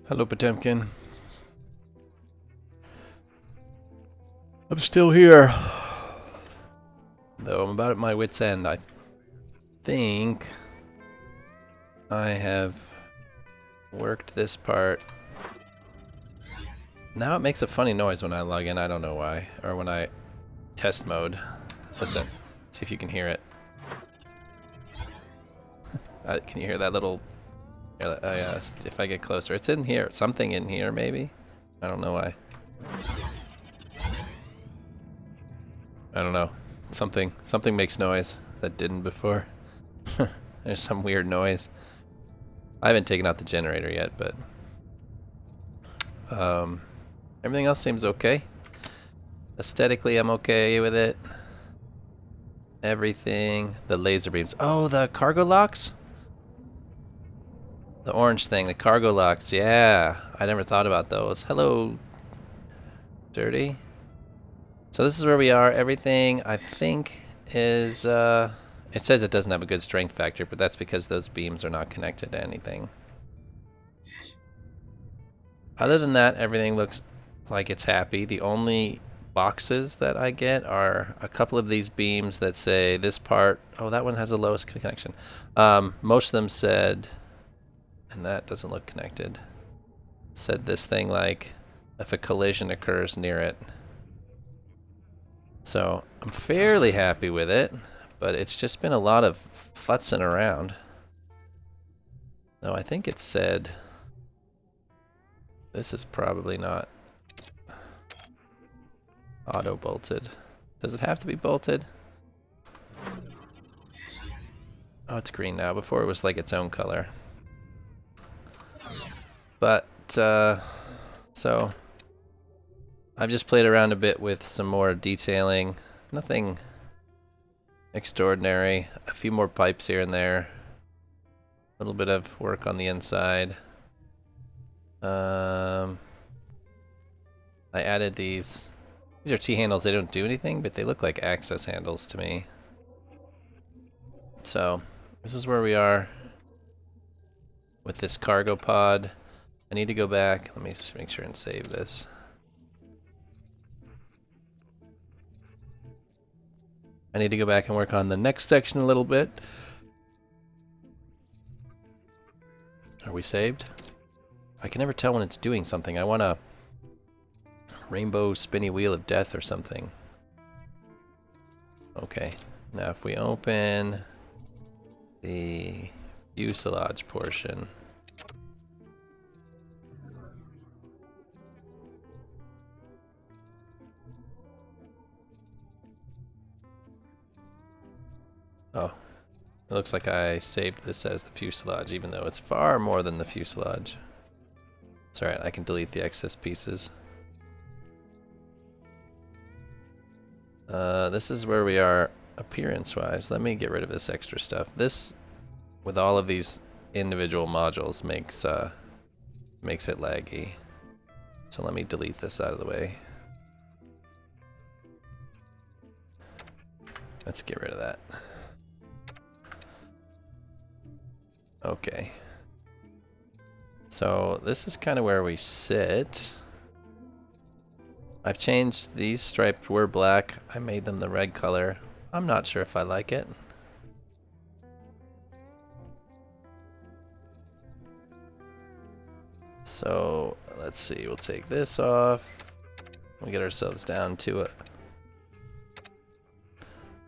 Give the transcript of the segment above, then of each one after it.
Hello, Potemkin. I'm still here. Though I'm about at my wit's end. I think I have worked this part. Now it makes a funny noise when I log in. I don't know why. Or when I test mode. Listen. See if you can hear it. Can you hear that little... yeah, if I get closer. It's in here. Something in here, maybe? I don't know why. I don't know. Something makes noise that didn't before. There's some weird noise. I haven't taken out the generator yet, but everything else seems okay. Aesthetically, I'm okay with it. Everything. The laser beams. Oh, the cargo locks? The orange thing, the cargo locks. Yeah, I never thought about those. Hello, Dirty. So this is where we are. Everything, I think, is... it says it doesn't have a good strength factor, but that's because those beams are not connected to anything. Other than that, everything looks like it's happy. The only boxes that I get are a couple of these beams that say this part... Oh, that one has the lowest connection. Most of them said... And that doesn't look connected. Said this thing like, if a collision occurs near it. So, I'm fairly happy with it, but it's just been a lot of futzing around. No, I think it said... This is probably not auto-bolted. Does it have to be bolted? Oh, it's green now. Before it was like its own color. But, so... I've just played around a bit with some more detailing. Nothing extraordinary. A few more pipes here and there. A little bit of work on the inside. I added these. These are T-handles. They don't do anything, but they look like access handles to me. So, this is where we are with this cargo pod. I need to go back. Let me just make sure and save this. I need to go back and work on the next section a little bit. Are we saved? I can never tell when it's doing something. I want a rainbow spinny wheel of death or something. Okay, now if we open the fuselage portion. Oh, it looks like I saved this as the fuselage, even though it's far more than the fuselage. It's alright, I can delete the excess pieces. This is where we are appearance-wise. Let me get rid of this extra stuff. This, with all of these individual modules, makes it laggy. So let me delete this out of the way. Let's get rid of that. Okay. So this is kind of where we sit. I've changed these stripes were black. I made them the red color. I'm not sure if I like it. So let's see, we'll take this off. We'll get ourselves down to a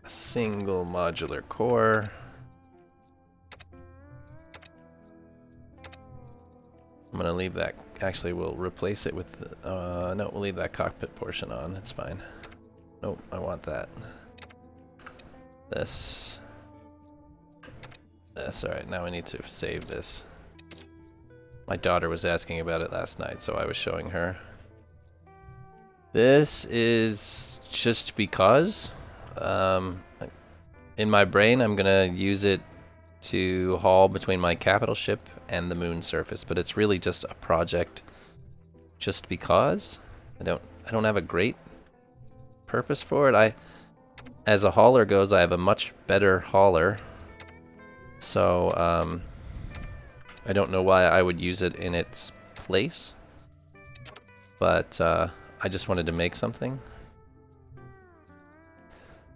single modular core. I'm gonna leave that. Actually, we'll replace it with. No, we'll leave that cockpit portion on. It's fine. Nope, I want that. This. This. All right. Now I need to save this. My daughter was asking about it last night, so I was showing her. This is just because. In my brain, I'm gonna use it to haul between my capital ship and the moon surface, but it's really just a project just because. I don't have a great purpose for it. As a hauler goes, I have a much better hauler, so I don't know why I would use it in its place, but I just wanted to make something.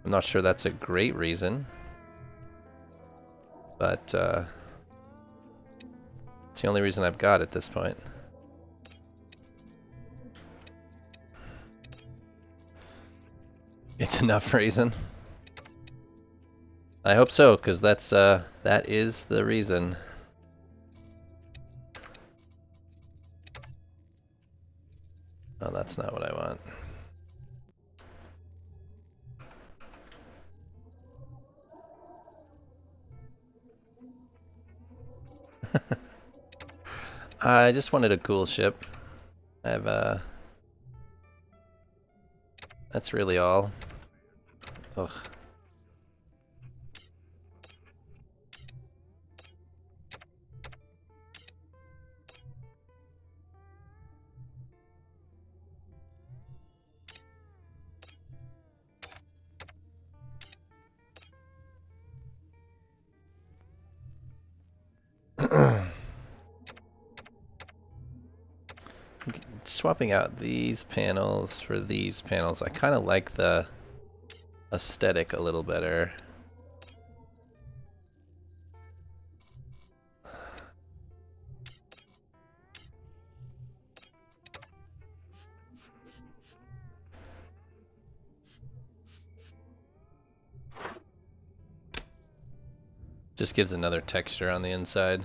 I'm not sure that's a great reason, but it's the only reason I've got at this point. It's enough reason. I hope so, because that is the reason. Oh, that's not what I want. I just wanted a cool ship. I have that's really all. Ugh. Swapping out these panels for these panels, I kind of like the aesthetic a little better. Just gives another texture on the inside.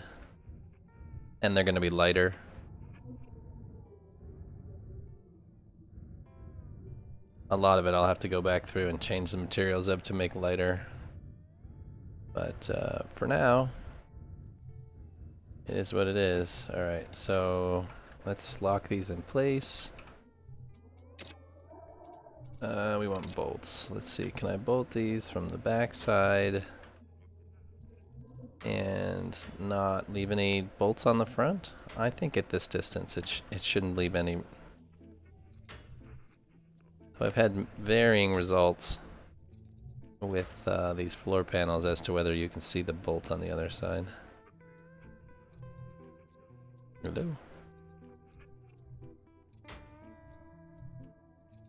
And they're going to be lighter. A lot of it I'll have to go back through and change the materials up to make lighter. But for now, it is what it is. Alright, so let's lock these in place. We want bolts. Let's see, can I bolt these from the back side and not leave any bolts on the front? I think at this distance it shouldn't leave any. So I've had varying results with these floor panels as to whether you can see the bolt on the other side. Hello?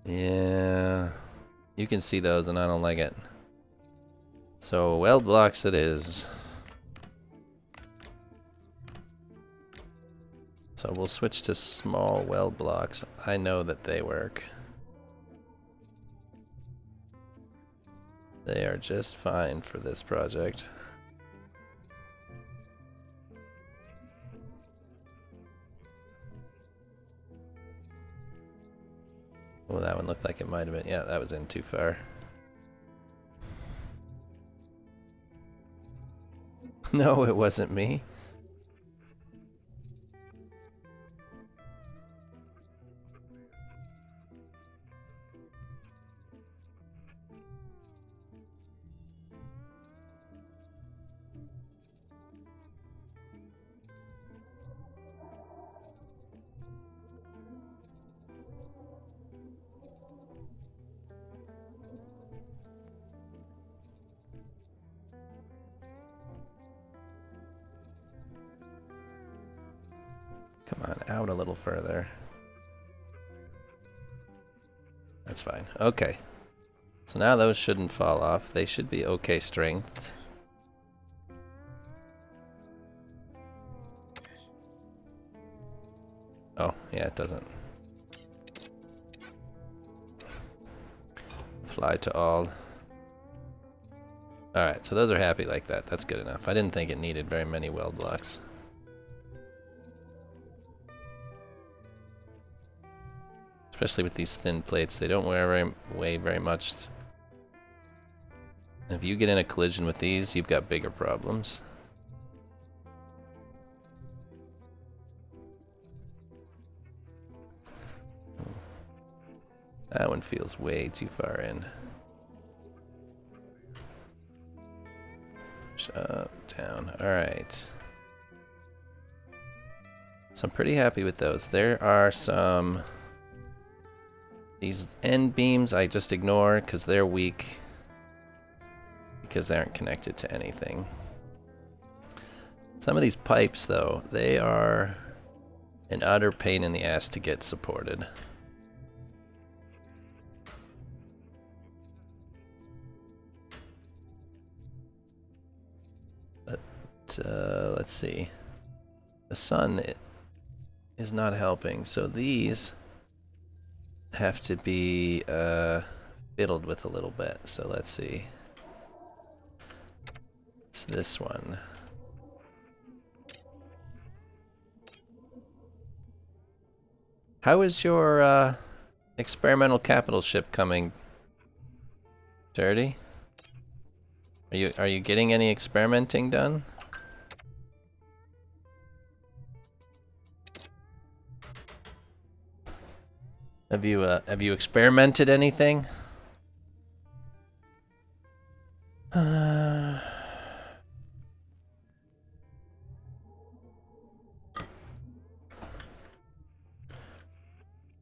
Yeah, you can see those and I don't like it. So weld blocks it is. So we'll switch to small weld blocks. I know that they work. They are just fine for this project. Well, that one looked like it might have been. Yeah, that was in too far. No, it wasn't me. Come on, out a little further. That's fine. Okay. So now those shouldn't fall off. They should be okay strength. Oh, yeah, it doesn't. Fly to all. Alright, so those are happy like that. That's good enough. I didn't think it needed very many weld blocks. Especially with these thin plates, they don't weigh very much. If you get in a collision with these, you've got bigger problems. That one feels way too far in. Push up, down. Alright. So I'm pretty happy with those. There are some... These end beams I just ignore because they're weak. Because they aren't connected to anything. Some of these pipes though, they are an utter pain in the ass to get supported. But let's see. The sun is not helping, so these have to be fiddled with a little bit. So let's see. It's this one. How is your experimental capital ship coming, Dirty? Are you getting any experimenting done? Have you experimented anything?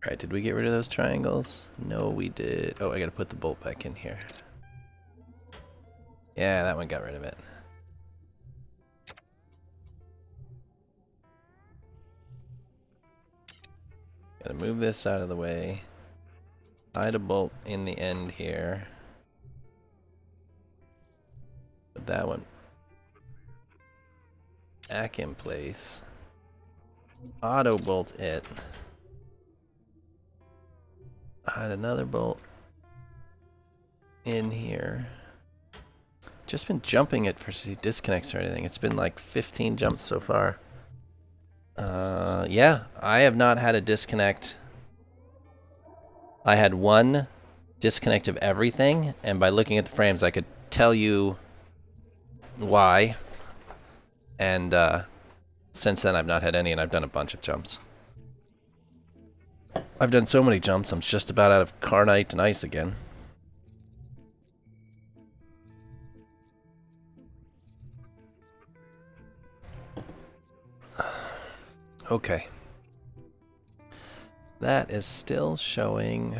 Right, did we get rid of those triangles? No, we did. Oh, I gotta put the bolt back in here. Yeah, that one got rid of it. Gotta move this out of the way. Hide a bolt in the end here. Put that one back in place. Auto bolt it. Hide another bolt in here. Just been jumping it for disconnects or anything. It's been like 15 jumps so far. Yeah, I have not had a disconnect. I had one disconnect of everything, and by looking at the frames, I could tell you why. And since then, I've not had any, and I've done a bunch of jumps. I've done so many jumps, I'm just about out of Carnite and ice again. Okay. That is still showing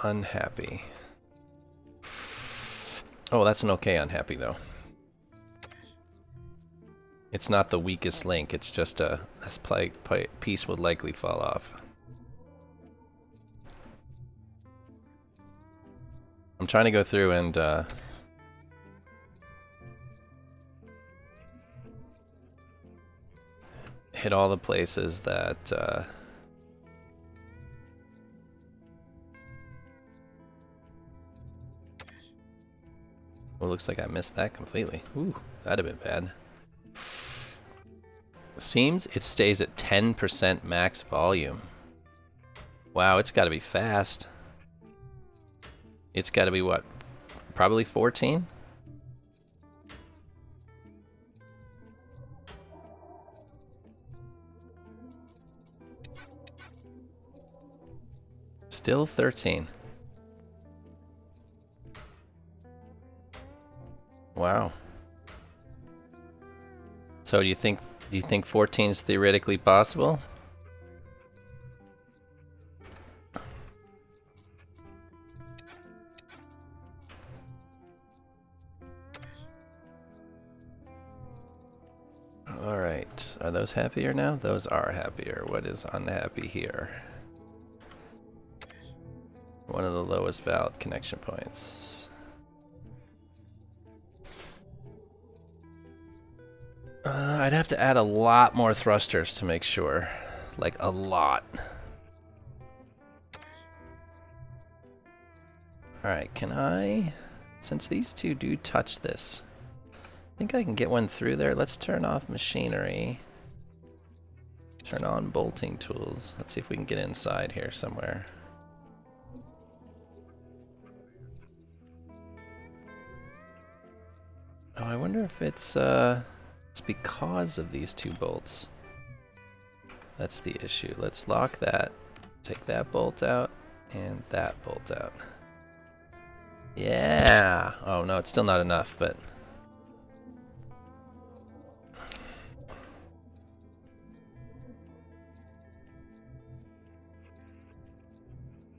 unhappy. Oh, that's an okay unhappy though. It's not the weakest link, it's just this piece would likely fall off. I'm trying to go through and hit all the places that well, looks like I missed that completely. Ooh, that'd have been bad. Seems it stays at 10% max volume. Wow, it's got to be fast. It's got to be what? Probably 14? Still 13. Wow. So do you think 14 is theoretically possible? All right. Are those happier now? Those are happier. What is unhappy here? One of the lowest valid connection points. I'd have to add a lot more thrusters to make sure. Like a lot. Alright, can I... Since these two do touch this, I think I can get one through there. Let's turn off machinery. Turn on bolting tools. Let's see if we can get inside here somewhere. Oh, I wonder if it's because of these two bolts. That's the issue. Let's lock that. Take that bolt out and that bolt out. Yeah! Oh no, it's still not enough, but...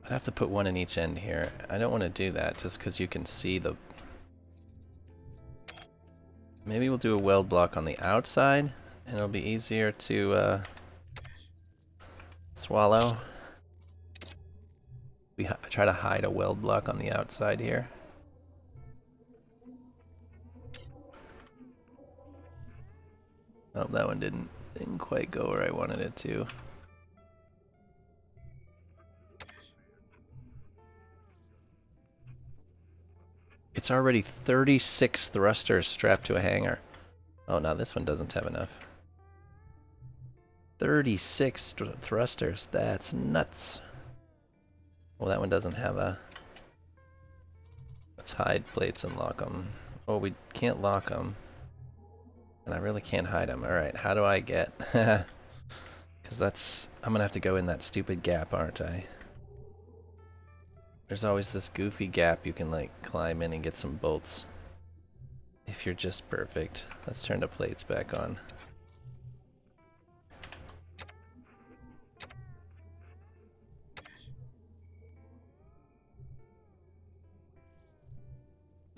I'd have to put one in each end here. I don't want to do that just because you can see the... Maybe we'll do a weld block on the outside and it'll be easier to swallow. We try to hide a weld block on the outside here. Oh, that one didn't quite go where I wanted it to. It's already 36 thrusters strapped to a hanger. Oh, now this one doesn't have enough. 36 thrusters, that's nuts. Well, that one doesn't have a... Let's hide plates and lock them. Oh, we can't lock them. And I really can't hide them. Alright, how do I get... Because that's... I'm gonna have to go in that stupid gap, aren't I? There's always this goofy gap you can like climb in and get some bolts. If you're just perfect. Let's turn the plates back on.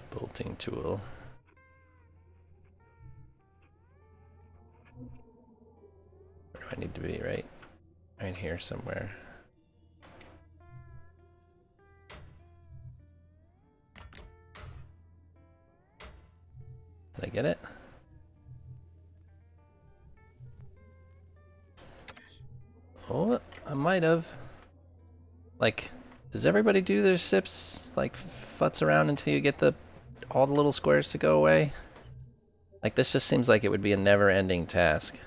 Bolting tool. Where do I need to be? Right here somewhere. Did I get it? Oh, I might have. Like, does everybody do their sips like futz around until you get all the little squares to go away? Like, this just seems like it would be a never-ending task.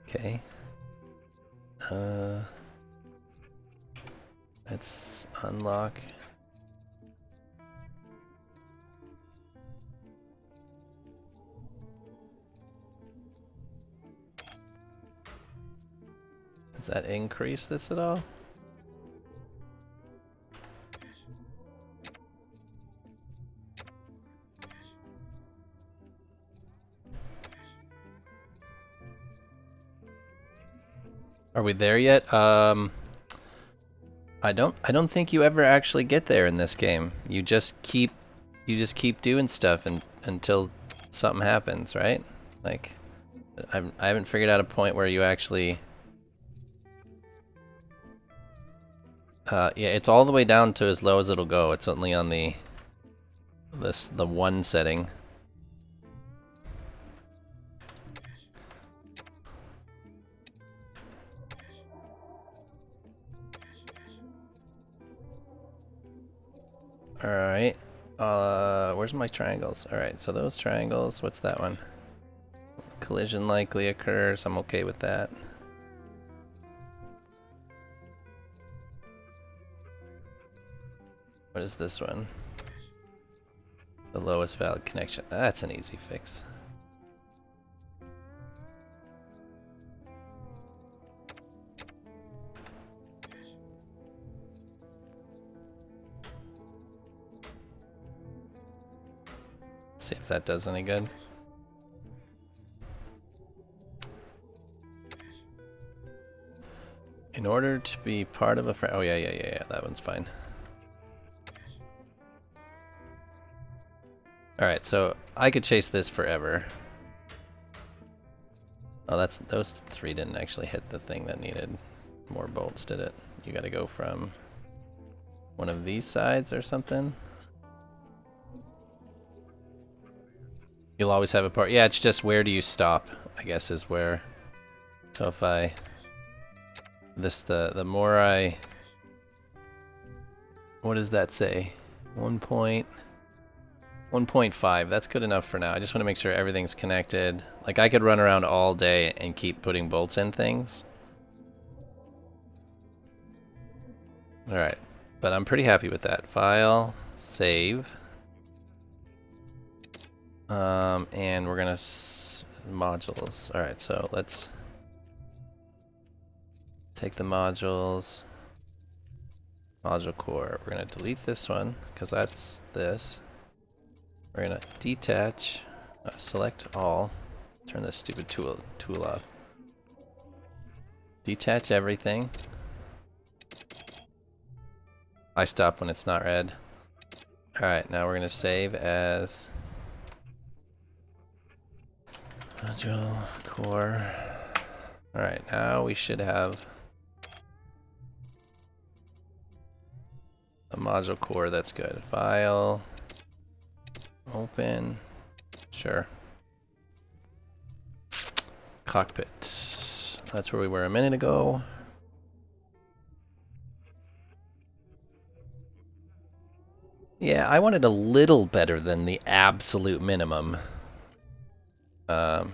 Okay. Let's unlock. Does that increase this at all? Are we there yet? I don't think you ever actually get there in this game. You just keep doing stuff until something happens, right? Like, I haven't figured out a point where you actually. Yeah, it's all the way down to as low as it'll go. It's only on the 1 setting. Alright. Where's my triangles? Alright, so those triangles, what's that one? Collision likely occurs, I'm okay with that. What is this one? The lowest valid connection. That's an easy fix. See if that does any good. In order to be part of a oh yeah, that one's fine. Alright, so I could chase this forever. Oh, those 3 didn't actually hit the thing that needed more bolts, did it? You gotta go from one of these sides or something? You'll always have a part. Yeah, it's just where do you stop, I guess, is where. So if I the more I, what does that say? 1.5, that's good enough for now. I just want to make sure everything's connected. Like, I could run around all day and keep putting bolts in things. Alright, but I'm pretty happy with that. File, save. And we're gonna modules. Alright, so let's take the modules. Module core. We're gonna delete this one because that's this. We're gonna detach, select all, turn this stupid tool off. Detach everything. I stop when it's not red. Alright, now we're going to save as module core. Alright, now we should have a module core that's good. File, open, sure. Cockpit. That's where we were a minute ago. Yeah, I wanted a little better than the absolute minimum. Like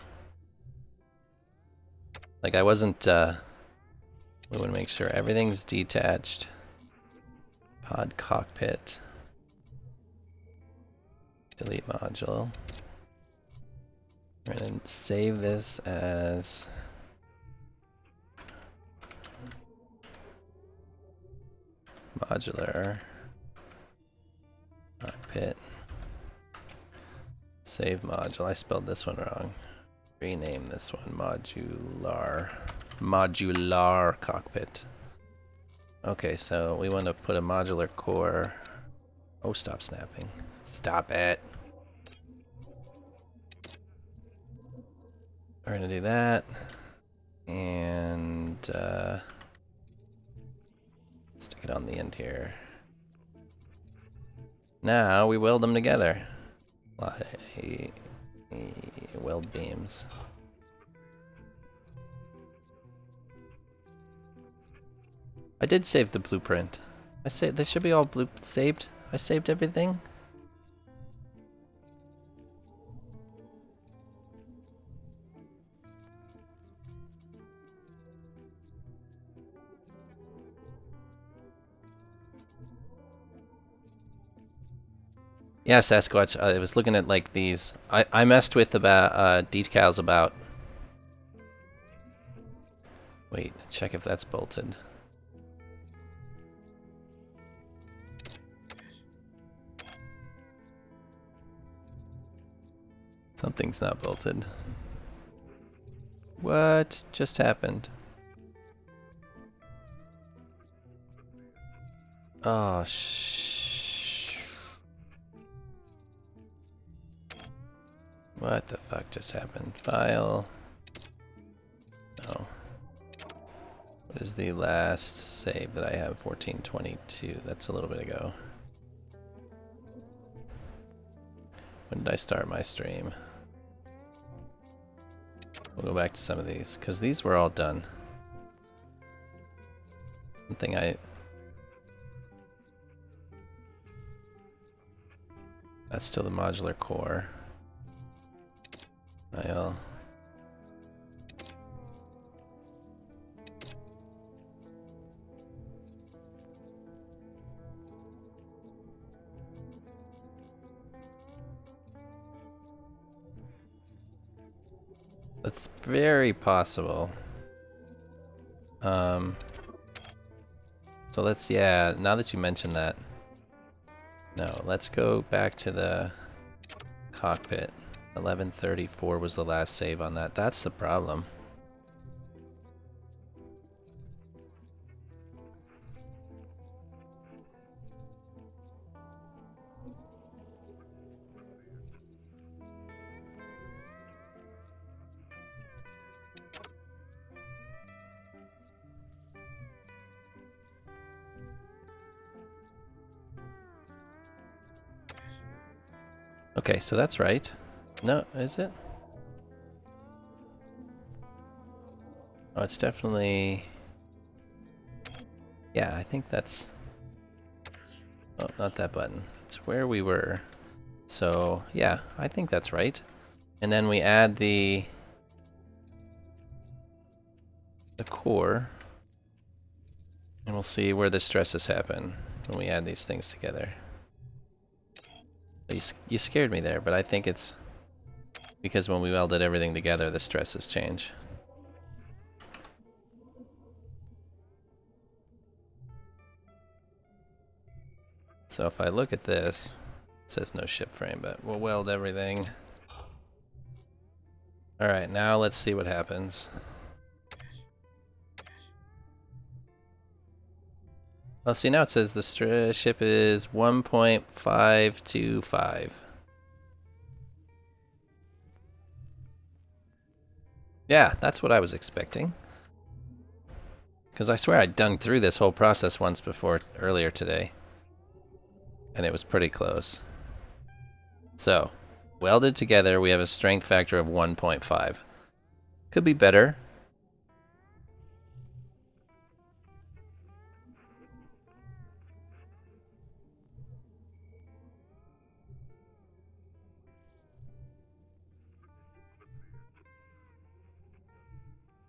I wasn't, we want to make sure everything's detached. Pod cockpit. Delete module. We're going to save this as modular cockpit. Save module. I spelled this one wrong. Rename this one modular cockpit. Okay, so we want to put a modular core. Oh, stop snapping. Stop it. We're gonna do that. And stick it on the end here. Now we weld them together. Weld beams. I did save the blueprint. I say they should be all saved. I saved everything. Yeah, Sasquatch. I was looking at like these. I messed with about decals about. Wait, check if that's bolted. Something's not bolted. What just happened? Oh, what the fuck just happened? File. Oh. What is the last save that I have? 1422. That's a little bit ago. When did I start my stream? We'll go back to some of these, because these were all done. Something that's still the modular core. That's very possible. So let's, yeah, now that you mention that, no, let's go back to the cockpit. 1134 was the last save on that. That's the problem. Okay, so that's right. No, is it? Oh, it's definitely... Yeah, I think that's... Oh, not that button. It's where we were. So, yeah, I think that's right. And then we add the core, and we'll see where the stresses happen when we add these things together. You scared me there, but I think it's because when we welded everything together, the stresses change. So if I look at this, it says no ship frame, but we'll weld everything. Alright, now let's see what happens. Well, see, now it says the ship is 1.525. Yeah, that's what I was expecting. Because I swear I'd done through this whole process once before earlier today. And it was pretty close. So, welded together, we have a strength factor of 1.5. Could be better.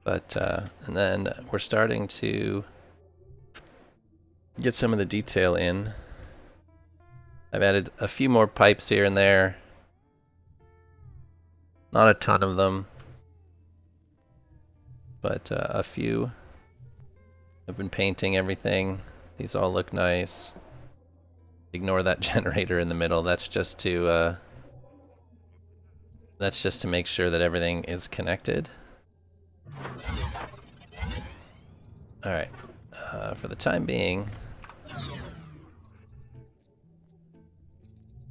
But, and then we're starting to get some of the detail in. I've added a few more pipes here and there. Not a ton of them, but a few. I've been painting everything. These all look nice. Ignore that generator in the middle. That's just to make sure that everything is connected. All right. For the time being.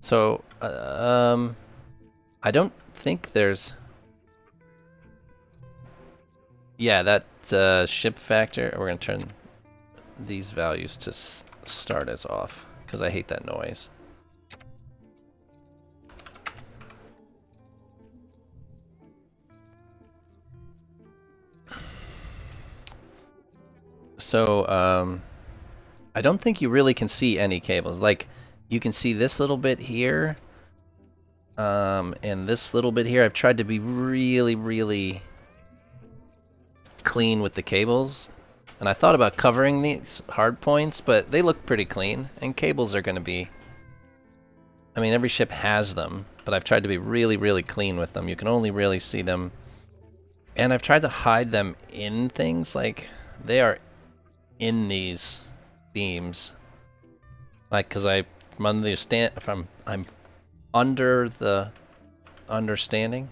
So, I don't think there's. Yeah, that ship factor. We're gonna turn these values to start as off because I hate that noise. So, I don't think you really can see any cables. Like, you can see this little bit here, and this little bit here. I've tried to be really, really clean with the cables. And I thought about covering these hard points, but they look pretty clean. And cables are going to be... I mean, every ship has them, but I've tried to be really, really clean with them. You can only really see them. And I've tried to hide them in things. Like, they are in these beams. Like, because I'm under the understanding.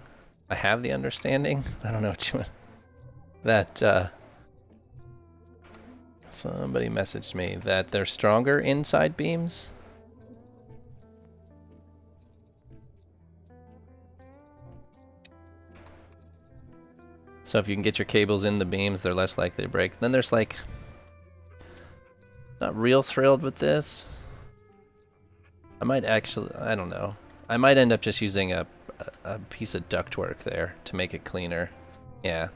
I have the understanding. I don't know what you want. That, somebody messaged me that they're stronger inside beams. So if you can get your cables in the beams, they're less likely to break. Then there's like, not real thrilled with this. I might actually, I don't know. I might end up just using a piece of ductwork there to make it cleaner. Yeah.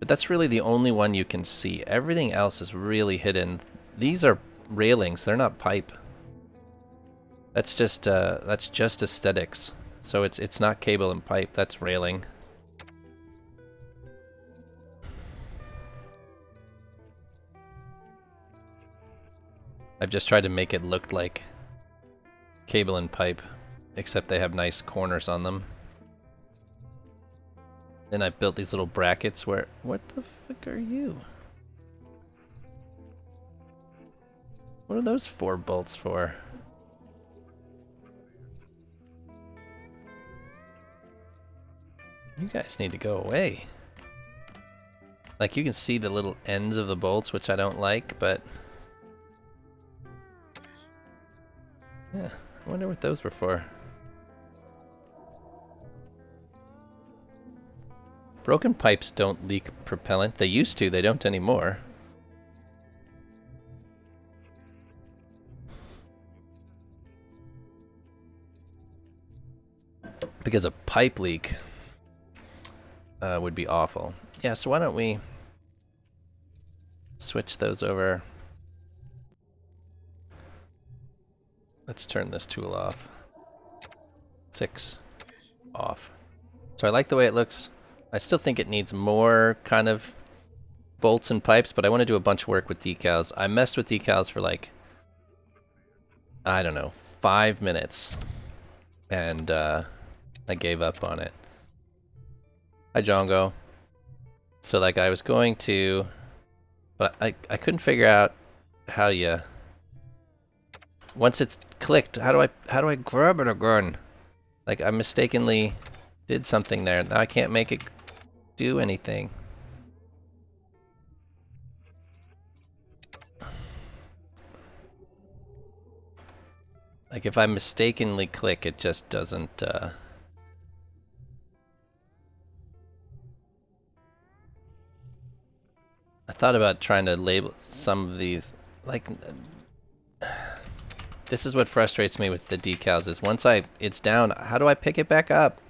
But that's really the only one you can see. Everything else is really hidden. These are railings, they're not pipe. That's just aesthetics. So it's not cable and pipe, that's railing. I've just tried to make it look like cable and pipe, except they have nice corners on them. Then I built these little brackets where... What the fuck are you? What are those 4 bolts for? You guys need to go away. Like, you can see the little ends of the bolts, which I don't like, but... Yeah, I wonder what those were for. Broken pipes don't leak propellant. They used to, they don't anymore. Because a pipe leak would be awful. Yeah, so why don't we switch those over. Let's turn this tool off. 6 off. So I like the way it looks. I still think it needs more kind of bolts and pipes, but I want to do a bunch of work with decals. I messed with decals for like, I don't know, 5 minutes. And I gave up on it. Hi, Jongo. So like I was going to, but I couldn't figure out how you, once it's clicked, how do I grab it again? Like I mistakenly did something there. Now I can't make it do anything. Like if I mistakenly click, it just doesn't. I thought about trying to label some of these. Like, this is what frustrates me with the decals. Is once it's down, how do I pick it back up?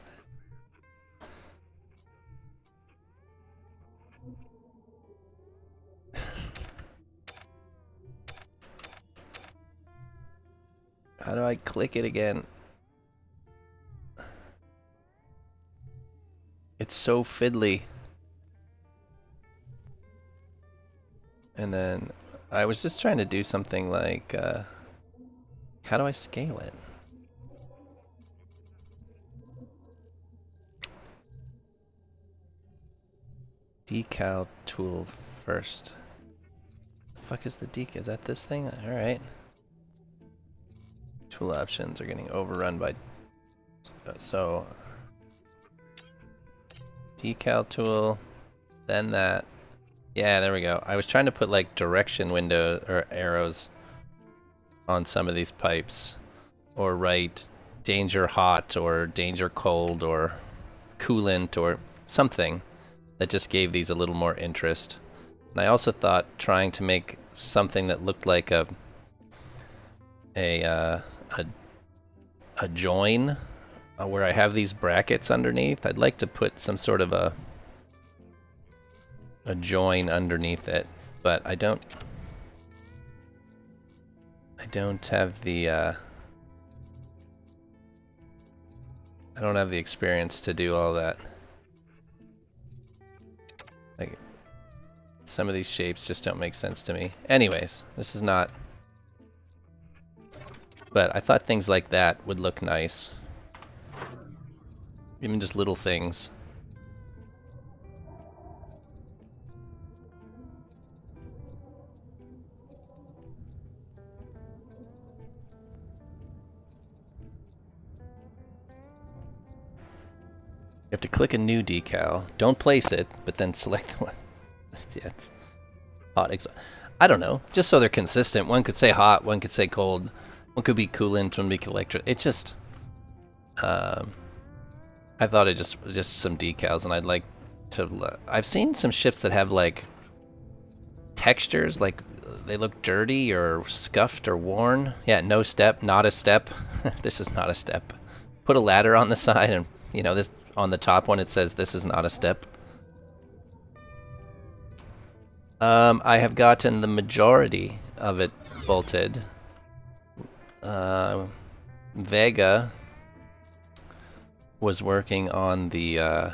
How do I click it again? It's so fiddly. And then I was just trying to do something like, how do I scale it? Decal tool first. The fuck is the decal? Is that this thing? Alright. Tool options are getting overrun by... So... Decal tool, then that. Yeah, there we go. I was trying to put like direction window or arrows on some of these pipes, or write danger hot or danger cold or coolant or something that just gave these a little more interest. And I also thought trying to make something that looked like a join where I have these brackets underneath. I'd like to put some sort of a join underneath it, but I don't have the I don't have the experience to do all that. Like, some of these shapes just don't make sense to me. Anyways, this is not... But I thought things like that would look nice. Even just little things. You have to click a new decal. Don't place it, but then select the one. Yeah, it's hot. I don't know. Just so they're consistent. One could say hot, one could say cold. One could be coolant, one could be electric. It just... I thought it just some decals, and I'd like to... I've seen some ships that have like textures, like they look dirty or scuffed or worn. Yeah, no step, not a step. This is not a step. Put a ladder on the side, and you know, this on the top one it says this is not a step. I have gotten the majority of it bolted. Vega was working on the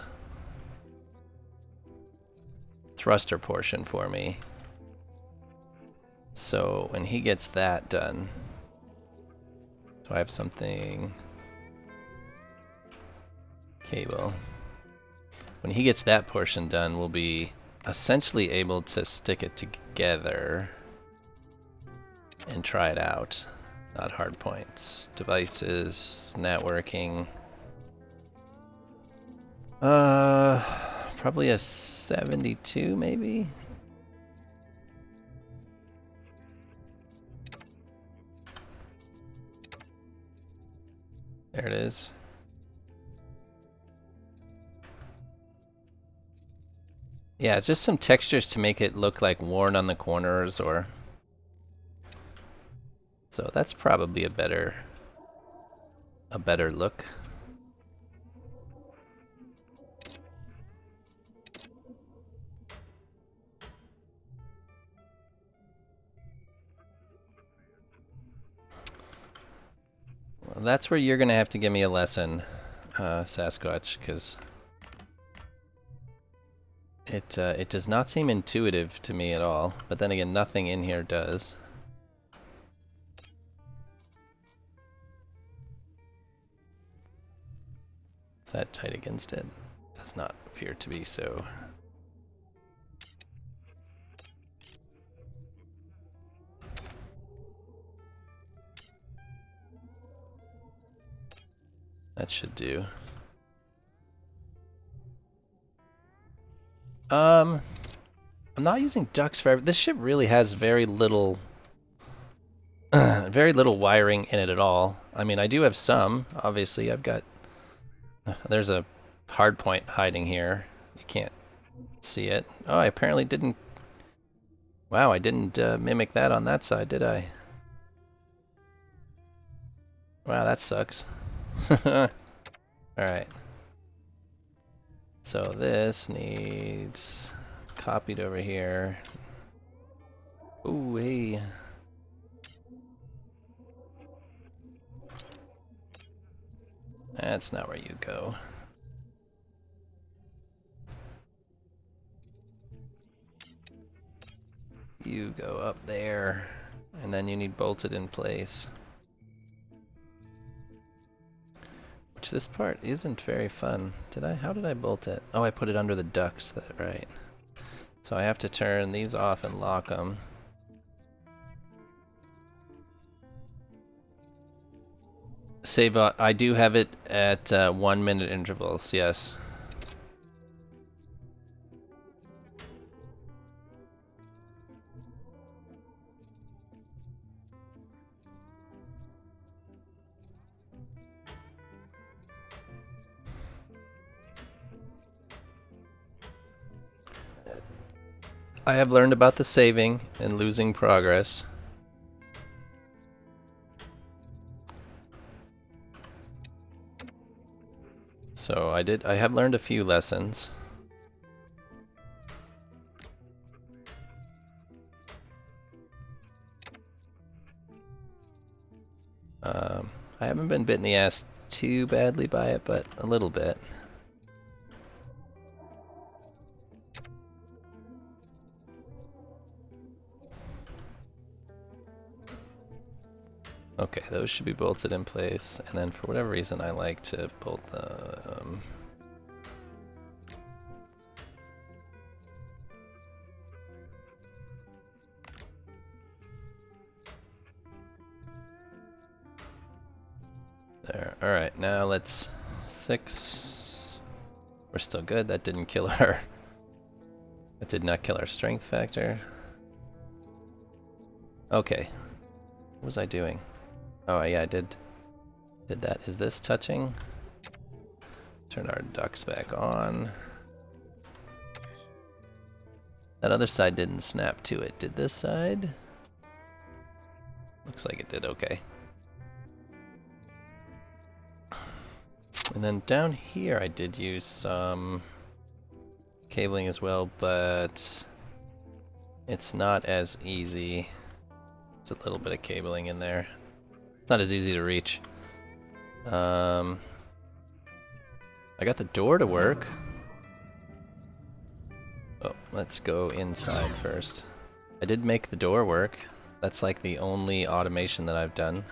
thruster portion for me. So when he gets that done, so I have something cable. When he gets that portion done, we'll be essentially able to stick it together and try it out. Not hard points. Devices, networking. Probably a 72 maybe? There it is. Yeah, it's just some textures to make it look like worn on the corners, or... So that's probably a better look. Well, that's where you're gonna have to give me a lesson, Sasquatch, because it does not seem intuitive to me at all. But then again, nothing in here does. Is that tight against it? Does not appear to be so. That should do. I'm not using ducks for this ship really has very little very little wiring in it at all. I mean, I do have some. Obviously, I've got... There's a hard point hiding here. You can't see it. Oh, I apparently didn't... Wow, I didn't mimic that on that side, did I? Wow, that sucks. Alright. So this needs copied over here. Ooh, hey. That's not where you go. You go up there, and then you need bolted in place. Which this part isn't very fun. How did I bolt it? Oh, I put it under the ducts, right. So I have to turn these off and lock them. Save, I do have it at 1 minute intervals, yes. I have learned about the saving and losing progress. So I have learned a few lessons. I haven't been bit in the ass too badly by it, but a little bit. Okay, those should be bolted in place, and then for whatever reason I like to bolt the... There, alright, now let's... 6... We're still good, that didn't kill our... That did not kill our strength factor. Okay. What was I doing? Oh yeah, I did that. Is this touching? Turn our ducts back on. That other side didn't snap to it. Did this side? Looks like it did okay. And then down here I did use some cabling as well, but it's not as easy. There's a little bit of cabling in there. It's not as easy to reach. I got the door to work. Oh, let's go inside first. I did make the door work. That's like the only automation that I've done.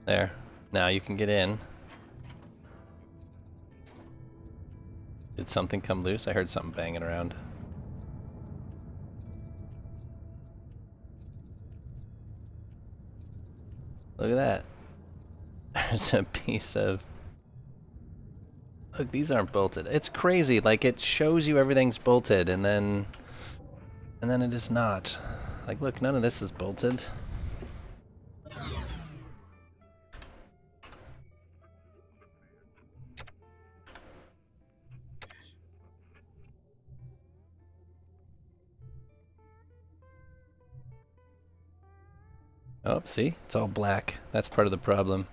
There. Now you can get in. Did something come loose? I heard something banging around. Look at that. There's a piece of... Look, these aren't bolted. It's crazy. Like, it shows you everything's bolted, and then it is not. Like, look, none of this is bolted. Oh, see? It's all black. That's part of the problem.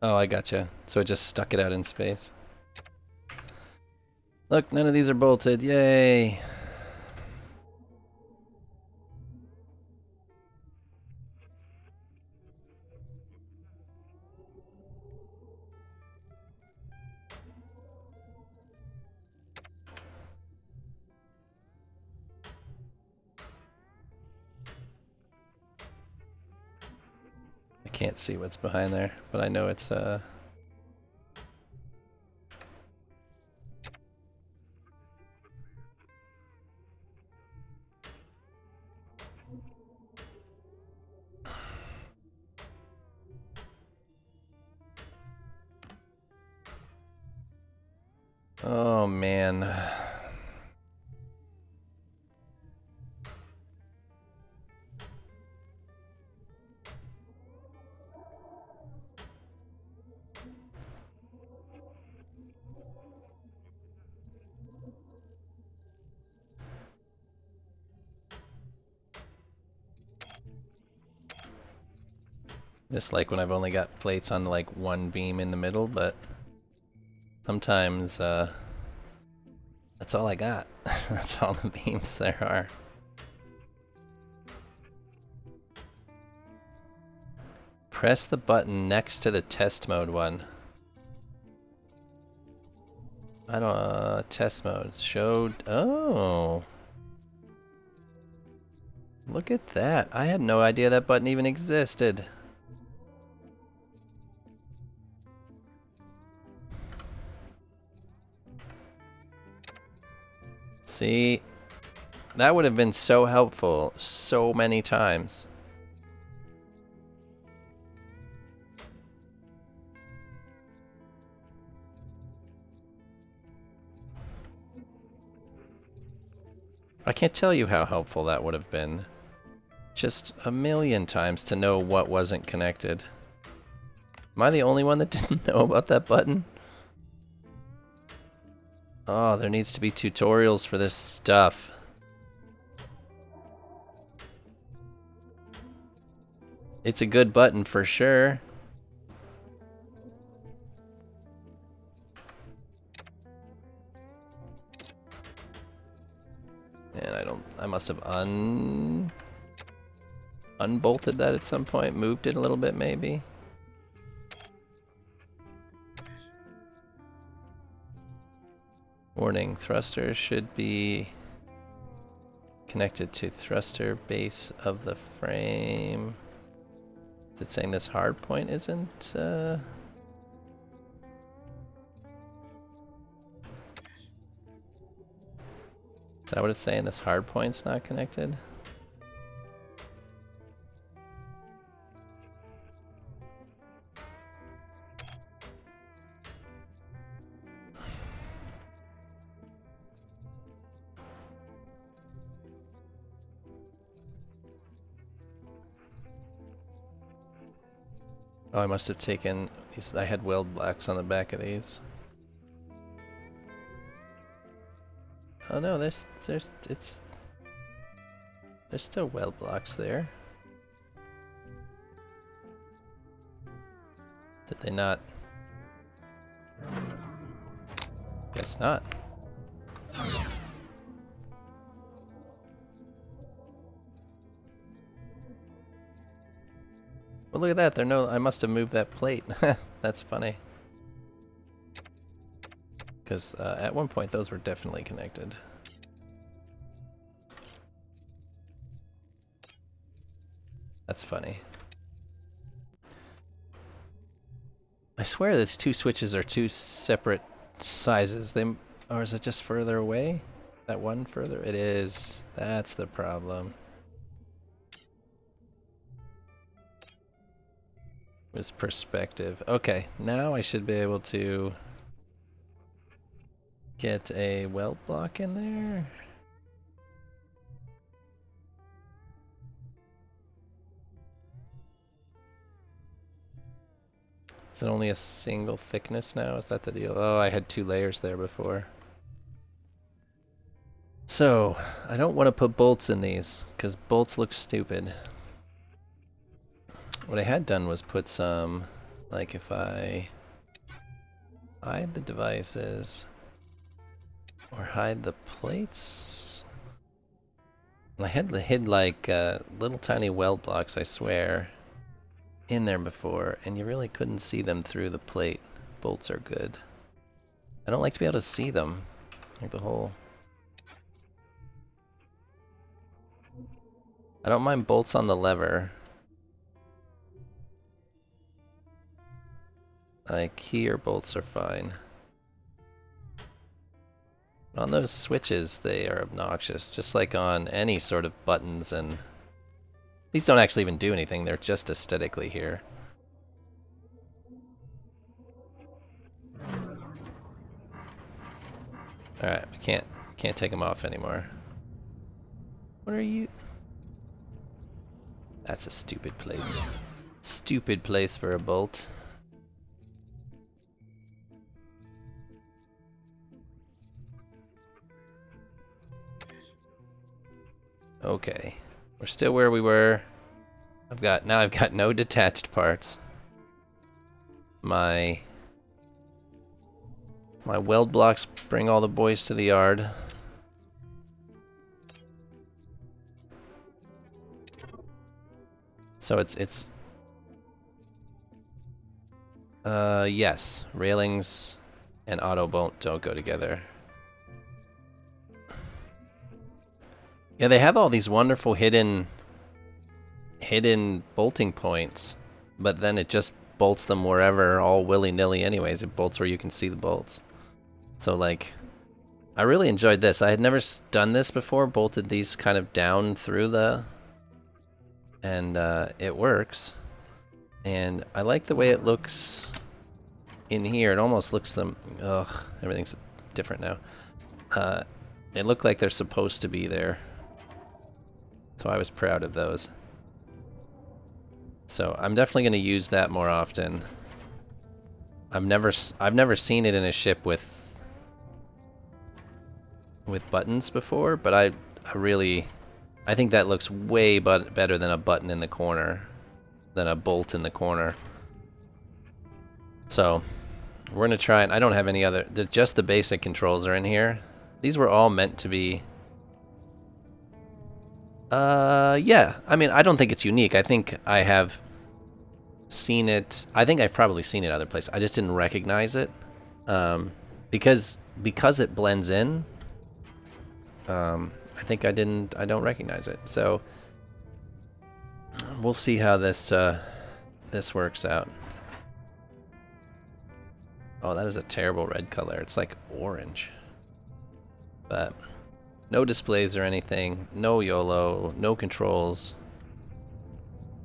Oh, I gotcha. So it just stuck it out in space. Look, none of these are bolted. Yay! I can't see what's behind there, but I know it's Oh man. Just like when I've only got plates on like one beam in the middle, but sometimes that's all I got. That's all the beams there are. Press the button next to the test mode one. I don't test mode showed. Oh, look at that. I had no idea that button even existed. See, that would have been so helpful so many times. I can't tell you how helpful that would have been. Just a million times to know what wasn't connected. Am I the only one that didn't know about that button? Oh, there needs to be tutorials for this stuff. It's a good button for sure. And I must have unbolted that at some point, moved it a little bit maybe. Warning, thruster should be connected to thruster base of the frame. Is it saying this hard point isn't? Is that what it's saying? This hard point's not connected? Oh, I must have taken these. I had weld blocks on the back of these. Oh no, there's still weld blocks there. Did they not? Guess not. Well, look at that. There no. I must have moved that plate. That's funny. Because at one point those were definitely connected. That's funny. I swear these two switches are two separate sizes. Or is it just further away? That one further? It is. That's the problem. It was perspective. Okay, now I should be able to get a weld block in there. Is it only a single thickness now? Is that the deal? Oh, I had two layers there before. So, I don't want to put bolts in these, because bolts look stupid. What I had done was put some, like if I hide the devices, or hide the plates. I had hid like little tiny weld blocks, I swear, in there before, and you really couldn't see them through the plate. Bolts are good. I don't like to be able to see them, like the whole. I don't mind bolts on the lever. Like here, bolts are fine. On those switches, they are obnoxious, just like on any sort of buttons, and these don't actually even do anything, they're just aesthetically here. All right, we can't take them off anymore. What are you? That's a stupid place. Stupid place for a bolt. Okay, we're still where we were. I've got no detached parts. My weld blocks bring all the boys to the yard. So it's yes, railings and auto bolt don't go together. Yeah, they have all these wonderful hidden bolting points, but then it just bolts them wherever, all willy-nilly anyways. It bolts where you can see the bolts. So like, I really enjoyed this. I had never done this before, bolted these kind of down through the, and it works. And I like the way it looks in here. It almost looks them, ugh, everything's different now. They look like they're supposed to be there. So I was proud of those. So I'm definitely going to use that more often. I've never seen it in a ship with buttons before, but I think that looks way better than a button in the corner, than a bolt in the corner. So we're gonna try it. I don't have any other. There's just the basic controls are in here. These were all meant to be. Yeah. I mean, I don't think it's unique. I think I have seen it. I think I've probably seen it other places. I just didn't recognize it, because it blends in. I think I don't recognize it. So we'll see how this works out. Oh, that is a terrible red color. It's like orange. But no displays or anything. No YOLO. No controls.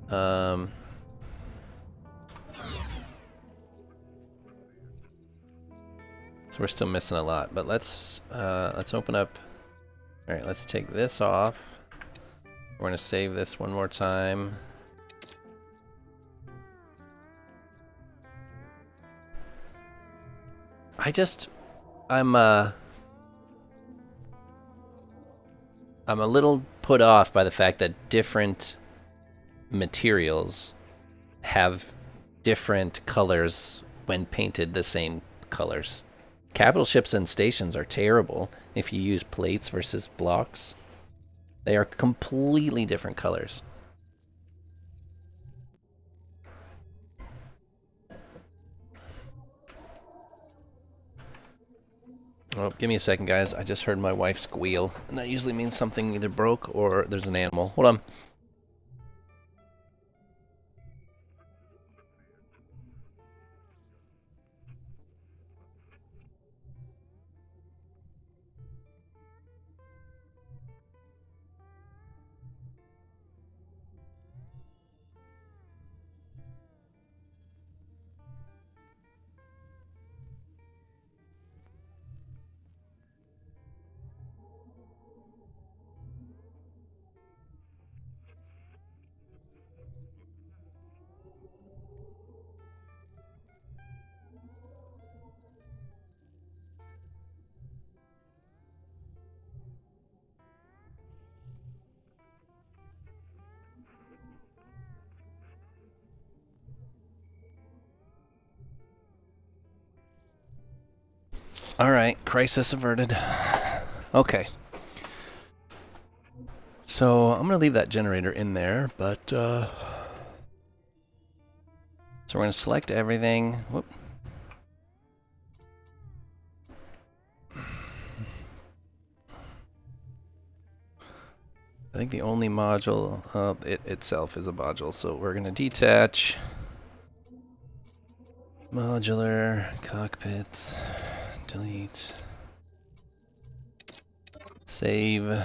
So we're still missing a lot. But let's open up. All right, let's take this off. We're gonna save this one more time. I'm a little put off by the fact that different materials have different colors when painted the same colors. Capital ships and stations are terrible if you use plates versus blocks. They are completely different colors. Oh, give me a second, guys. I just heard my wife squeal, and that usually means something either broke or there's an animal. Hold on. All right, crisis averted. Okay. So I'm gonna leave that generator in there, but so we're gonna select everything. Whoop. I think the only module, it itself is a module, so we're gonna detach. Modular, cockpit, delete, save.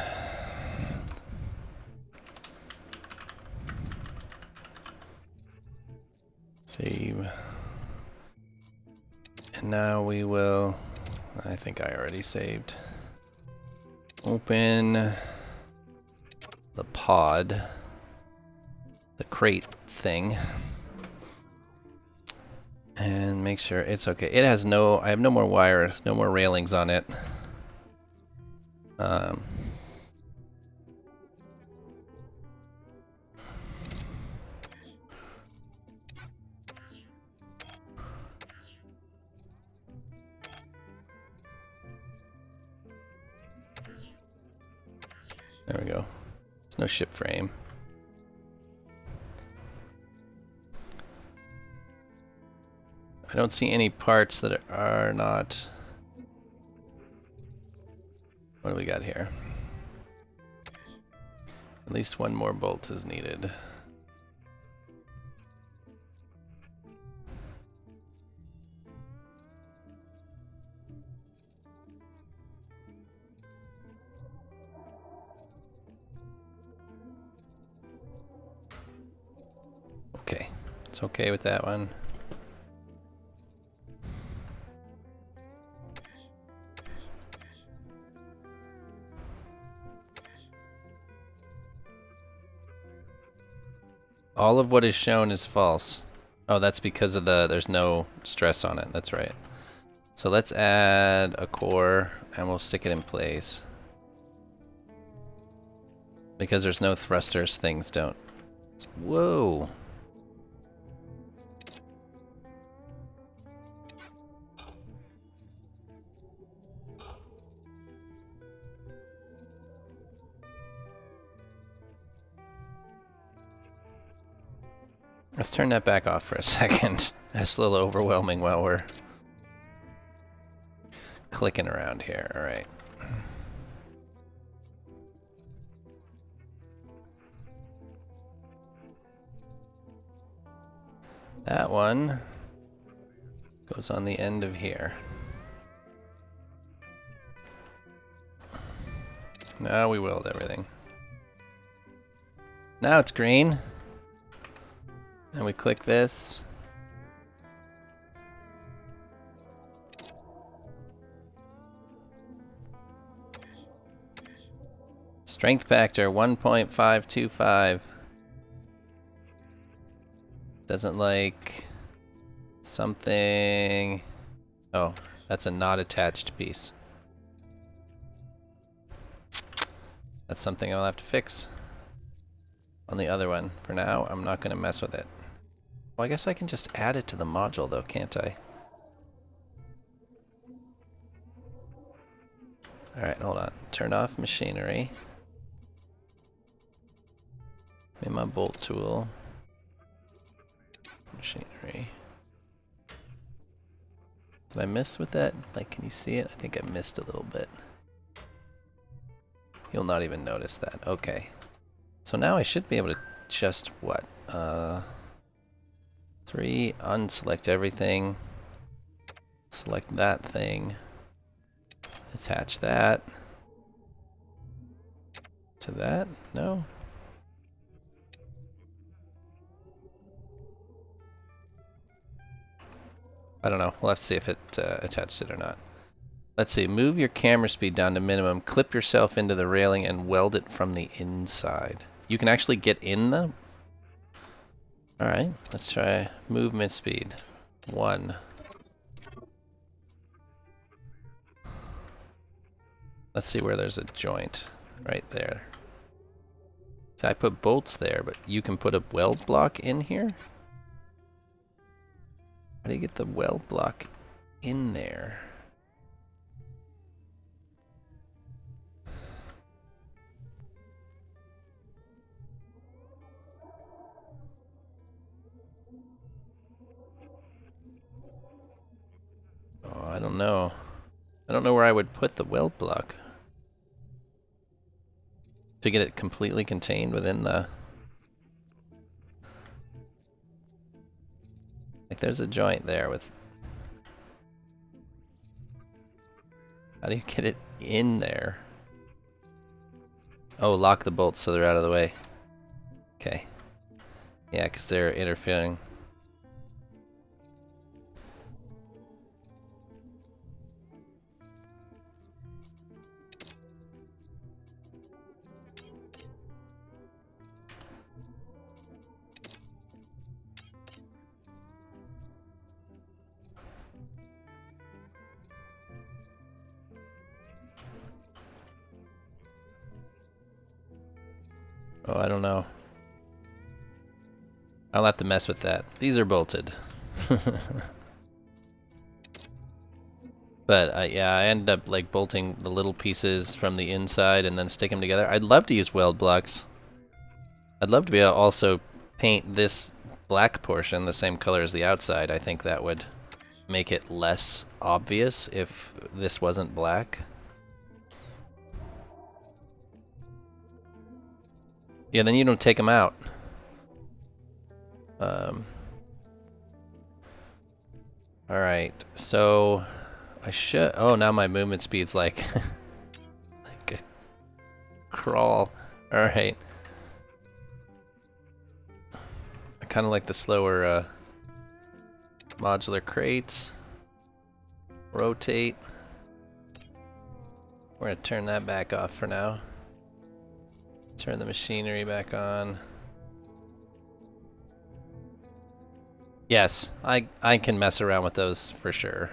Save. And now we will I think I already saved. Open the pod, the crate thing, and make sure it's okay. It has no, I have no more wire, no more railings on it. There we go. There's no ship frame. I don't see any parts that are not... What do we got here? At least one more bolt is needed. Okay, it's okay with that one. All of what is shown is false. Oh, that's because of there's no stress on it, that's right. So let's add a core and we'll stick it in place. Because there's no thrusters, things don't. Whoa! Let's turn that back off for a second. That's a little overwhelming while we're clicking around here. Alright. That one goes on the end of here. Now we weld everything. Now it's green. And we click this. Strength factor 1.525. Doesn't like something. Oh, that's a not attached piece. That's something I'll have to fix on the other one. For now, I'm not going to mess with it. Well, I guess I can just add it to the module though, can't I? Alright, hold on. Turn off machinery. Give me my bolt tool. Machinery. Did I miss with that? Like, can you see it? I think I missed a little bit. You'll not even notice that. Okay. So now I should be able to just, what? 3, unselect everything. Select that thing. Attach that. To that? No? I don't know. We'll have to see if it attached it or not. Let's see. Move your camera speed down to minimum. Clip yourself into the railing and weld it from the inside. You can actually get in the... Alright, let's try movement speed. 1. Let's see where there's a joint. Right there. So I put bolts there, but you can put a weld block in here? How do you get the weld block in there? Oh, I don't know. I don't know where I would put the weld block to get it completely contained within the... Like there's a joint there with... How do you get it in there? Oh, lock the bolts so they're out of the way. Okay. Yeah, because they're interfering. Oh, I don't know. I'll have to mess with that. These are bolted. But yeah, I ended up like bolting the little pieces from the inside and then stick them together. I'd love to use weld blocks. I'd love to be able to also paint this black portion the same color as the outside. I think that would make it less obvious if this wasn't black. Yeah, then you don't take them out. Alright, so I should... Oh, now my movement speed's like... like a crawl. Alright. I kind of like the slower modular crates. Rotate. We're going to turn that back off for now. Turn the machinery back on. Yes, I can mess around with those for sure.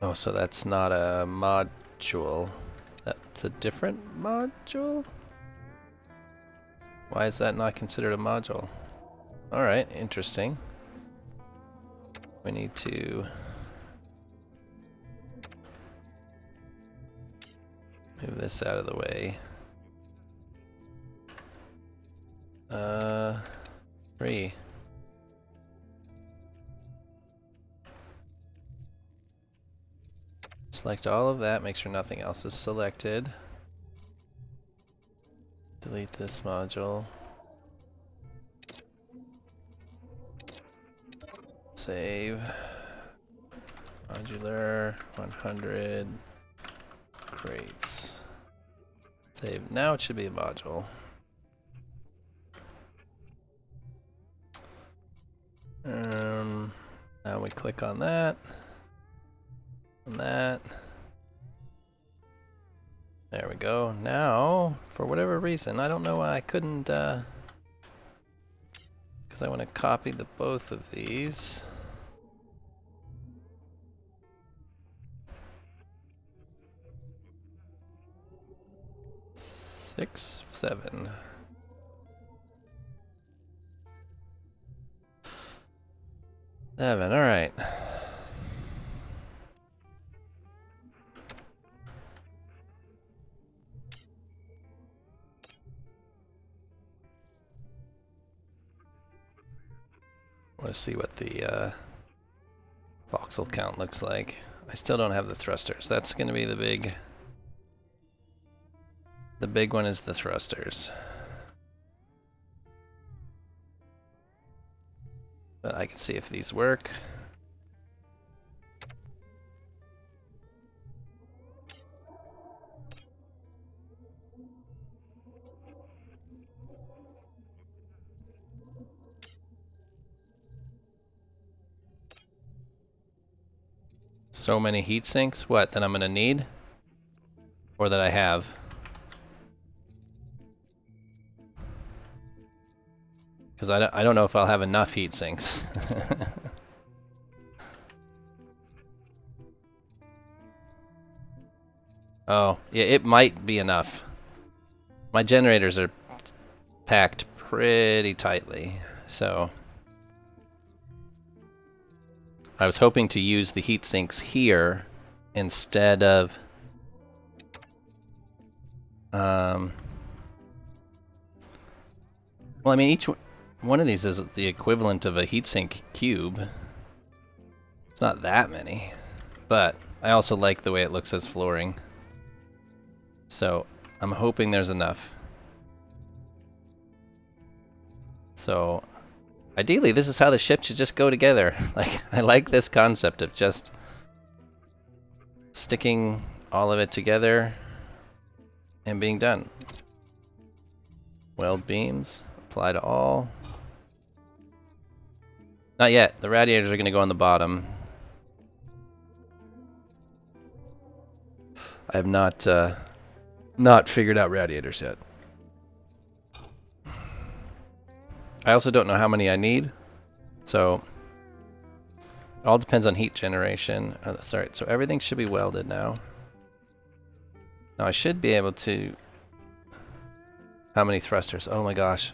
Oh, so that's not a module. That's a different module? Why is that not considered a module? Alright, interesting. We need to move this out of the way. 3. Select all of that, make sure nothing else is selected. Delete this module. Save. Modular 100 crates. Save. Now it should be a module. Now we click on that. On that. There we go. Now, for whatever reason, I don't know why I couldn't, because I want to copy the both of these. Six, 7. All right. I want to see what the voxel count looks like. I still don't have the thrusters. That's going to be the big... The big one is the thrusters. But I can see if these work. So many heat sinks? What, that I'm gonna need? Or that I have? Because I don't know if I'll have enough heat sinks. Oh, yeah, it might be enough. My generators are packed pretty tightly, so... I was hoping to use the heat sinks here instead of... Well, I mean, each one of these is the equivalent of a heatsink cube. It's not that many, but I also like the way it looks as flooring. So I'm hoping there's enough. So ideally, this is how the ship should just go together. Like, I like this concept of just sticking all of it together and being done. Weld beams, apply to all. Not yet. The radiators are going to go on the bottom. I have not figured out radiators yet. I also don't know how many I need, so it all depends on heat generation. Oh, sorry, so everything should be welded now. Now I should be able to... How many thrusters? Oh my gosh.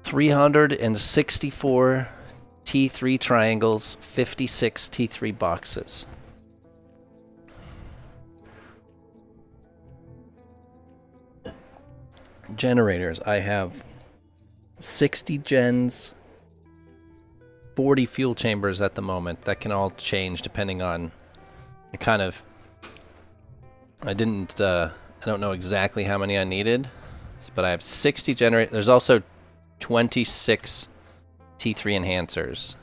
364 T3 triangles, 56 T3 boxes. Generators, I have 60 gens, 40 fuel chambers at the moment. That can all change depending on the kind of... I don't know exactly how many I needed, but I have 60 generators. There's also 26 T3 enhancers.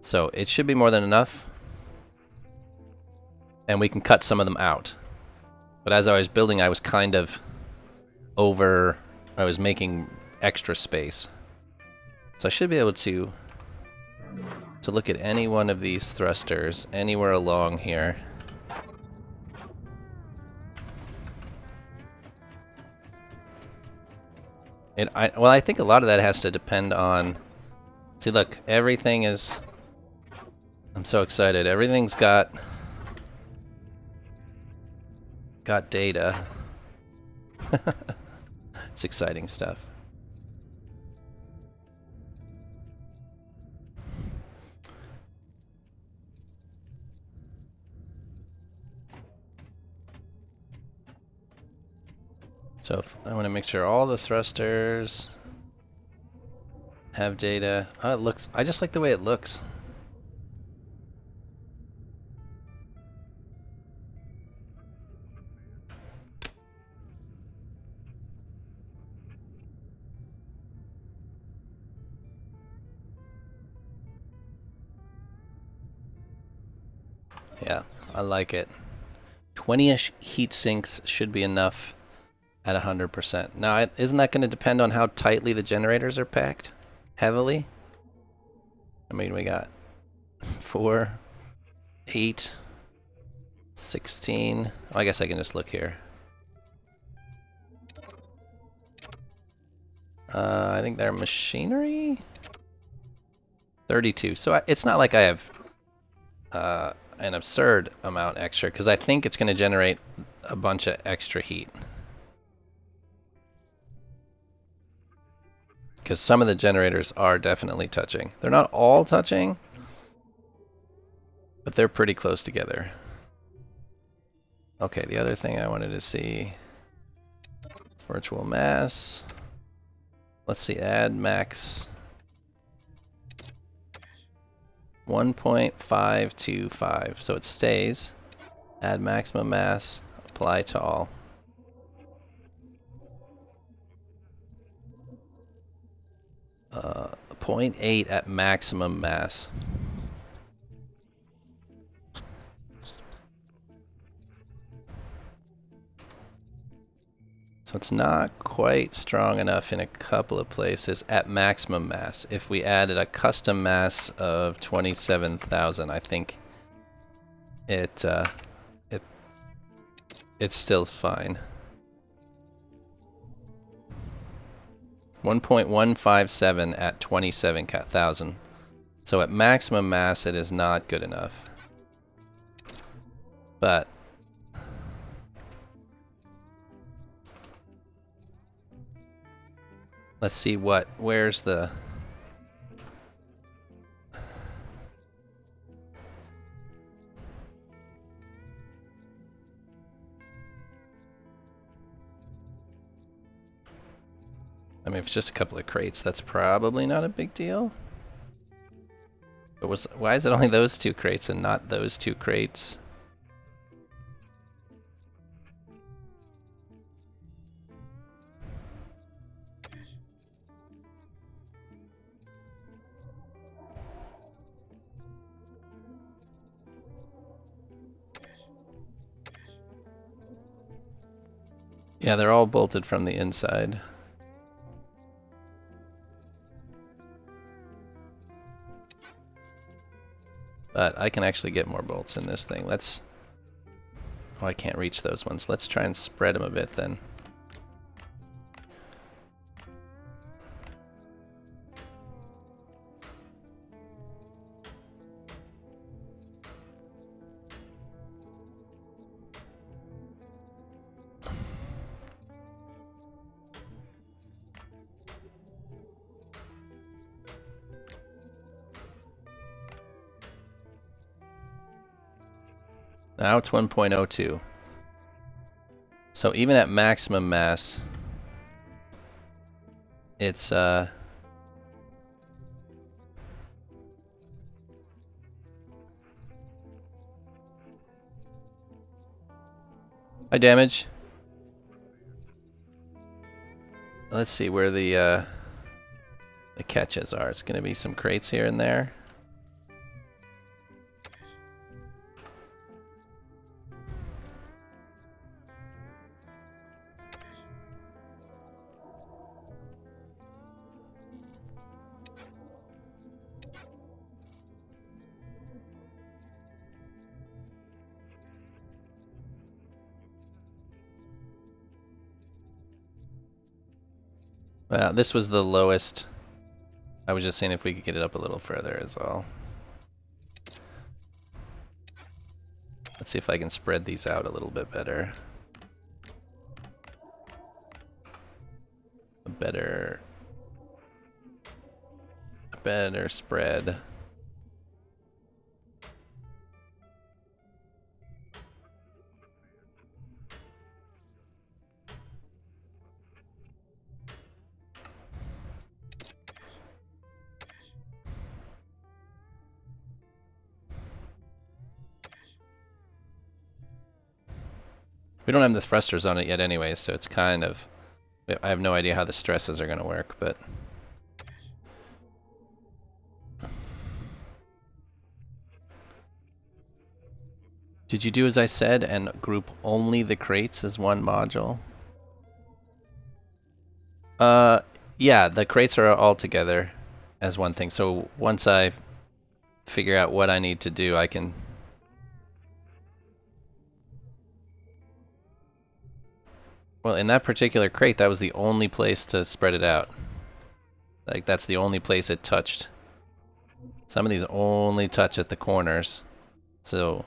So it should be more than enough. And we can cut some of them out. But as I was building, I was kind of I was making extra space. So I should be able to look at any one of these thrusters anywhere along here. I think a lot of that has to depend on... See, look, everything is... I'm so excited. Everything's got data. It's exciting stuff. So I want to make sure all the thrusters have data. Oh, it looks... I just like the way it looks. Yeah, I like it. 20-ish heat sinks should be enough at 100%. Now, isn't that going to depend on how tightly the generators are packed? Heavily? I mean, we got 4, 8, 16. Oh, I guess I can just look here. I think they're machinery? 32. So it's not like I have an absurd amount extra, because I think it's going to generate a bunch of extra heat. Because some of the generators are definitely touching. They're not all touching, but they're pretty close together. Okay, the other thing I wanted to see is virtual mass. Let's see, add max 1.525. So it stays. Add maximum mass, apply to all. Uh, 0.8 at maximum mass. So it's not quite strong enough in a couple of places at maximum mass. If we added a custom mass of 27,000, I think it's still fine. 1.157 at 27,000. So at maximum mass, it is not good enough. But let's see where's the... I mean, if it's just a couple of crates, that's probably not a big deal. But why is it only those 2 crates and not those 2 crates? Yeah, they're all bolted from the inside. But I can actually get more bolts in this thing. Let's... Oh, I can't reach those ones. Let's try and spread them a bit then. Now it's 1.02. So even at maximum mass, it's high damage. Let's see where the catches are. It's going to be some crates here and there. Well, this was the lowest. I was just seeing if we could get it up a little further as well. Let's see if I can spread these out a little bit better. A better spread. We don't have the thrusters on it yet anyway, so it's kind of... I have no idea how the stresses are going to work, but... Did you do as I said and group only the crates as one module? Yeah, the crates are all together as one thing. So once I figure out what I need to do, I can... Well, in that particular crate, that was the only place to spread it out. Like, that's the only place it touched. Some of these only touch at the corners. So,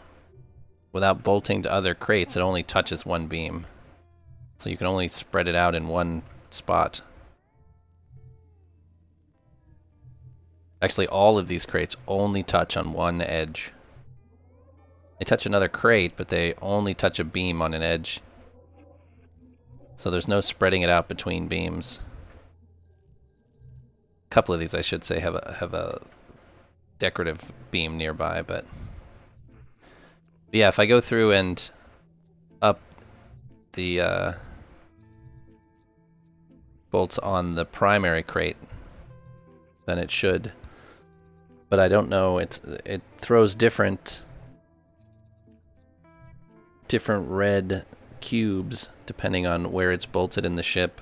without bolting to other crates, it only touches one beam. So you can only spread it out in one spot. Actually, all of these crates only touch on one edge. They touch another crate, but they only touch a beam on an edge. So there's no spreading it out between beams. A couple of these, I should say, have a decorative beam nearby, but yeah, if I go through and up the bolts on the primary crate, then it should. But I don't know. It throws different red cubes depending on where it's bolted in the ship.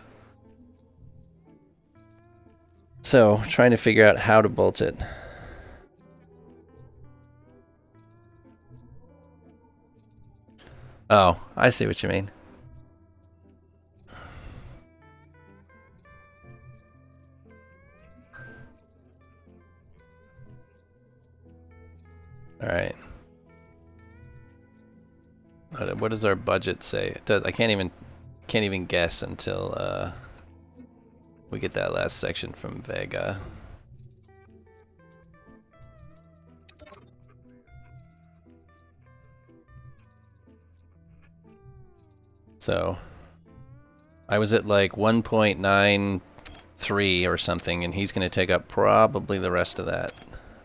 So, trying to figure out how to bolt it. Oh, I see what you mean. Alright. What does our budget say? It does. I can't even guess until we get that last section from Vega. So I was at like 1.93 or something, and he's going to take up probably the rest of that.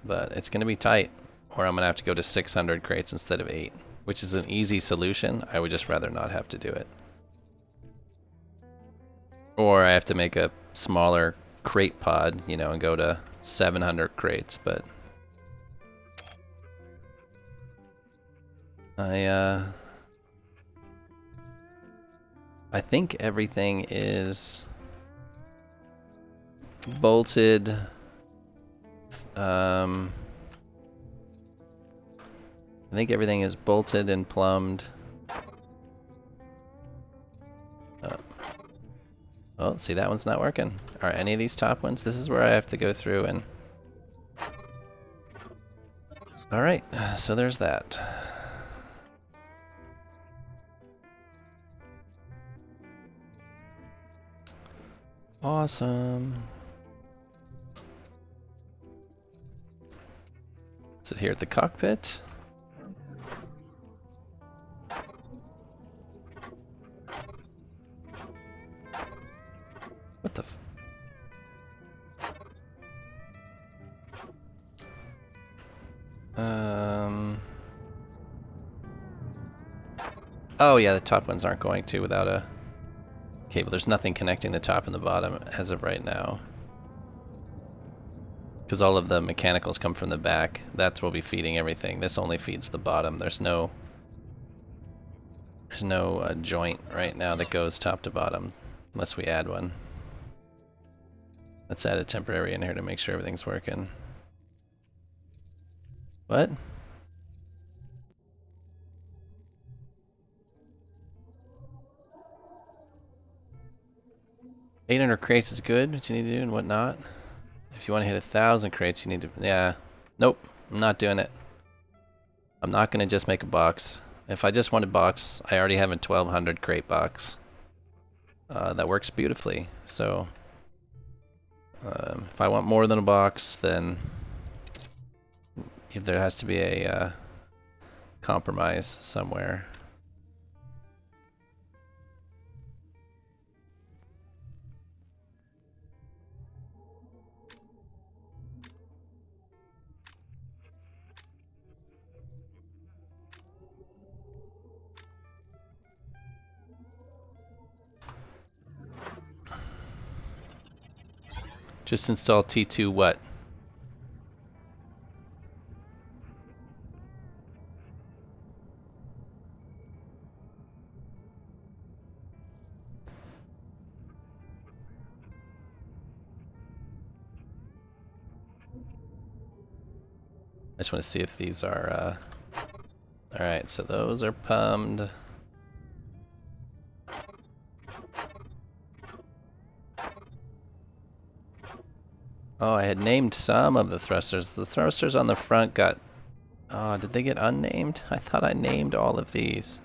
But it's going to be tight, or I'm going to have to go to 600 crates instead of 8, which is an easy solution. I would just rather not have to do it. Or I have to make a smaller crate pod, you know, and go to 700 crates, but I I think everything is bolted. I think everything is bolted and plumbed. Oh, see, that one's not working. Are any of these top ones? This is where I have to go through and... Alright, so there's that. Awesome. Is it here at the cockpit? What the f... Oh yeah, the top ones aren't going to without a cable. There's nothing connecting the top and the bottom as of right now. Because all of the mechanicals come from the back. That will be feeding everything. This only feeds the bottom. There's no joint right now that goes top to bottom, unless we add one. Let's add a temporary in here to make sure everything's working. What? $800 crates is good, what you need to do and whatnot. If you want to hit 1,000 crates, you need to... Yeah. Nope. I'm not doing it. I'm not going to just make a box. If I just want a box, I already have a 1,200 crate box. That works beautifully. So, if I want more than a box, then there has to be a compromise somewhere. Just install T2 what? I just want to see if these are... Alright, so those are pumped. Oh, I had named some of the thrusters. The thrusters on the front got... Oh, did they get unnamed? I thought I named all of these.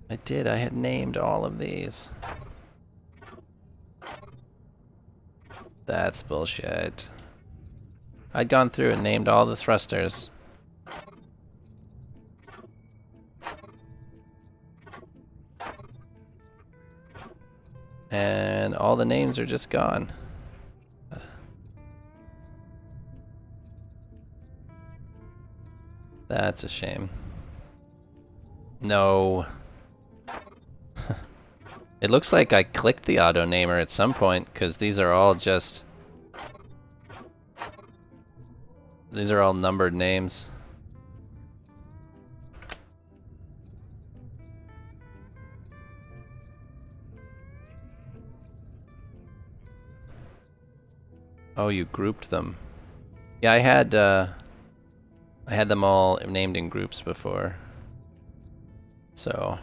I did, I had named all of these. That's bullshit. I'd gone through and named all the thrusters. And all the names are just gone. That's a shame. No. It looks like I clicked the auto namer at some point, because these are all just... These are all numbered names. Oh, you grouped them. Yeah, I had them all named in groups before. So...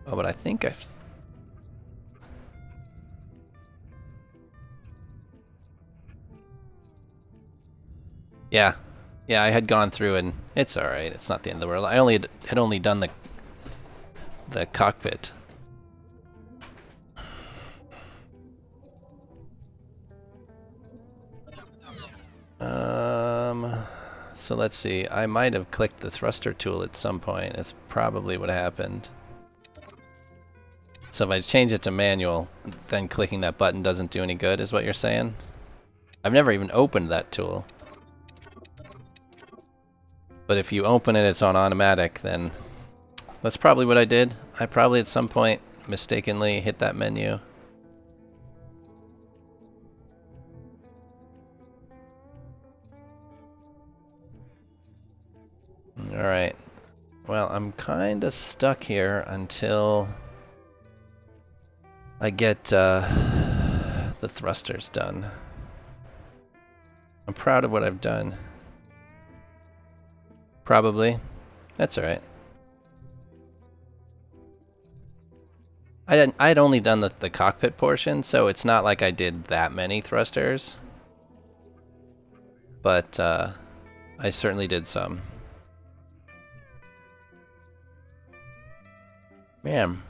Oh, but I think I've... Yeah. Yeah, I had gone through and it's alright. It's not the end of the world. I had only done the cockpit. So let's see. I might have clicked the thruster tool at some point. It's probably what happened. So if I change it to manual, then clicking that button doesn't do any good, is what you're saying? I've never even opened that tool. But if you open it, it's on automatic, then that's probably what I did. I probably at some point mistakenly hit that menu. Alright. Well, I'm kind of stuck here until I get the thrusters done. I'm proud of what I've done. Probably. That's alright. I'd only done the cockpit portion, so it's not like I did that many thrusters. But I certainly did some. Man.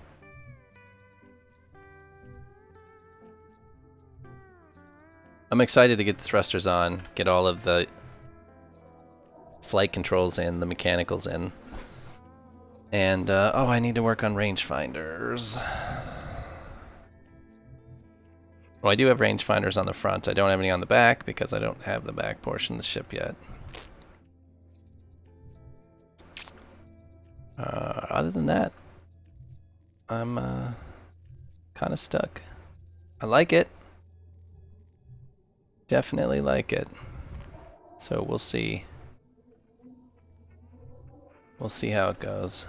I'm excited to get the thrusters on, get all of the flight controls in, the mechanicals in. And, oh, I need to work on rangefinders. Well, I do have rangefinders on the front. I don't have any on the back because I don't have the back portion of the ship yet. Other than that, I'm kind of stuck. I like it. Definitely like it. So we'll see. We'll see how it goes.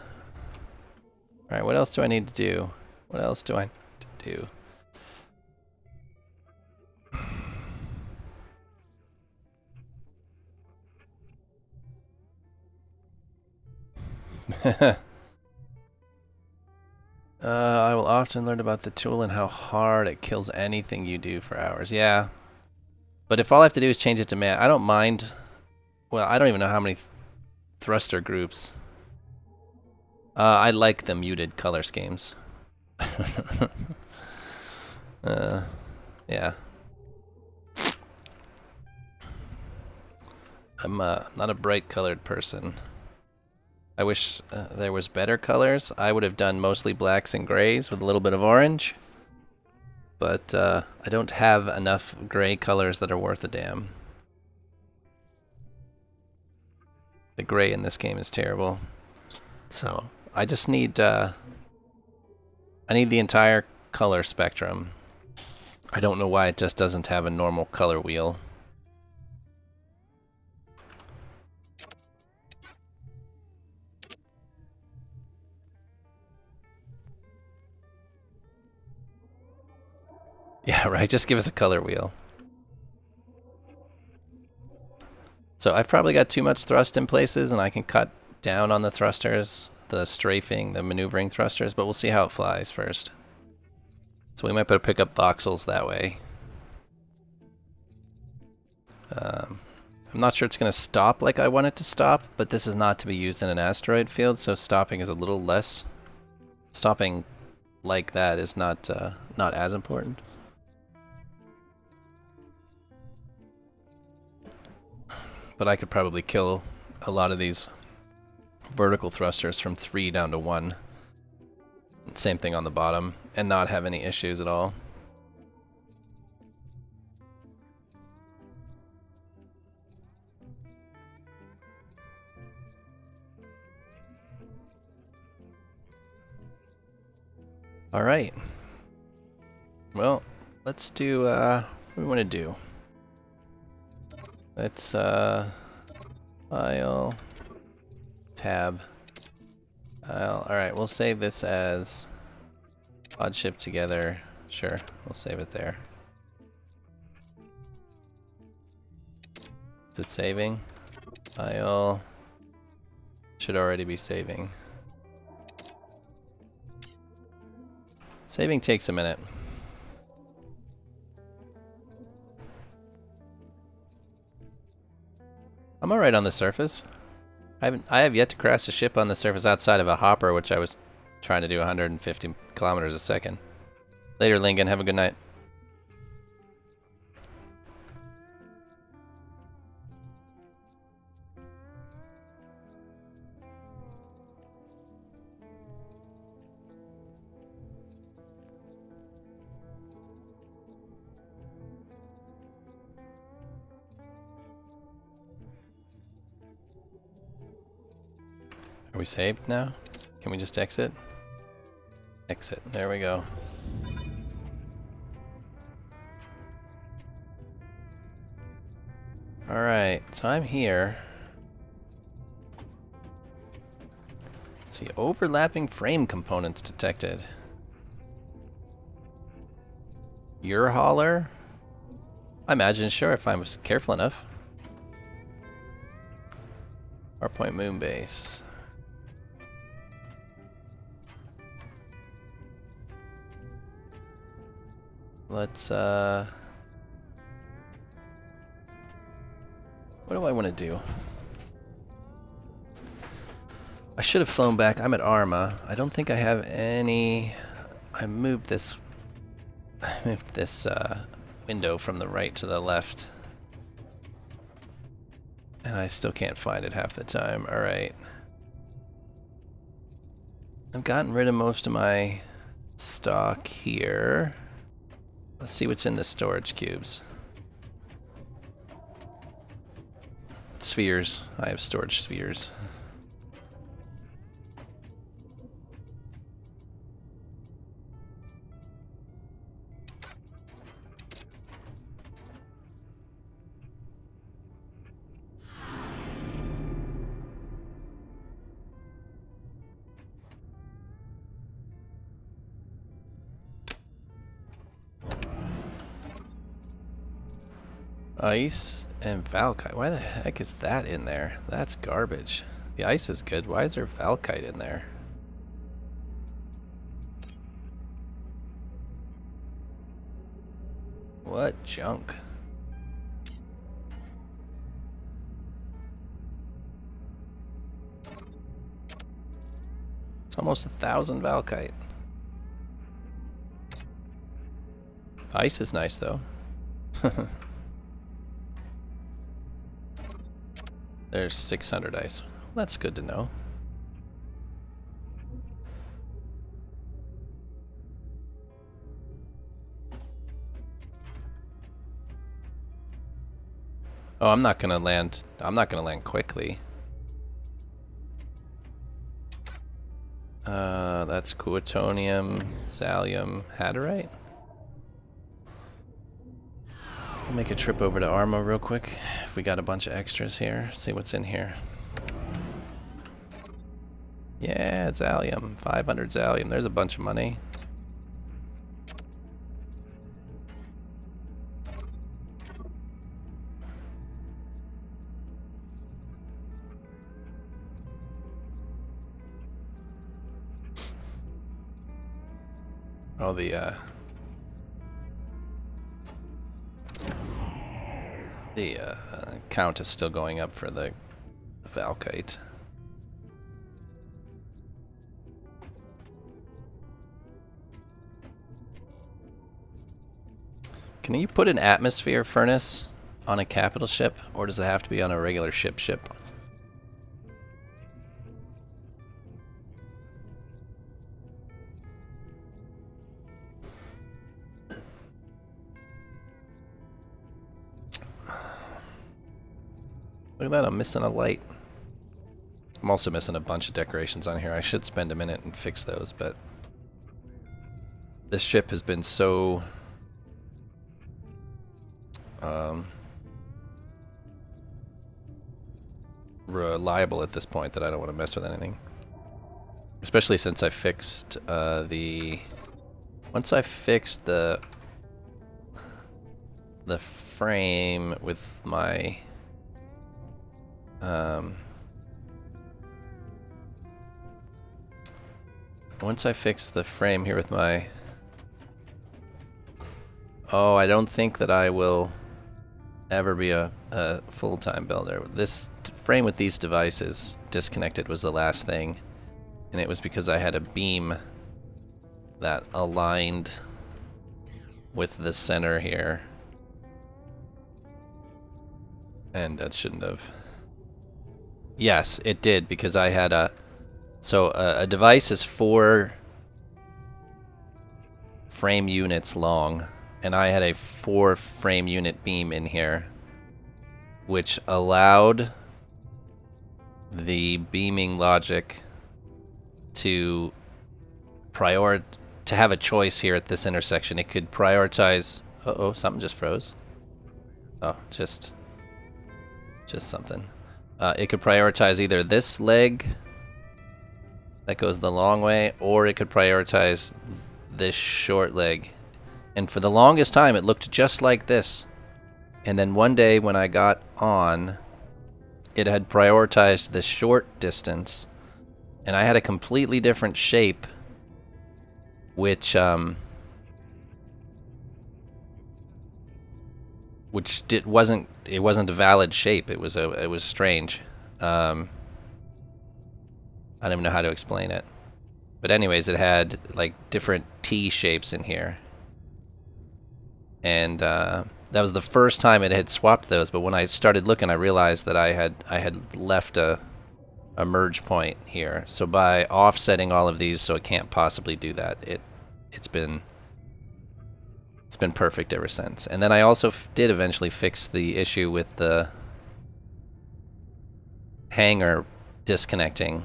Alright, what else do I need to do? What else do I need to do? I will often learn about the tool and how hard it kills anything you do for hours. Yeah. But if all I have to do is change it to man, I don't mind. Well, I don't even know how many thruster groups. I like the muted color schemes. Yeah. I'm not a bright colored person. I wish there was better colors. I would have done mostly blacks and grays with a little bit of orange. But I don't have enough gray colors that are worth a damn. The gray in this game is terrible. So I just need I need the entire color spectrum. I don't know why it just doesn't have a normal color wheel. Yeah, right, just give us a color wheel. So I've probably got too much thrust in places and I can cut down on the thrusters, the strafing, the maneuvering thrusters, but we'll see how it flies first. So we might be able to pick up voxels that way. I'm not sure it's going to stop like I want it to stop, but this is not to be used in an asteroid field, so stopping is a little less. Stopping like that is not as important. But I could probably kill a lot of these vertical thrusters from 3 down to 1. Same thing on the bottom, and not have any issues at all. Alright. Well, let's do, what do we want to do? Let's, file, tab. Alright, we'll save this as pod ship together. Sure, we'll save it there. Is it saving? File. Should already be saving. Saving takes a minute. I'm alright on the surface. I have yet to crash a ship on the surface outside of a hopper, which I was trying to do 150 kilometers a second. Later, Lincoln. Have a good night. Are we saved now? Can we just exit? Exit. There we go. Alright, so I'm here. Let's see, overlapping frame components detected. Your hauler? I imagine, sure, if I was careful enough. Farpoint moon base. Let's, what do I want to do? I should have flown back. I'm at Arma. I don't think I have any... I moved this window from the right to the left. And I still can't find it half the time. Alright. I've gotten rid of most of my stock here. Let's see what's in the storage cubes. Spheres. I have storage spheres. Ice and Valkite. Why the heck is that in there? That's garbage. The ice is good. Why is there Valkite in there? What junk? It's almost 1,000 Valkite. Ice is nice though. There's 600 ice. Well, that's good to know. Oh, I'm not gonna land quickly. That's Coatonium, Thallium, Haderite. I'll make a trip over to Arma real quick. If we got a bunch of extras here, see what's in here. Yeah, Thallium, 500 Thallium. There's a bunch of money. Oh, the count is still going up for the Valkite. Can you put an atmosphere furnace on a capital ship, or does it have to be on a regular ship? Look at that, I'm missing a light. I'm also missing a bunch of decorations on here. I should spend a minute and fix those, but this ship has been so reliable at this point that I don't want to mess with anything. Especially since I fixed once I fixed the frame with my once I fix the frame here with my... Oh, I don't think that I will ever be a full-time builder. This frame with these devices disconnected was the last thing, and it was because I had a beam that aligned with the center here, and that shouldn't have... Yes, it did, because I had a... So a device is 4 frame units long, and I had a 4 frame unit beam in here, which allowed the beaming logic to have a choice here at this intersection. It could prioritize... Uh-oh, something just froze. Oh, just something. It could prioritize either this leg that goes the long way, or it could prioritize this short leg. And for the longest time, it looked just like this. And then one day when I got on, it had prioritized the short distance, and I had a completely different shape, which wasn't a valid shape. It was strange. I don't even know how to explain it. But anyways, it had like different T shapes in here, and that was the first time it had swapped those. But when I started looking, I realized that I had left a merge point here. So by offsetting all of these, so it can't possibly do that. It's been perfect ever since. And then I also did eventually fix the issue with the hanger disconnecting,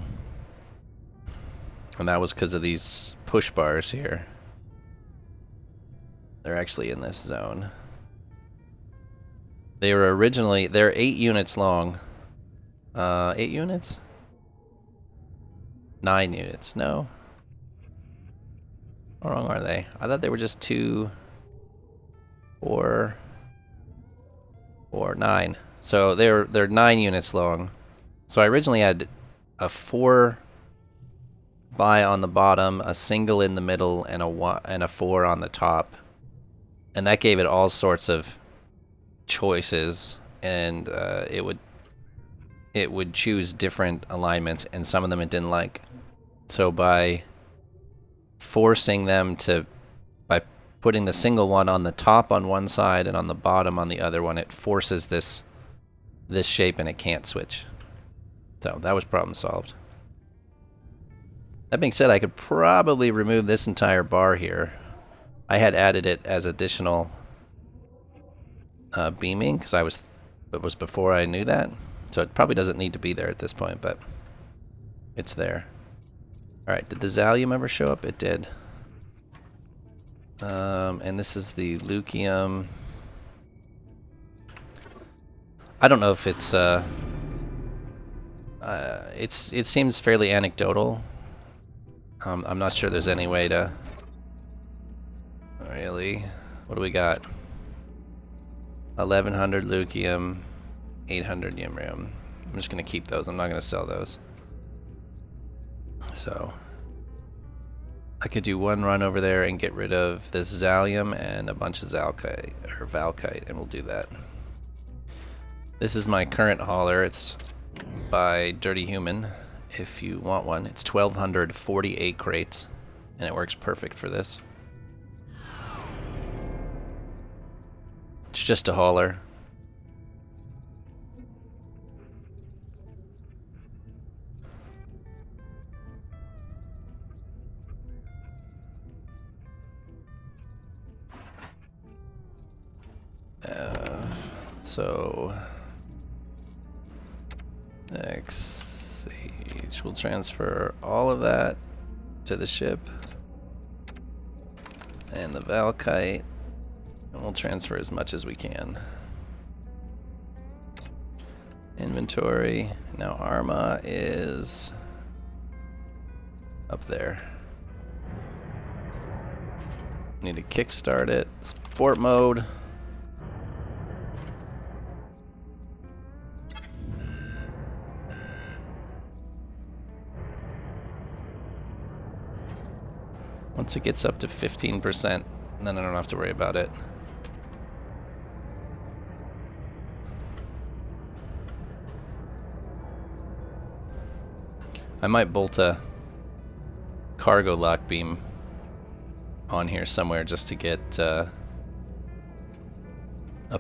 and that was because of these push bars here. They're actually in this zone. They're 8 units long. 8 units? 9 units. No. How long are they? I thought they were just 2, 4, 9. So they're 9 units long. So I originally had a 4 by on the bottom, a single in the middle, and a 4 on the top. And that gave it all sorts of choices, and it would choose different alignments, and some of them it didn't like. So by putting the single one on the top on one side and on the bottom on the other one, it forces this shape, and it can't switch. So that was problem solved. That being said, I could probably remove this entire bar here. I had added it as additional beaming because it was before I knew that, so it probably doesn't need to be there at this point, but it's there. Alright, did the Zalium ever show up? It did. And this is the Lucium. I don't know if it seems fairly anecdotal. I'm not sure there's any way to really. What do we got? 1100 Lucium, 800 Yimrium. I'm just gonna keep those. I'm not gonna sell those. So I could do one run over there and get rid of this Zalium and a bunch of Valkite, and we'll do that. This is my current hauler. It's by Dirty Human. If you want one, it's 1248 crates, and it works perfect for this. It's just a hauler. So next stage, we'll transfer all of that to the ship and the Valkite, and we'll transfer as much as we can. Inventory. Now Arma is up there. Need to kickstart it. Sport mode. Once it gets up to 15%, then I don't have to worry about it. I might bolt a cargo lock beam on here somewhere just to get a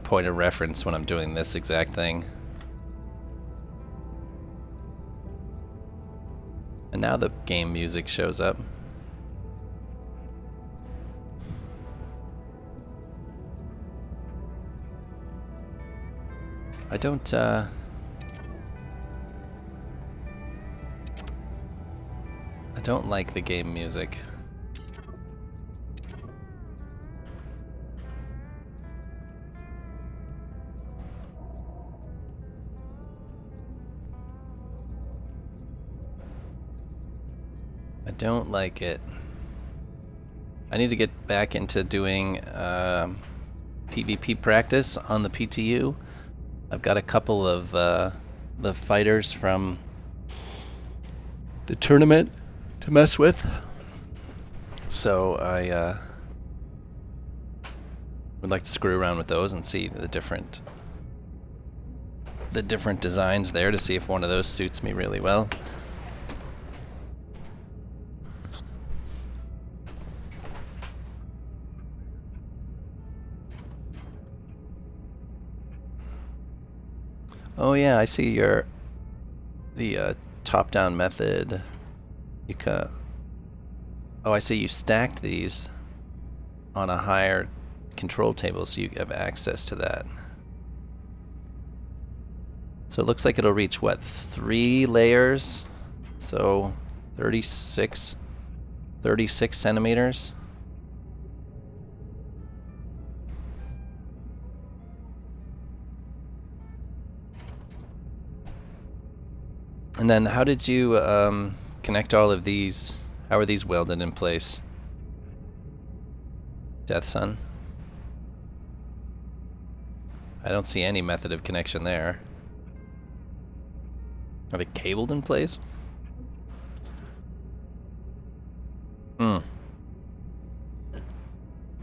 point of reference when I'm doing this exact thing. And now the game music shows up. I don't like the game music. don't like it. I need to get back into doing PvP practice on the PTU. I've got a couple of the fighters from the tournament to mess with, so I would like to screw around with those and see the different designs there to see if one of those suits me really well. Oh yeah, I see the top-down method. Oh, I see you stacked these on a higher control table, so you have access to that. So it looks like it'll reach what, 3 layers? So 36 centimeters. And then how did you connect all of these? How are these welded in place? Death Sun? I don't see any method of connection there. Are they cabled in place?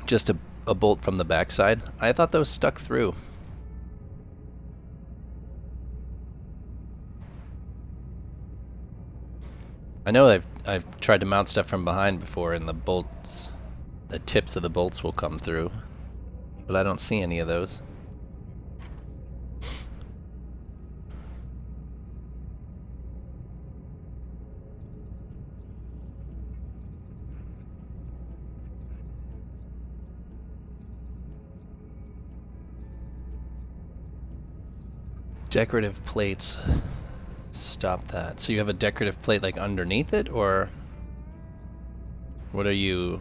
Just a bolt from the backside? I thought those stuck through. I know I've tried to mount stuff from behind before, and the tips of the bolts will come through, but I don't see any of those. Decorative plates. Stop that. So you have a decorative plate like underneath it, or what are you?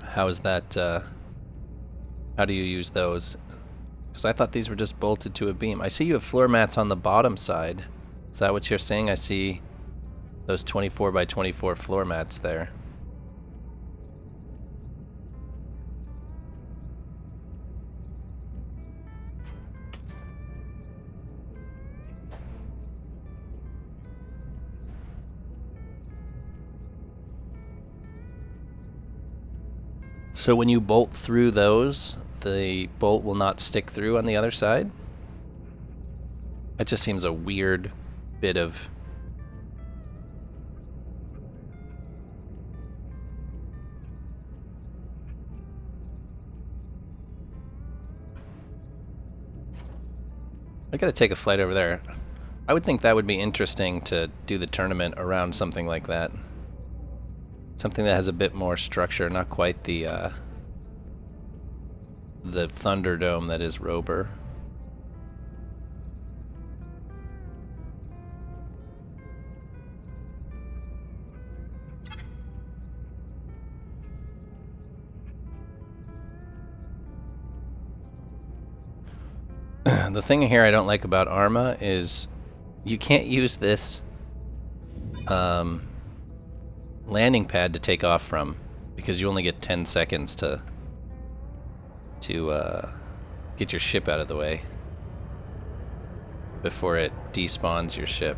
How is that? How do you use those? Because I thought these were just bolted to a beam. I see you have floor mats on the bottom side. Is that what you're saying? I see those 24 by 24 floor mats there. So when you bolt through those, the bolt will not stick through on the other side? That just seems a weird bit of... I gotta take a flight over there. I would think that would be interesting to do the tournament around something like that. Something that has a bit more structure, not quite the Thunderdome that is Rober. The thing here I don't like about Arma is you can't use this landing pad to take off from, because you only get 10 seconds to get your ship out of the way before it despawns your ship.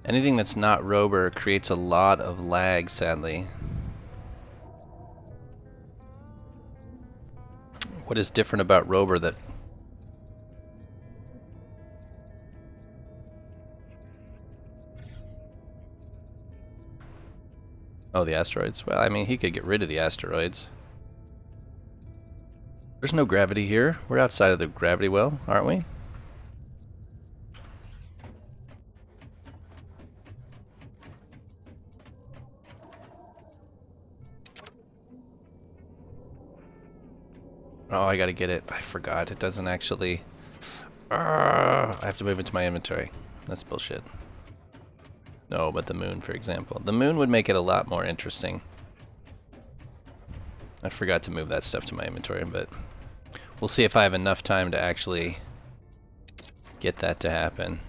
Anything that's not Rober creates a lot of lag, sadly. What is different about Rober that... Oh, the asteroids? Well, I mean, he could get rid of the asteroids. There's no gravity here. We're outside of the gravity well, aren't we? Oh, I gotta get it. I forgot. It doesn't actually... I have to move it to my inventory. That's bullshit. No, but the moon, for example. The moon would make it a lot more interesting. I forgot to move that stuff to my inventory, but we'll see if I have enough time to actually get that to happen.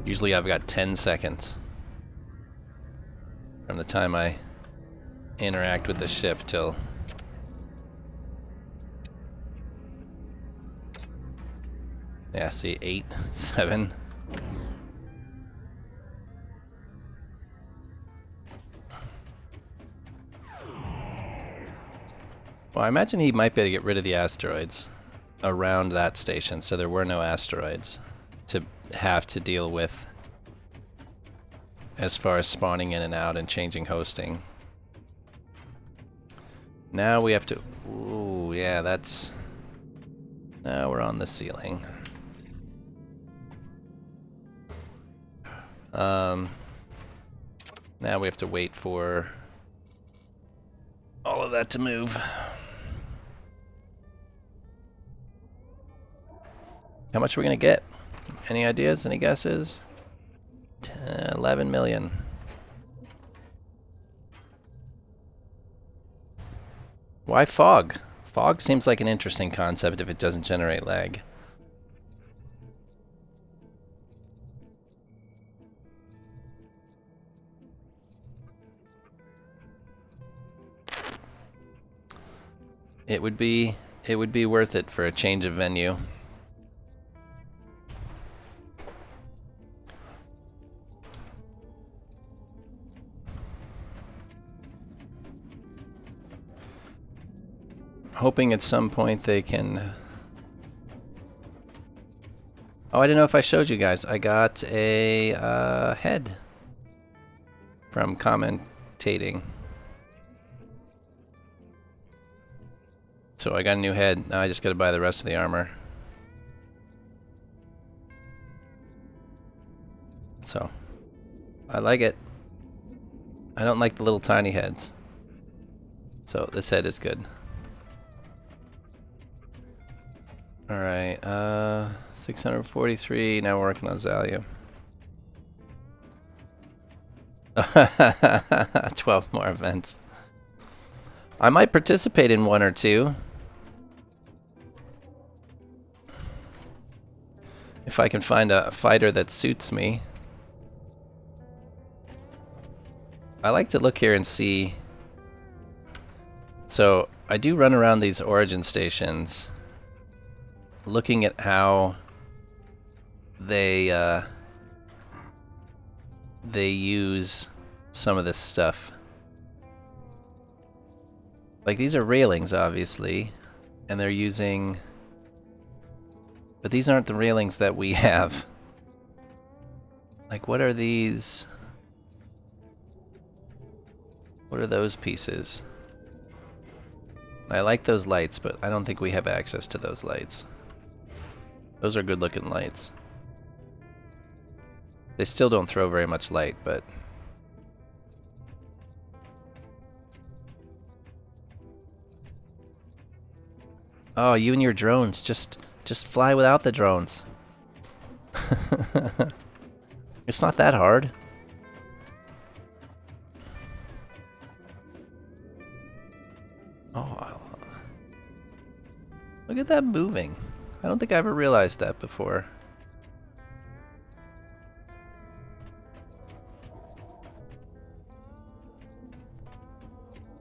Usually I've got 10 seconds from the time I interact with the ship till... Yeah, see, 8, 7... Well, I imagine he might be able to get rid of the asteroids around that station, so there were no asteroids to have to deal with as far as spawning in and out and changing hosting. Now we have to... Ooh, yeah, that's... Now we're on the ceiling. Now we have to wait for all of that to move. How much are we gonna get? Any ideas? Any guesses? 10, 11 million. Why fog? Fog seems like an interesting concept if it doesn't generate lag. It would be worth it for a change of venue. Hoping at some point they can... Oh, I didn't know if I showed you guys. I got a head from commentating. So I got a new head. Now I just gotta buy the rest of the armor. So, I like it. I don't like the little tiny heads. So this head is good. Alright, 643, now we're working on Zalia. 12 more events. I might participate in one or two. If I can find a fighter that suits me. I like to look here and see. So I do run around these origin stations looking at how they use some of this stuff. Like these are railings obviously, and they're using... But these aren't the railings that we have. Like what are these? What are those pieces? I like those lights, but I don't think we have access to those lights. Those are good looking lights. They still don't throw very much light, but... Oh, you and your drones, just fly without the drones. It's not that hard. Oh, look at that moving. I don't think I ever realized that before.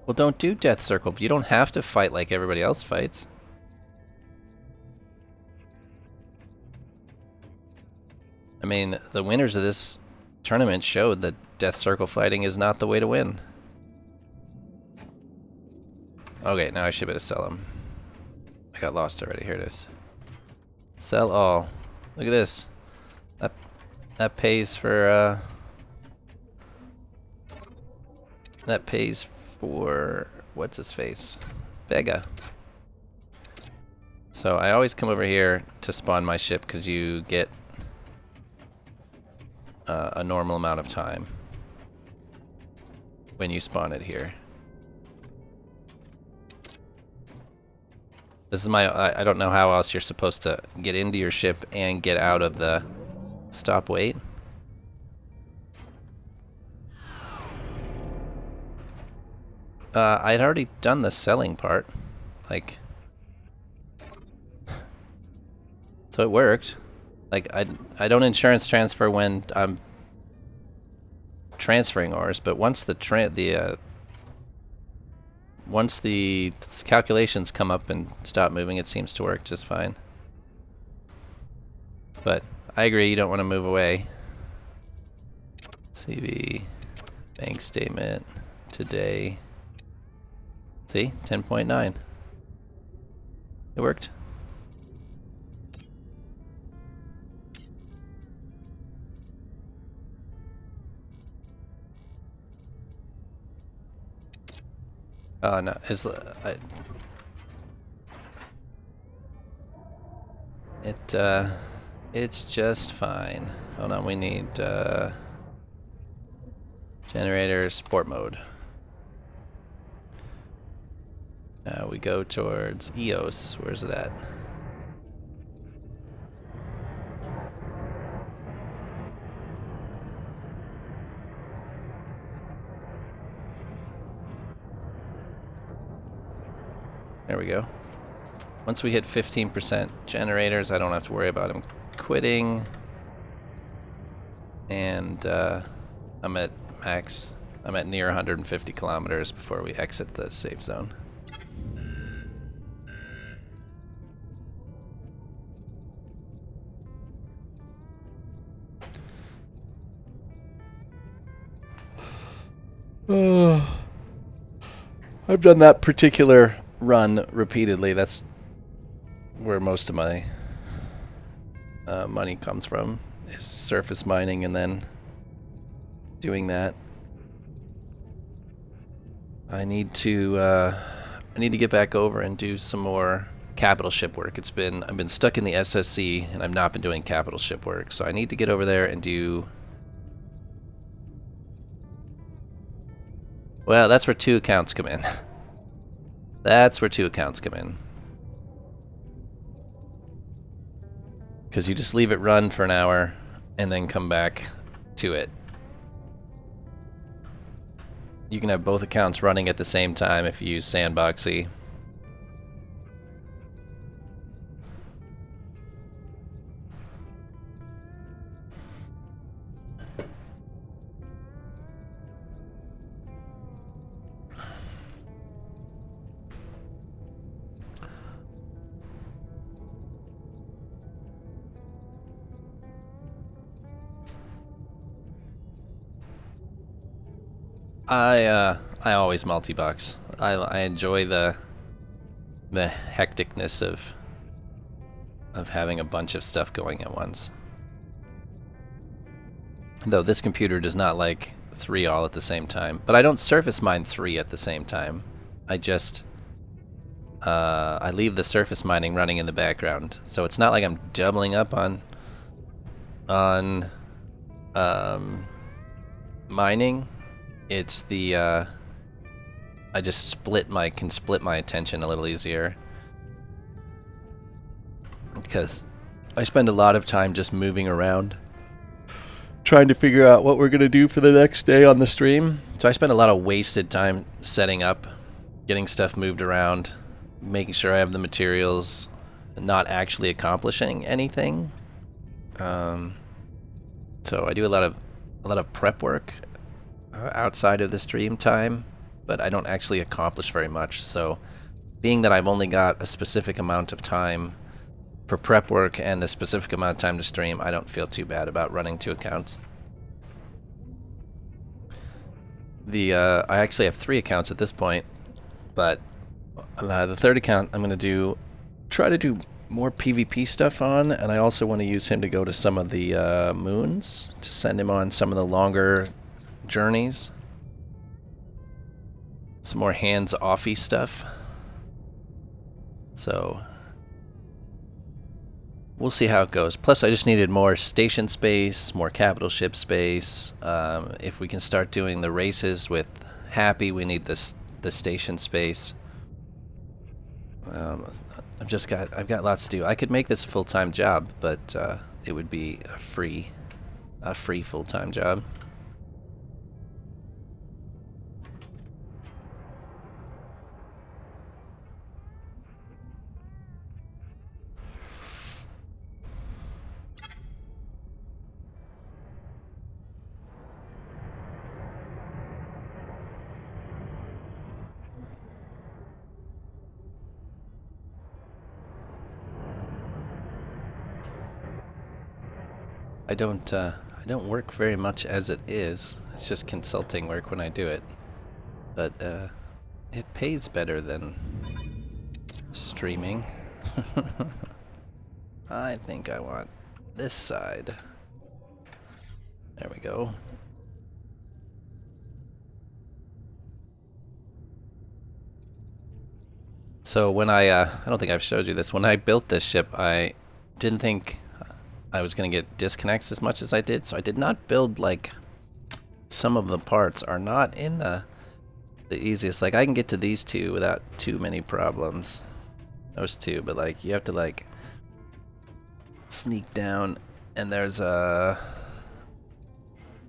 Well, don't do Death Circle. You don't have to fight like everybody else fights. I mean, the winners of this tournament showed that Death Circle fighting is not the way to win. Okay, now I should be able to sell them. I got lost already. Here it is. Sell all. Look at this. That pays for that pays for what's his face? Vega. So I always come over here to spawn my ship because you get a normal amount of time when you spawn it here. This is my. I don't know how else you're supposed to get into your ship and get out of the stop wait. I'd already done the selling part, like, so it worked. Like I don't insurance transfer when I'm transferring ores, but once once the calculations come up and stop moving, it seems to work just fine. But I agree, you don't want to move away. CV, bank statement, today. See, 10.9. It worked. Oh no, it's just fine. Hold on, we need generator sport mode. We go towards EOS. Where's it at? There we go. Once we hit 15% generators, I don't have to worry about them quitting. And I'm at max. I'm at near 150 kilometers before we exit the safe zone. I've done that particular run repeatedly. That's where most of my money comes from, is surface mining and then doing that. I need to get back over and do some more capital ship work. I've been stuck in the SSC and I've not been doing capital ship work, so I need to get over there and do. Well, that's where 2 accounts come in. That's where 2 accounts come in. Because you just leave it run for an hour and then come back to it. You can have both accounts running at the same time if you use Sandboxy. I always multi-box. I enjoy the hecticness of having a bunch of stuff going at once. Though this computer does not like 3 all at the same time. But I don't surface mine 3 at the same time. I just I leave the surface mining running in the background. So it's not like I'm doubling up on mining. It's the I just can split my attention a little easier, because I spend a lot of time just moving around trying to figure out what we're gonna do for the next day on the stream. So I spend a lot of wasted time setting up, getting stuff moved around, making sure I have the materials, and not actually accomplishing anything. So I do a lot of prep work outside of the stream time, but I don't actually accomplish very much. So being that I've only got a specific amount of time for prep work and a specific amount of time to stream, I don't feel too bad about running 2 accounts. I actually have 3 accounts at this point, but the 3rd account I'm going to try to do more PvP stuff on, and I also want to use him to go to some of the moons, to send him on some of the longer journeys. Some more hands-offy stuff. So we'll see how it goes. Plus, I just needed more station space, more capital ship space. If we can start doing the races with Happy, we need the station space. I've got lots to do. I could make this a full-time job, but it would be a free full-time job. I don't work very much as it is. It's just consulting work when I do it. But it pays better than streaming. I think I want this side. There we go. So when I don't think I've showed you this. When I built this ship, I didn't think I was going to get disconnects as much as I did. So I did not build, like, some of the parts are not in the easiest. Like, I can get to these two without too many problems. Those two, but like you have to like sneak down, and there's a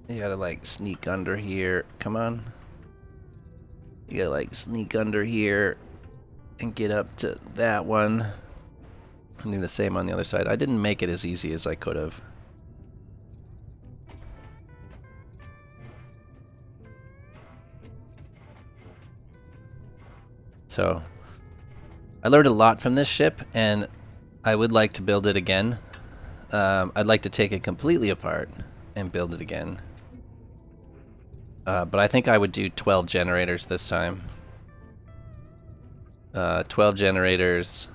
you gotta like sneak under here. Come on. You gotta like sneak under here and get up to that one. And do the same on the other side. I didn't make it as easy as I could have. So I learned a lot from this ship, and I would like to build it again. I'd like to take it completely apart and build it again. But I think I would do 12 generators this time. 12 generators,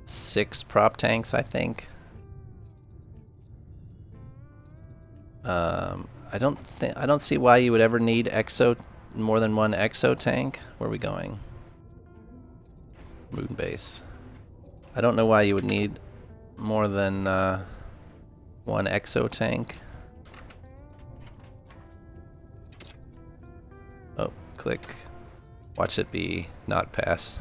6 prop tanks, I think. I don't see why you would ever need more than one exo tank. Where are we going? Moon base. I don't know why you would need more than one exo tank. Oh, click. Watch it be not passed.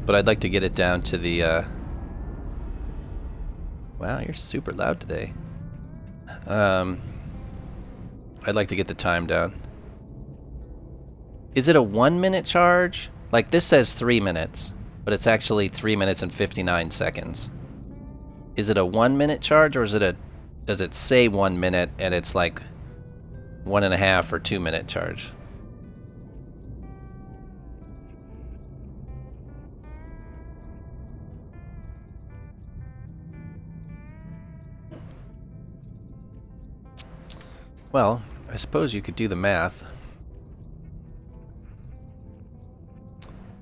But I'd like to get it down to the wow, you're super loud today. I'd like to get the time down. Is it a 1 minute charge? Like this says 3 minutes, but it's actually 3 minutes and 59 seconds. Is it a 1 minute charge, or is it does it say 1 minute and it's like 1.5 or 2 minute charge? Well, I suppose you could do the math.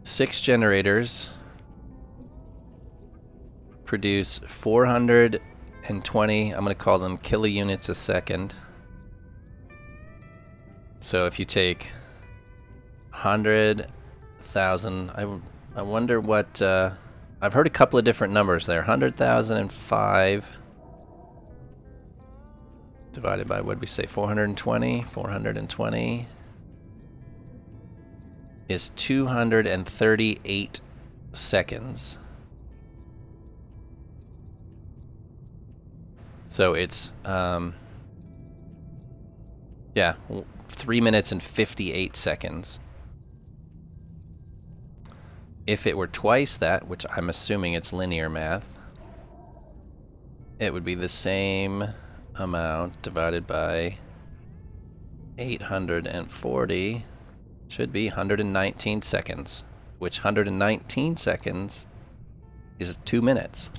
6 generators produce 420, I'm going to call them kilounits a second. So if you take 100,000, I wonder what, I've heard a couple of different numbers there. 100,005 divided by, what did we say, 420? 420 is 238 seconds. So it's, yeah, 3 minutes and 58 seconds. If it were twice that, which I'm assuming it's linear math, it would be the same amount divided by 840, should be 119 seconds, which 119 seconds is 2 minutes.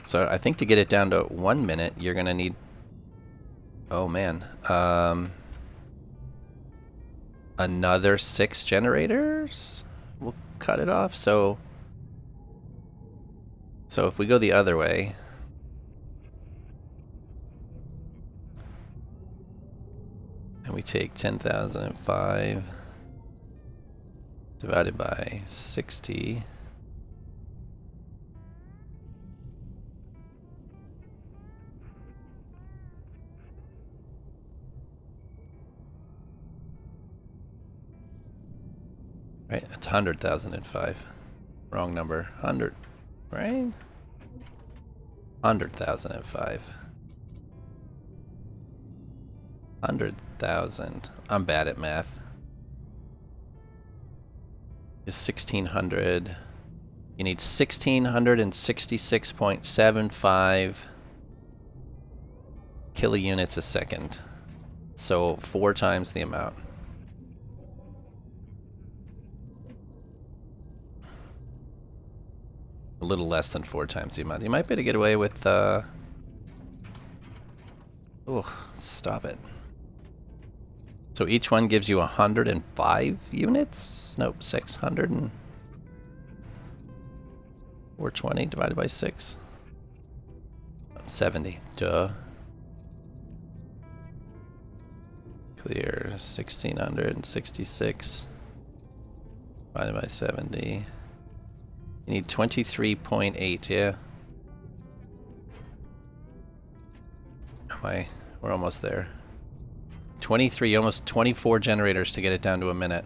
So I think to get it down to 1 minute, you're gonna need, oh man, another 6 generators will cut it off. So if we go the other way, and we take 10,005 divided by 60, Right, it's 100,005. Wrong number. 100, right? 100,005. 100,000. I'm bad at math. Is 1600. You need 1666.75 kilounits a second. So 4 times the amount. A little less than 4 times the amount. You might be able to get away with oh, stop it. So each one gives you 105 units? Nope, 600 and 420 divided by 6. 70. Duh. Clear. 1666 divided by 70. You need 23.8, yeah. We're almost there. 23, almost 24 generators to get it down to a minute.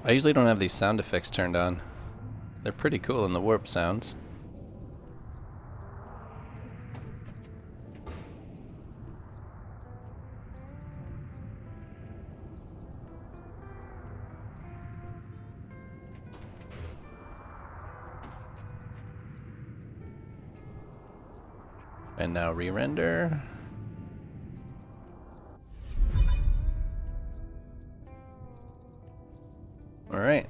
I usually don't have these sound effects turned on. They're pretty cool in the warp sounds. And now re-render. Alright.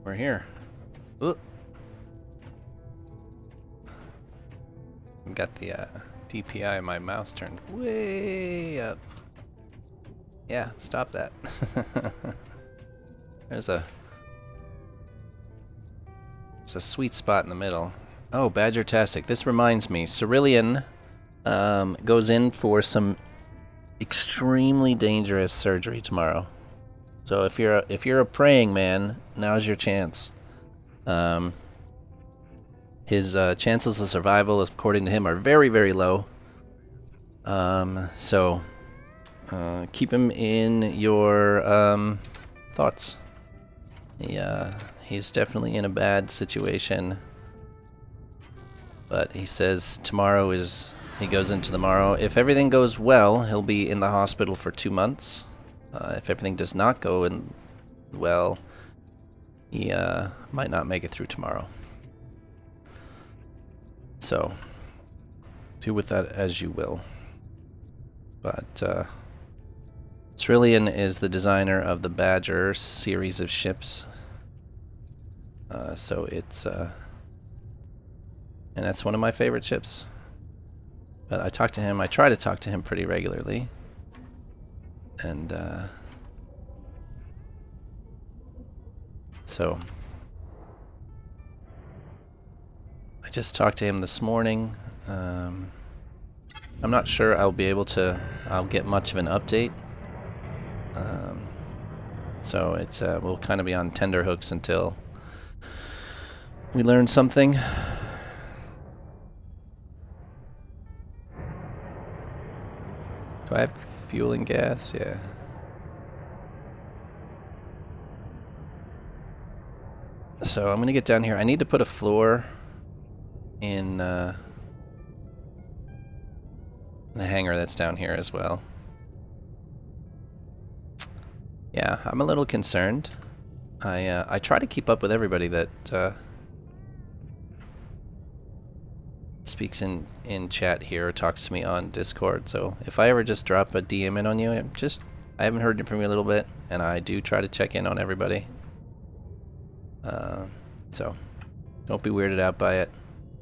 We're here. Ooh. I've got the DPI of my mouse turned way up. Yeah, stop that. There's a sweet spot in the middle. Oh, Badger-tastic. This reminds me, Cerulean goes in for some extremely dangerous surgery tomorrow. So if you're a praying man, now's your chance. His chances of survival, according to him, are very, very low. So keep him in your thoughts. He's definitely in a bad situation. But he says tomorrow is, he goes into tomorrow. If everything goes well, he'll be in the hospital for 2 months. If everything does not go in well, he might not make it through tomorrow. So, do with that as you will. But Cerulean is the designer of the Badger series of ships. So it's and that's one of my favorite ships. But I try to talk to him pretty regularly. And so I just talked to him this morning. I'm not sure I'll get much of an update. So it's we'll kind of be on tenterhooks until we learn something. Do I have fuel and gas? Yeah. So I'm gonna get down here. I need to put a floor in the hangar that's down here as well. Yeah, I'm a little concerned. I try to keep up with everybody that speaks in chat here or talks to me on Discord. So if I ever just drop a DM in on you, I haven't heard from you a little bit, and I do try to check in on everybody. So don't be weirded out by it.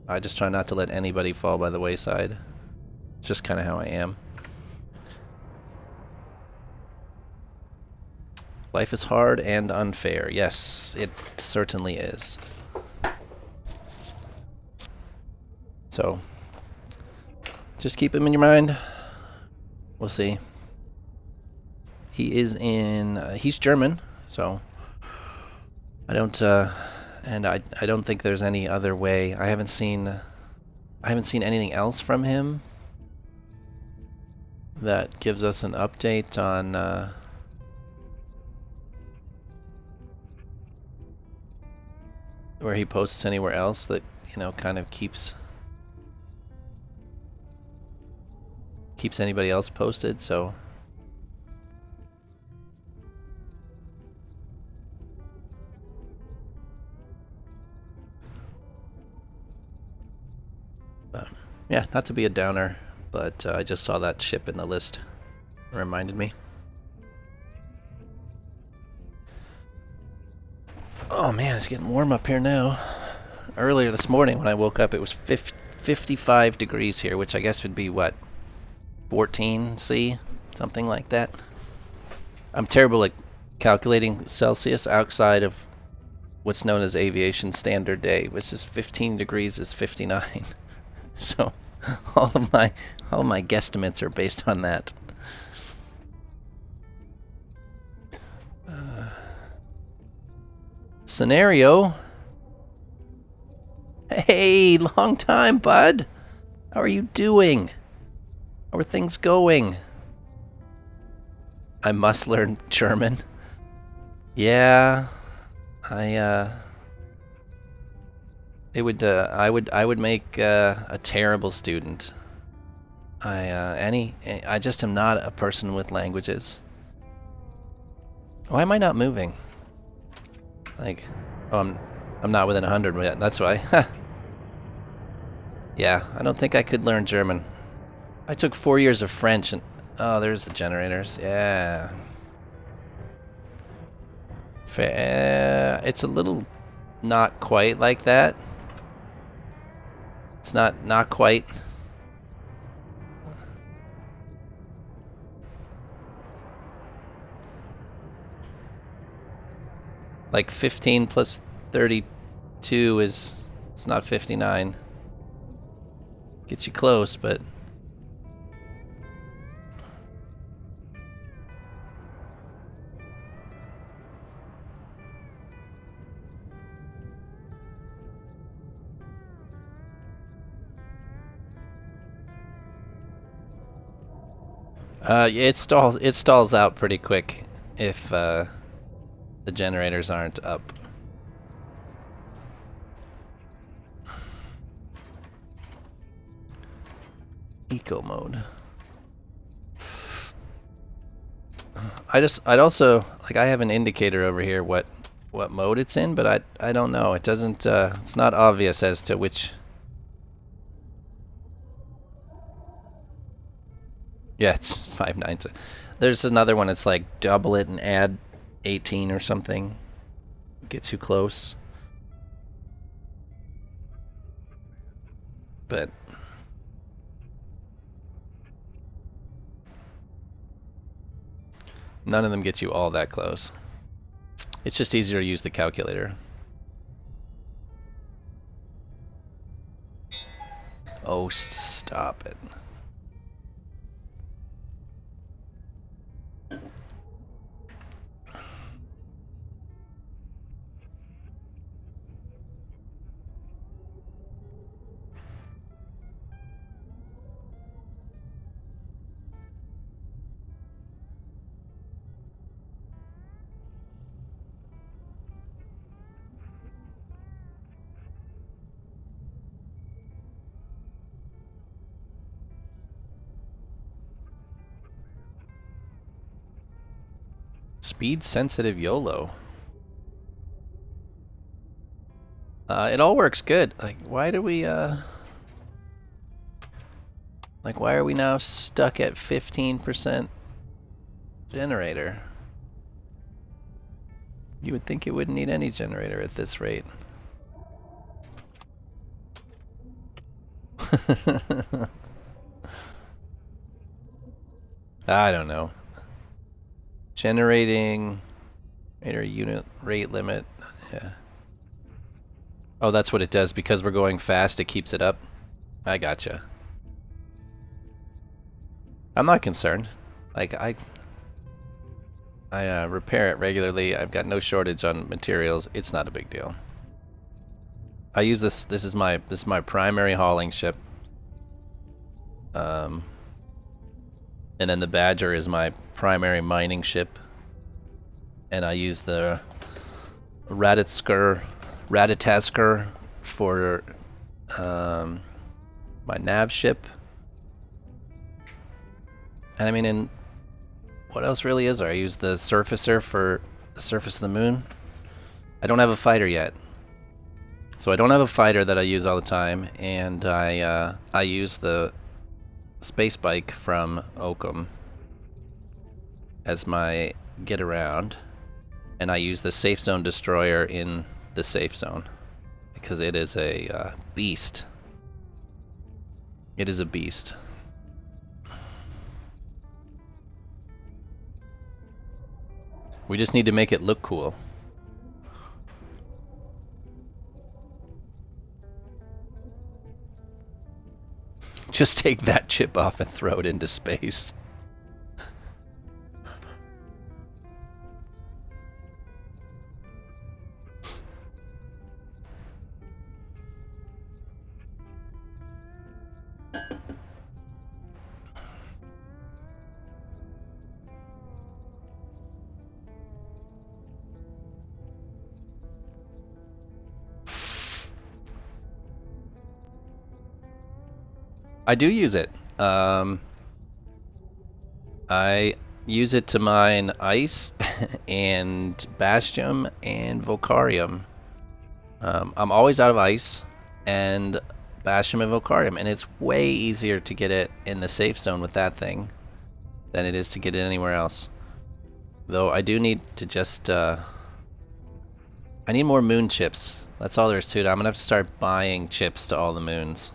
I just try not to let anybody fall by the wayside. It's just kind of how I am. Life is hard and unfair. Yes, it certainly is. So, just keep him in your mind. We'll see. He is he's German, so I don't, and I don't think there's any other way. I haven't seen anything else from him that gives us an update on, where he posts anywhere else that, kind of keeps anybody else posted, so. Yeah, not to be a downer, but I just saw that ship in the list. It reminded me. Oh man, it's getting warm up here now. Earlier this morning when I woke up, it was 55 degrees here, which I guess would be what, 14 C, something like that. I'm terrible at calculating Celsius outside of what's known as aviation standard day, which is 15 degrees is 59. So all of my guesstimates are based on that. Scenario. Hey, long time, bud. How are you doing? How are things going? I must learn German. Yeah, it would I would make a terrible student. I just am not a person with languages. Why am I not moving? Like, oh, I'm not within 100 yet. That's why. Yeah, I don't think I could learn German. I took 4 years of French and oh, there's the generators. Yeah. It's a little not quite like that. It's not quite. Like 15 plus 32 is, it's not 59. Gets you close, but it stalls out pretty quick if the generators aren't up. Eco mode. I'd also, like, I have an indicator over here what mode it's in, but I don't know. It doesn't it's not obvious as to which. Yeah, it's 5/9. There's another one. It's like double it and add 18 or something. Gets you close. But none of them get you all that close. It's just easier to use the calculator. Oh, stop it. Speed sensitive YOLO. It all works good. Like, why do we like, why are we now stuck at 15% generator? You would think it wouldn't need any generator at this rate. I don't know. Generating Radar unit rate limit. Yeah. Oh, that's what it does. Because we're going fast, it keeps it up. I gotcha. I'm not concerned. Like I repair it regularly. I've got no shortage on materials. It's not a big deal. I use this. This is my primary hauling ship. And then the Badger is my primary mining ship. And I use the Ratatasker for my nav ship. And I mean, in what else really is there? I use the Surfacer for the surface of the moon. I don't have a fighter yet. So I don't have a fighter that I use all the time, and I use the space bike from Oakham as my get around, and I use the safe zone destroyer in the safe zone because it is a beast. It is a beast. We just need to make it look cool. Just take that chip off and throw it into space. I do use it. I use it to mine ice and Bastion and Vocarium. I'm always out of ice and Bastion and Vocarium, and it's way easier to get it in the safe zone with that thing than it is to get it anywhere else. Though I do need to just I need more moon chips. That's all there is to it. I'm gonna have to start buying chips to all the moons.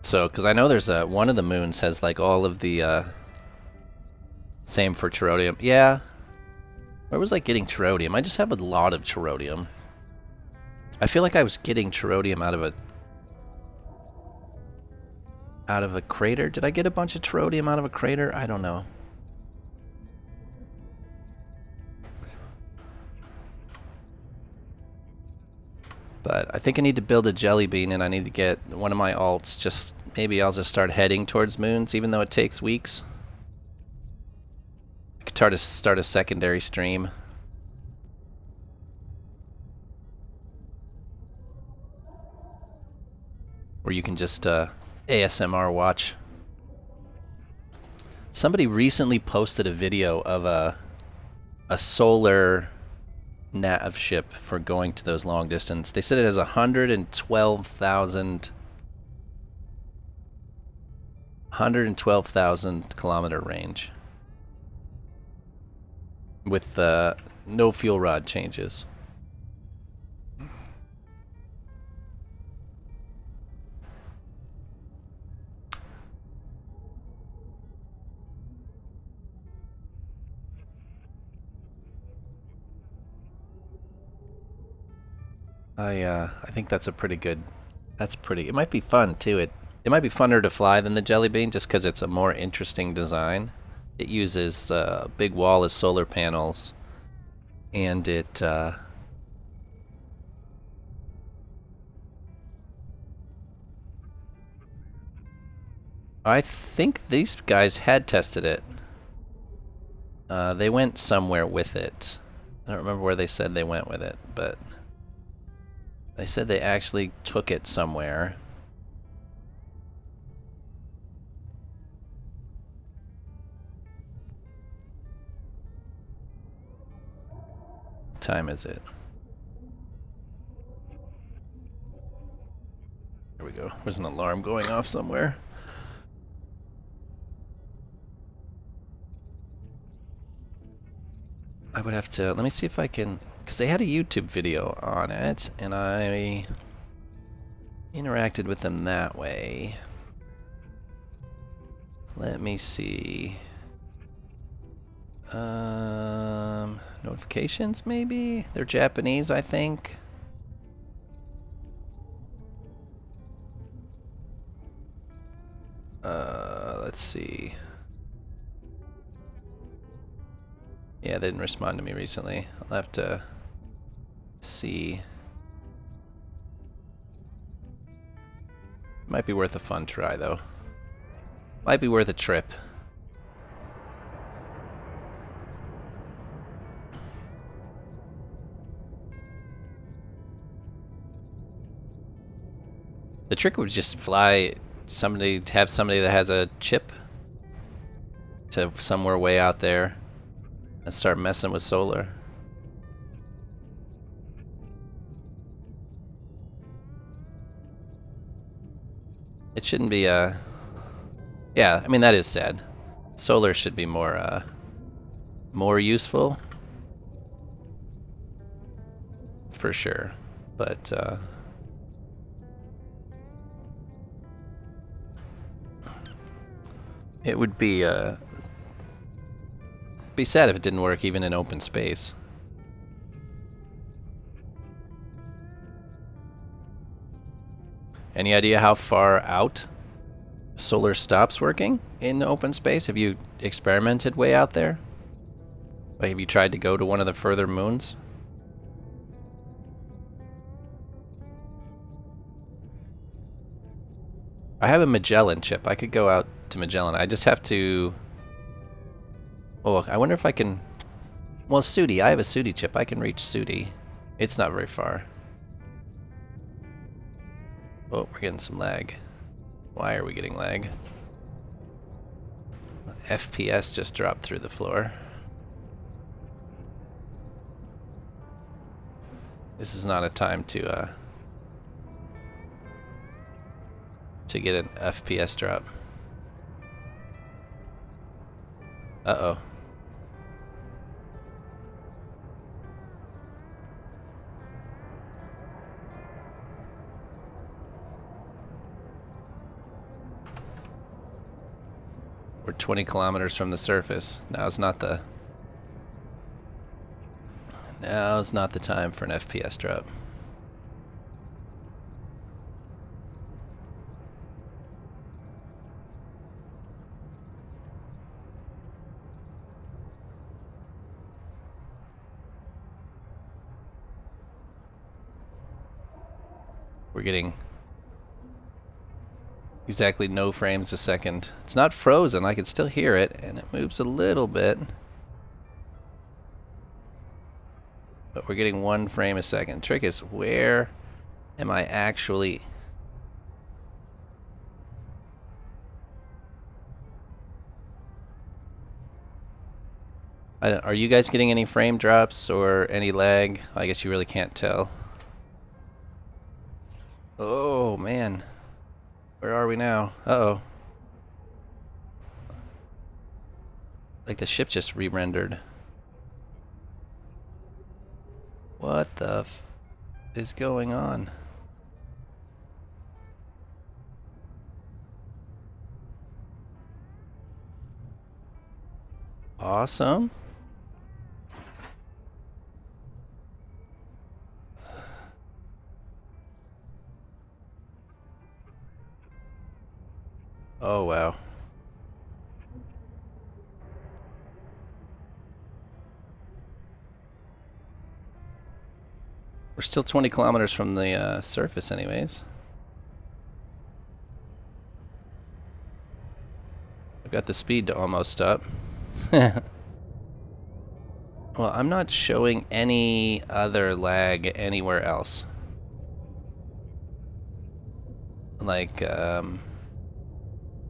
So, because I know there's one of the moons has like all of the same for Terodium. Yeah. Where was I getting Terodium? I just have a lot of Terodium. I feel like I was getting Terodium out of a crater. Did I get a bunch of Terodium out of a crater? I don't know. But I think I need to build a jelly bean, and I need to get one of my alts. Just maybe I'll just start heading towards moons, even though it takes weeks. I could start a secondary stream. Where you can just ASMR watch. Somebody recently posted a video of a solar nav ship for going to those long distance. They said it has 112,000 kilometer range with no fuel rod changes. I think that's a pretty good. That's pretty. It might be fun too. It might be funner to fly than the Jelly Bean just because it's a more interesting design. It uses a big wall of solar panels, and it I think these guys had tested it. They went somewhere with it. I don't remember where they said they went with it, but they said they actually took it somewhere. What time is it? There we go. There's an alarm going off somewhere. I would have to, let me see if I can, because they had a YouTube video on it, and I interacted with them that way. Let me see. Notifications maybe? They're Japanese, I think. Let's see. Yeah, they didn't respond to me recently. I'll have to see. Might be worth a fun try though. Might be worth a trip. The trick would just have somebody that has a chip to somewhere way out there and start messing with solar. It shouldn't be yeah, I mean that is sad. Solar should be more useful for sure, but it would be sad if it didn't work even in open space. Any idea how far out solar stops working in open space? Have you experimented way out there? Like, have you tried to go to one of the further moons? I have a Magellan chip. I could go out to Magellan. I just have to... Oh, I wonder if I can... Well, Sudi. I have a Sudi chip. I can reach Sudi. It's not very far. Oh, we're getting some lag. Why are we getting lag? FPS just dropped through the floor. This is not a time to get an FPS drop. Uh-oh. We're 20 kilometers from the surface. Now's not the time for an FPS drop. We're getting exactly no frames a second. It's not frozen, I can still hear it, and it moves a little bit. But we're getting 1 frame a second. Trick is, where am I actually... Are you guys getting any frame drops or any lag? I guess you really can't tell. Oh man, where are we now? Uh-oh. Like the ship just re-rendered. What the f is going on? Awesome. Oh wow. We're still 20 kilometers from the surface anyways. I've got the speed to almost up. Well, I'm not showing any other lag anywhere else. Like,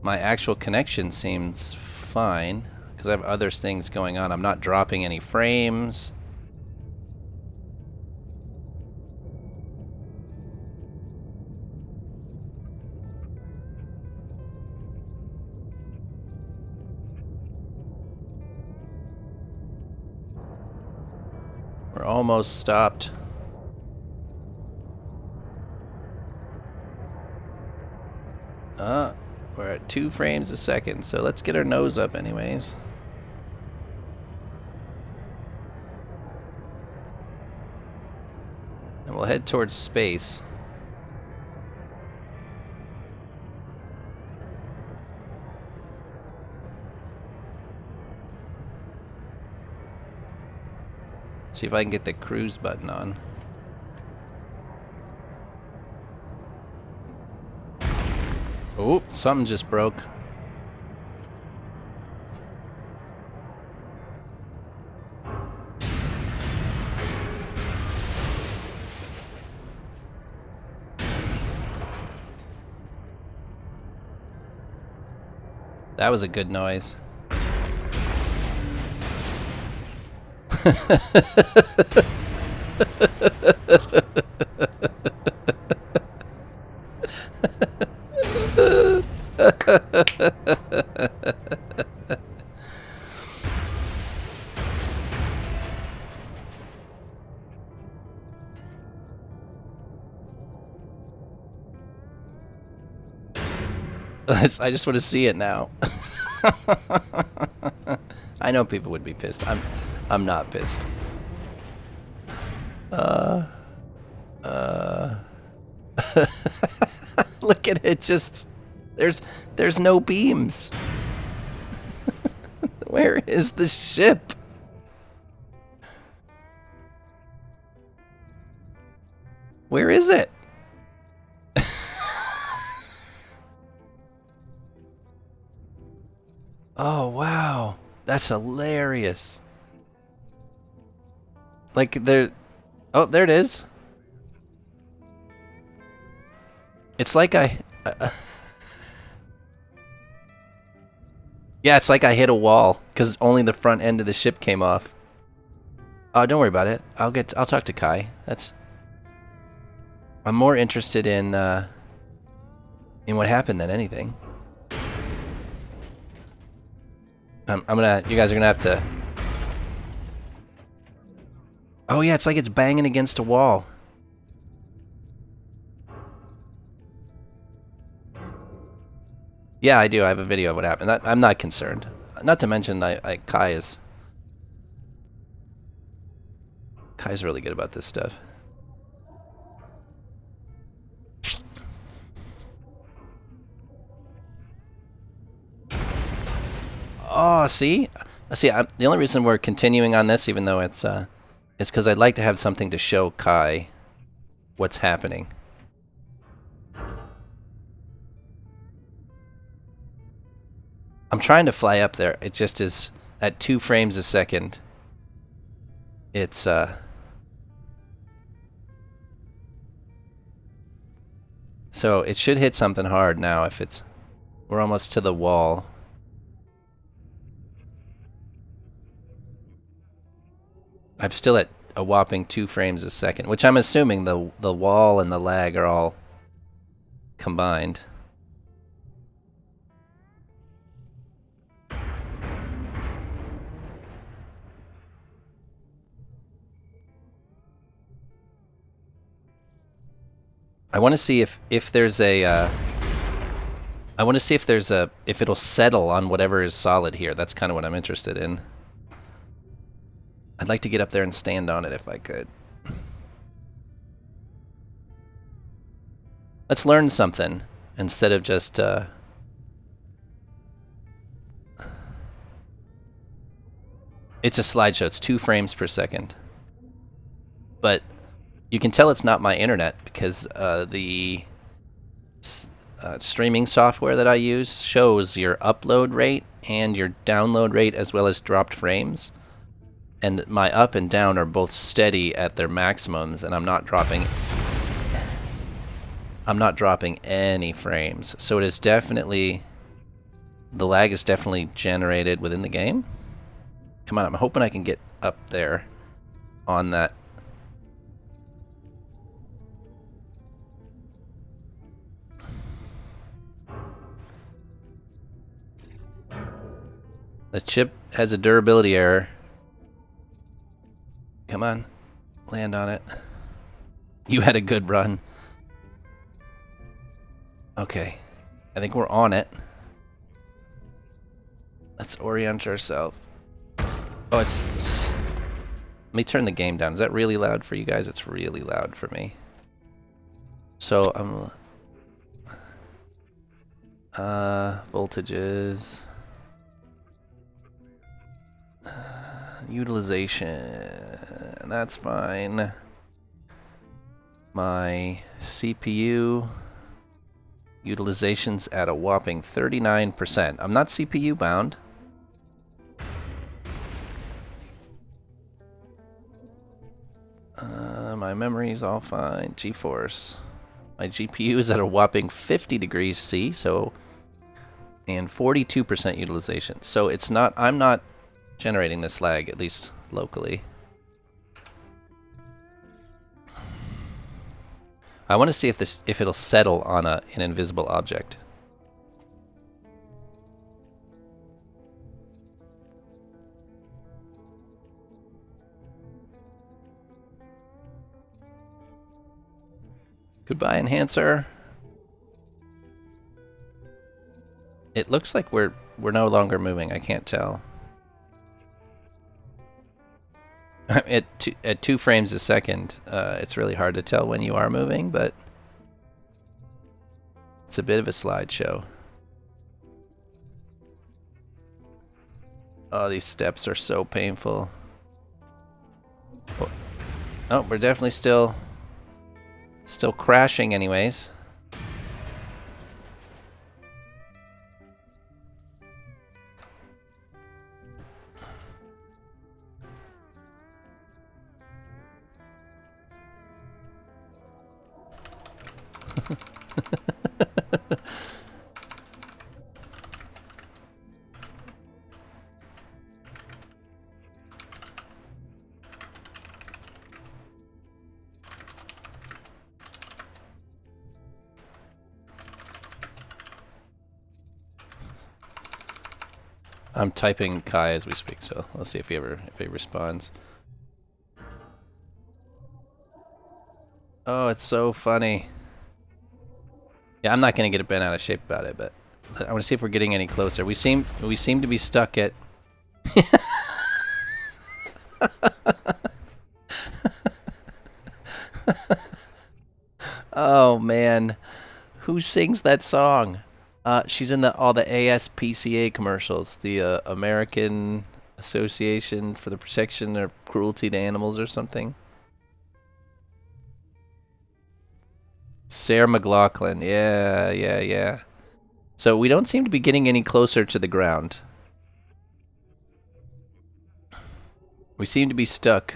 my actual connection seems fine because I have other things going on. I'm not dropping any frames. We're almost stopped. We're at 2 frames a second, so let's get our nose up anyways. And we'll head towards space. See if I can get the cruise button on. Oh, something just broke. That was a good noise. I just want to see it now. I know people would be pissed. I'm not pissed. Look at it, just there's no beams. Where is the ship? Where is it? Oh wow, that's hilarious. Like there, oh there it is. It's like yeah, it's like I hit a wall because only the front end of the ship came off. Oh, don't worry about it. I'll talk to Kai. I'm more interested in what happened than anything. You guys are gonna have to. Oh yeah, it's like it's banging against a wall. Yeah, I do. I have a video of what happened. I'm not concerned. Not to mention, Kai's really good about this stuff. Oh, see, the only reason we're continuing on this, even though it's is because I'd like to have something to show Kai what's happening. I'm trying to fly up there. It just is at 2 frames a second. It's so it should hit something hard now if we're almost to the wall. I'm still at a whopping 2 frames a second, which I'm assuming the wall and the lag are all combined. I want to see if there's a I want to see if it'll settle on whatever is solid here. That's kind of what I'm interested in. I'd like to get up there and stand on it if I could. Let's learn something instead of just it's a slideshow. It's 2 frames per second. But you can tell it's not my internet because the streaming software that I use shows your upload rate and your download rate as well as dropped frames. And my up and down are both steady at their maximums, and I'm not dropping any frames. So it is definitely, the lag is definitely generated within the game. Come on, I'm hoping I can get up there on that. The chip has a durability error. Come on, land on it. You had a good run. Okay, I think we're on it. Let's orient ourselves. Oh, Let me turn the game down. Is that really loud for you guys? It's really loud for me. So I'm voltages, utilization. That's fine. My CPU utilization's at a whopping 39%. I'm not CPU bound. My memory's all fine. GeForce. My GPU is at a whopping 50 degrees C, so, and 42% utilization. So it's not, I'm not generating this lag, at least locally. I want to see if it'll settle on an invisible object. Goodbye, enhancer. It looks like we're no longer moving. I can't tell. At 2 frames a second, it's really hard to tell when you are moving, but it's a bit of a slideshow. Oh, these steps are so painful. Oh, we're definitely still crashing anyways. I'm typing Kai as we speak, so let's see if he responds. Oh, it's so funny. Yeah, I'm not gonna get bent out of shape about it, but I want to see if we're getting any closer. We seem to be stuck at. Oh man, who sings that song? She's in all the ASPCA commercials, the American Association for the Protection of Cruelty to Animals or something. Sarah McLachlan, yeah. So we don't seem to be getting any closer to the ground. We seem to be stuck.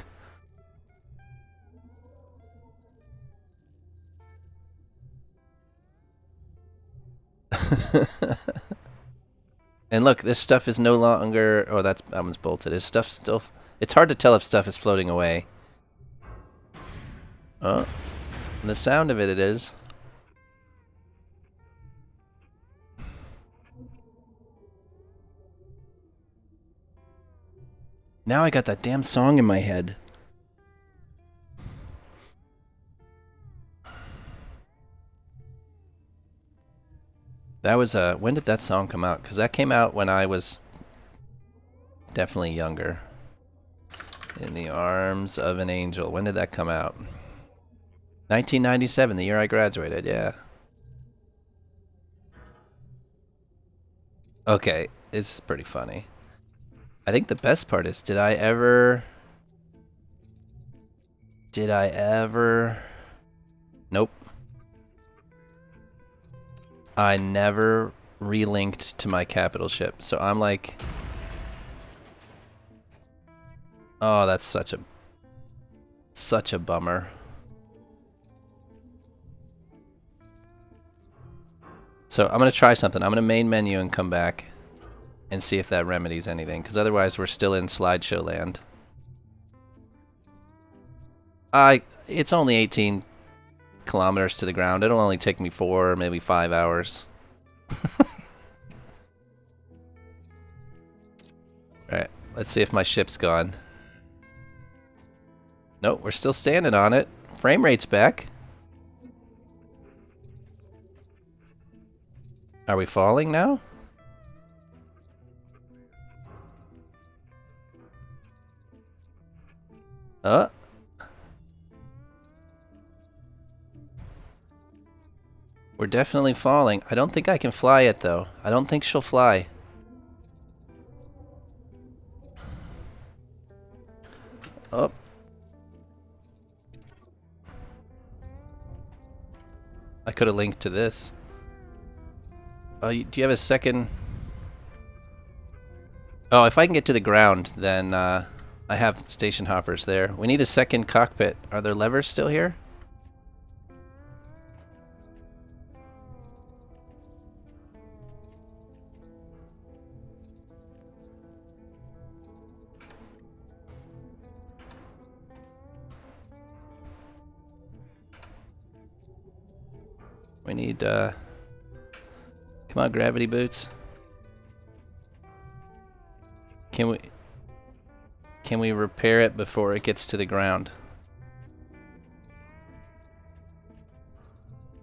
And look, this stuff is no longer. Oh, that one's bolted. This stuff still. It's hard to tell if stuff is floating away. Oh, and the sound of it is. Now I got that damn song in my head. That was when did that song come out? Because that came out when I was definitely younger. In the Arms of an Angel. When did that come out? 1997, the year I graduated, yeah. Okay, it's pretty funny. I think the best part is, did I ever... Nope. I never relinked to my capital ship, so I'm like... Oh, that's such a bummer. So I'm gonna try something. I'm gonna main menu and come back and see if that remedies anything, because otherwise we're still in slideshow land. It's only 18 kilometers to the ground. It'll only take me 4 or maybe 5 hours. Alright, let's see if my ship's gone. Nope, we're still standing on it. Frame rate's back. Are we falling now? Uh. We're definitely falling. I don't think I can fly it though. I don't think she'll fly. Oh. I could have linked to this. Do you have a second? Oh, if I can get to the ground, then I have station hoppers there. We need a second cockpit. Are there levers still here? We need, come on, gravity boots. Can we repair it before it gets to the ground?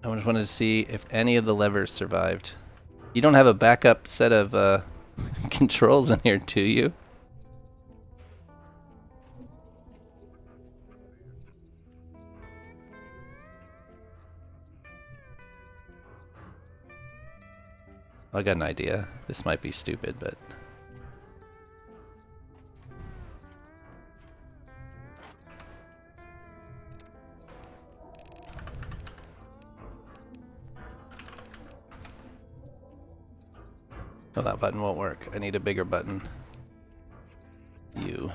I just wanted to see if any of the levers survived. You don't have a backup set of controls in here, do you? I got an idea. This might be stupid, but... Oh, that button won't work. I need a bigger button. You.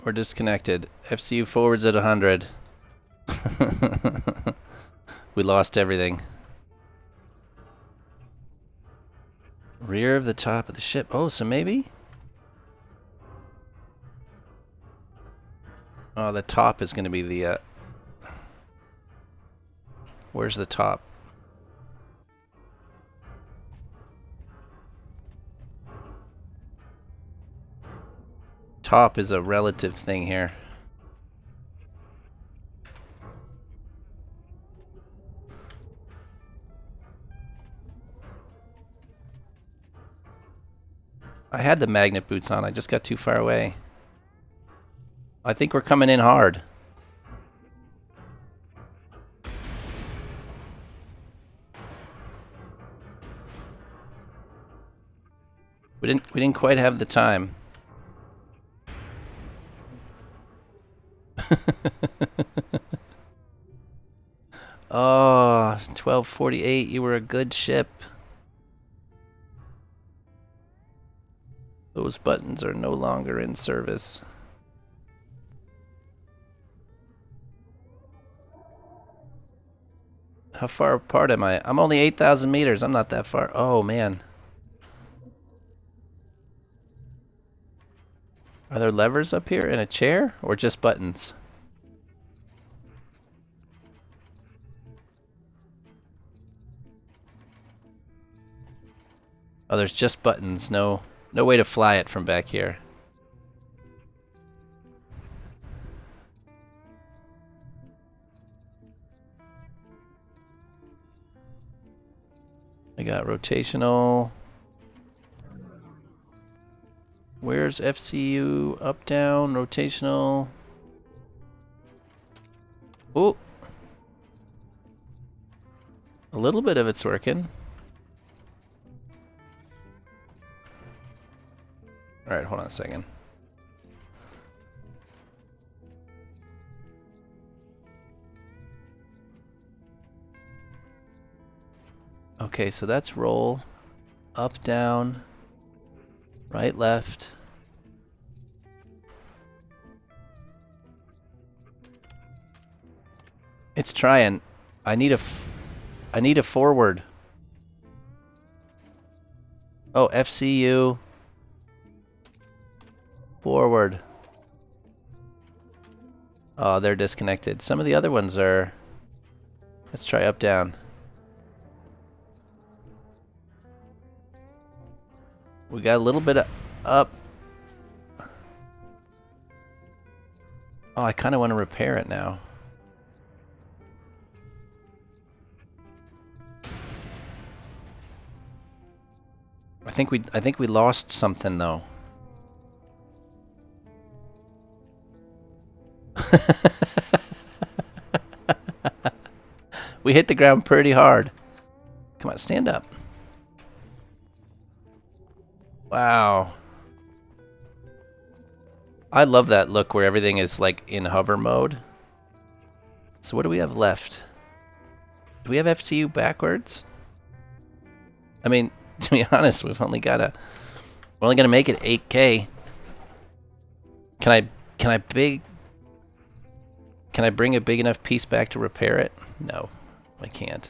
We're disconnected. FCU forwards at 100. We lost everything. Rear of the top of the ship. Oh, so maybe? Oh, the top is going to be the... Where's the top? Top is a relative thing here. I had the magnet boots on, I just got too far away. I think we're coming in hard. We didn't quite have the time. Oh, 1248, you were a good ship. Those buttons are no longer in service. How far apart am I? I'm only 8,000 meters. I'm not that far. Oh, man. Are there levers up here and a chair? Or just buttons? Oh, there's just buttons. No way to fly it from back here. I got rotational. Where's FCU? Up, down, rotational. Oh! A little bit of it's working. Alright, hold on a second. Okay, so that's roll. Up, down. Right, left. It's trying. I need a forward. Oh, FCU. Forward. Oh, they're disconnected. Some of the other ones are... Let's try up, down. We got a little bit of up. Oh, I kind of want to repair it now. I think we lost something though. We hit the ground pretty hard. Come on, stand up. Wow. I love that look where everything is like in hover mode. So what do we have left? Do we have FCU backwards? I mean, to be honest, we're only gonna make it 8K. Can I bring a big enough piece back to repair it? No, I can't.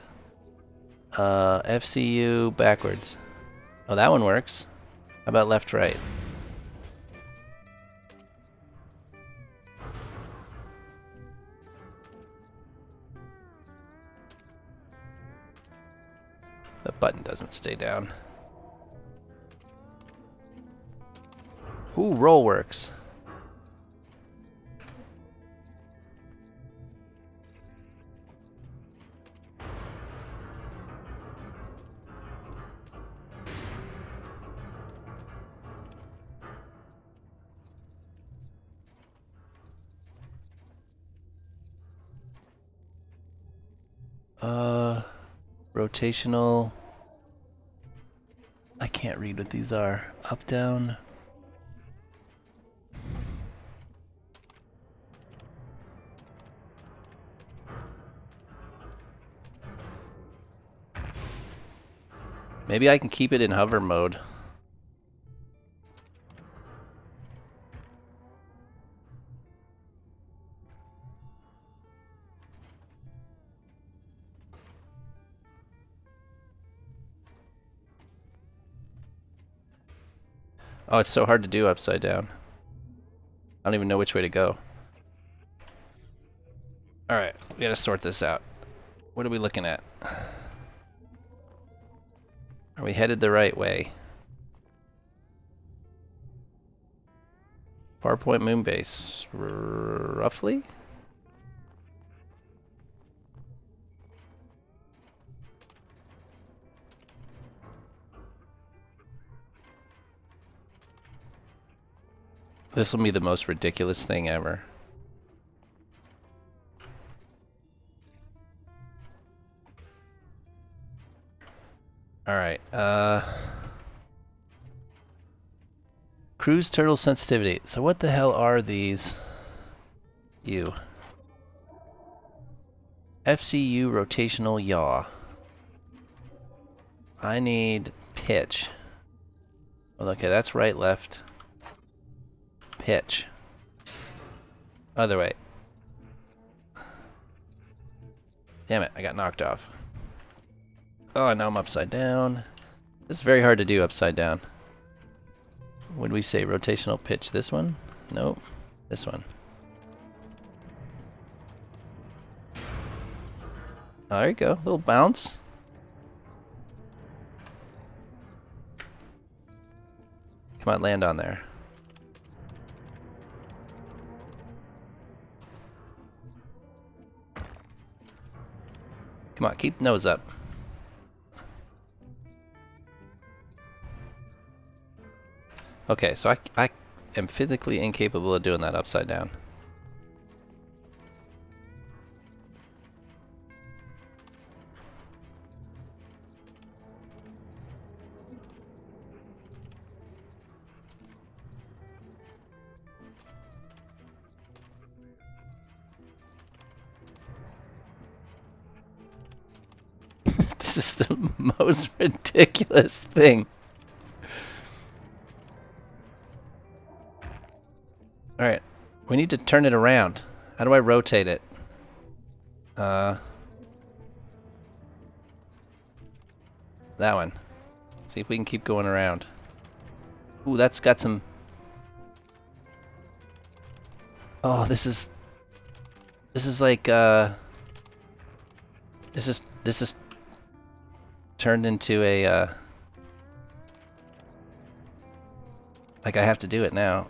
FCU backwards. Oh, that one works. How about left, right? The button doesn't stay down. Ooh, roll works. Rotational. I can't read what these are. Up, down. Maybe I can keep it in hover mode. Oh, it's so hard to do upside down. I don't even know which way to go. Alright, we gotta sort this out. What are we looking at? Are we headed the right way? Farpoint moon base. Roughly? This will be the most ridiculous thing ever. Alright, cruise turtle sensitivity. So what the hell are these? FCU rotational yaw. I need pitch. Well, okay, that's right, left. Pitch. Other way. Damn it, I got knocked off. Oh, now I'm upside down. This is very hard to do upside down. Would we say rotational pitch this one? Nope. This one. Oh, there you go. Little bounce. Come on, land on there. Come on, keep the nose up. Okay, so I am physically incapable of doing that upside down. This is the most ridiculous thing. Alright, we need to turn it around. How do I rotate it? That one. See if we can keep going around. Ooh, that's got some... Oh, this is like, this is turned into a, Like, I have to do it now.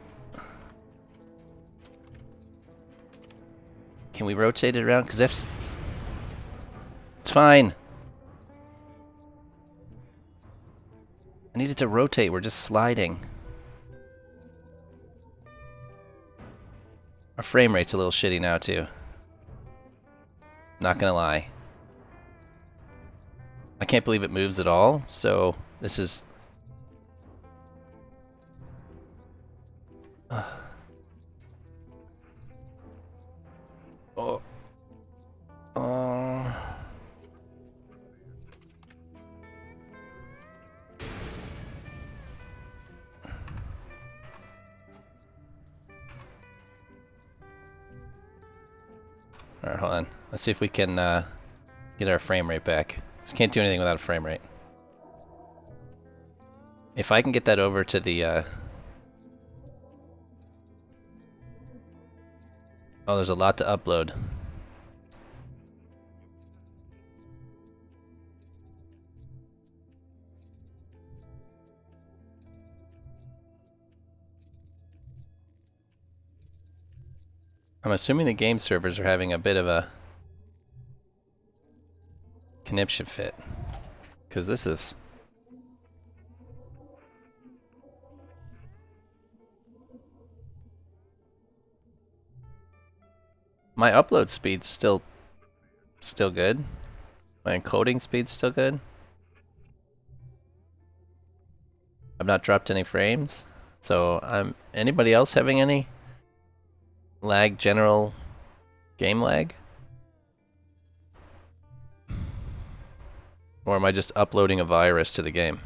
Can we rotate it around? Because it's fine. I need it to rotate. We're just sliding. Our frame rate's a little shitty now, too. Not gonna lie. I can't believe it moves at all, so this is... Oh. Alright, hold on. Let's see if we can get our frame rate back. Just can't do anything without a frame rate. If I can get that over to the... Oh, there's a lot to upload. I'm assuming the game servers are having a bit of a conniption fit. Because this is... My upload speed's still good. My encoding speed's still good. I've not dropped any frames. So anybody else having any lag, general game lag? Or am I just uploading a virus to the game?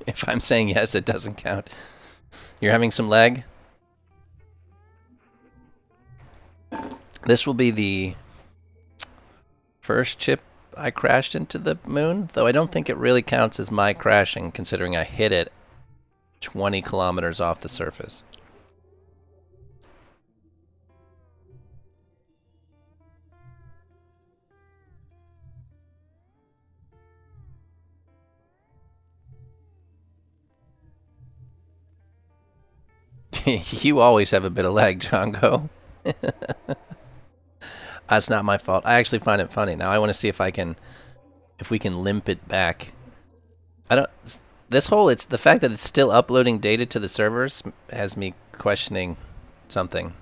If I'm saying yes, it doesn't count. You're having some lag? This will be the first chip I crashed into the moon, though I don't think it really counts as my crashing, considering I hit it 20 kilometers off the surface. You always have a bit of lag, Django. That's not my fault. I actually find it funny. Now I want to see if we can limp it back. It's the fact that it's still uploading data to the servers has me questioning something.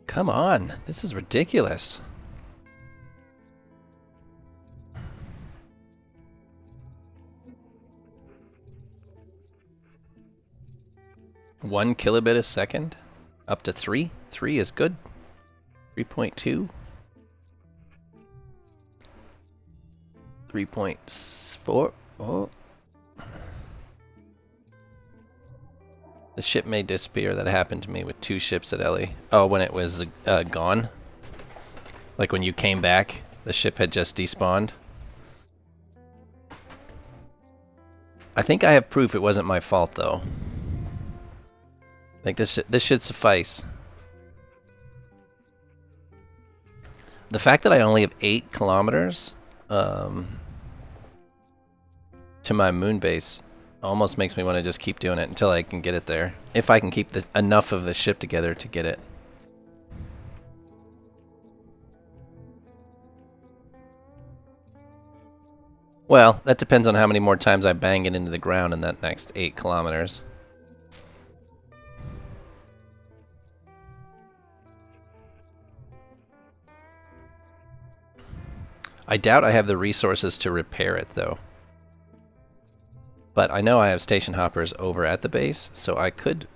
Come on, this is ridiculous. One kilobit a second? Up to 3? 3 is good. 3.2? 3.4? Oh. The ship may disappear. That happened to me with 2 ships at Ellie. Oh, when it was gone? Like when you came back, the ship had just despawned? I think I have proof it wasn't my fault, though. Like this should suffice. The fact that I only have 8 kilometers to my moon base almost makes me want to just keep doing it until I can get it there. If I can keep enough of the ship together to get it. Well, that depends on how many more times I bang it into the ground in that next 8 kilometers. I doubt I have the resources to repair it, though. But I know I have station hoppers over at the base, so I could,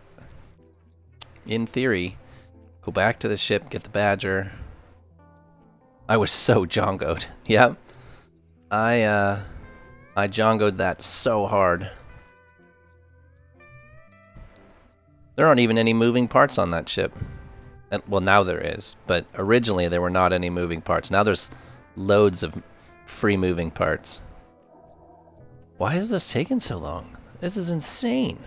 in theory, go back to the ship, get the Badger. I was so jongoed. Yep. I jongoed that so hard. There aren't even any moving parts on that ship. Well, now there is, but originally there were not any moving parts. Now there's loads of free moving parts. Why is this taking so long? This is insane.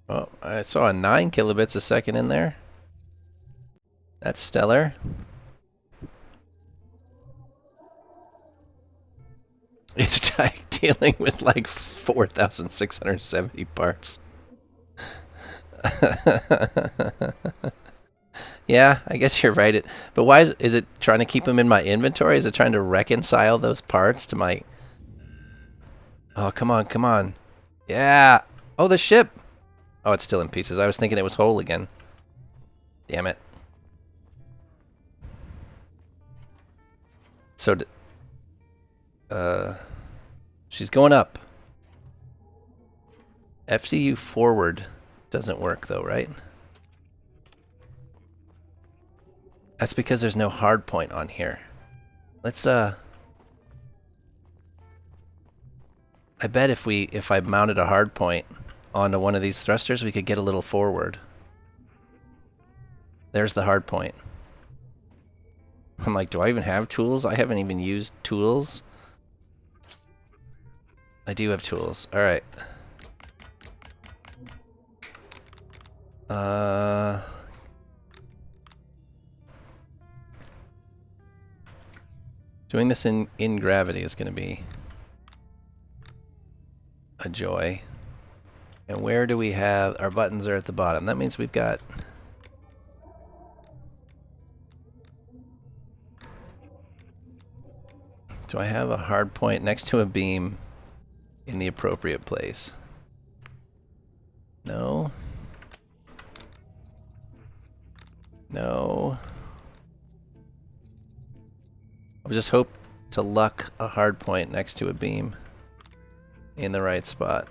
Oh, I saw a 9 kilobits a second in there. That's stellar. It's dealing with like 4,670 parts. Yeah, I guess you're right. But why is it trying to keep them in my inventory? Is it trying to reconcile those parts to my... Oh, come on, come on. Yeah. Oh, the ship. Oh, it's still in pieces. I was thinking it was whole again. Damn it. So, she's going up. FCU forward doesn't work though, right? That's because there's no hard point on here. Let's I bet if I mounted a hard point onto one of these thrusters, we could get a little forward. There's the hard point. I'm like, do I even have tools? I haven't even used tools. I do have tools. All right. Doing this in gravity is going to be a joy. And where do we have our buttons? Are at the bottom. That means we've got... Do I have a hard point next to a beam in the appropriate place? No. No. I'll just hope to luck a hard point next to a beam in the right spot.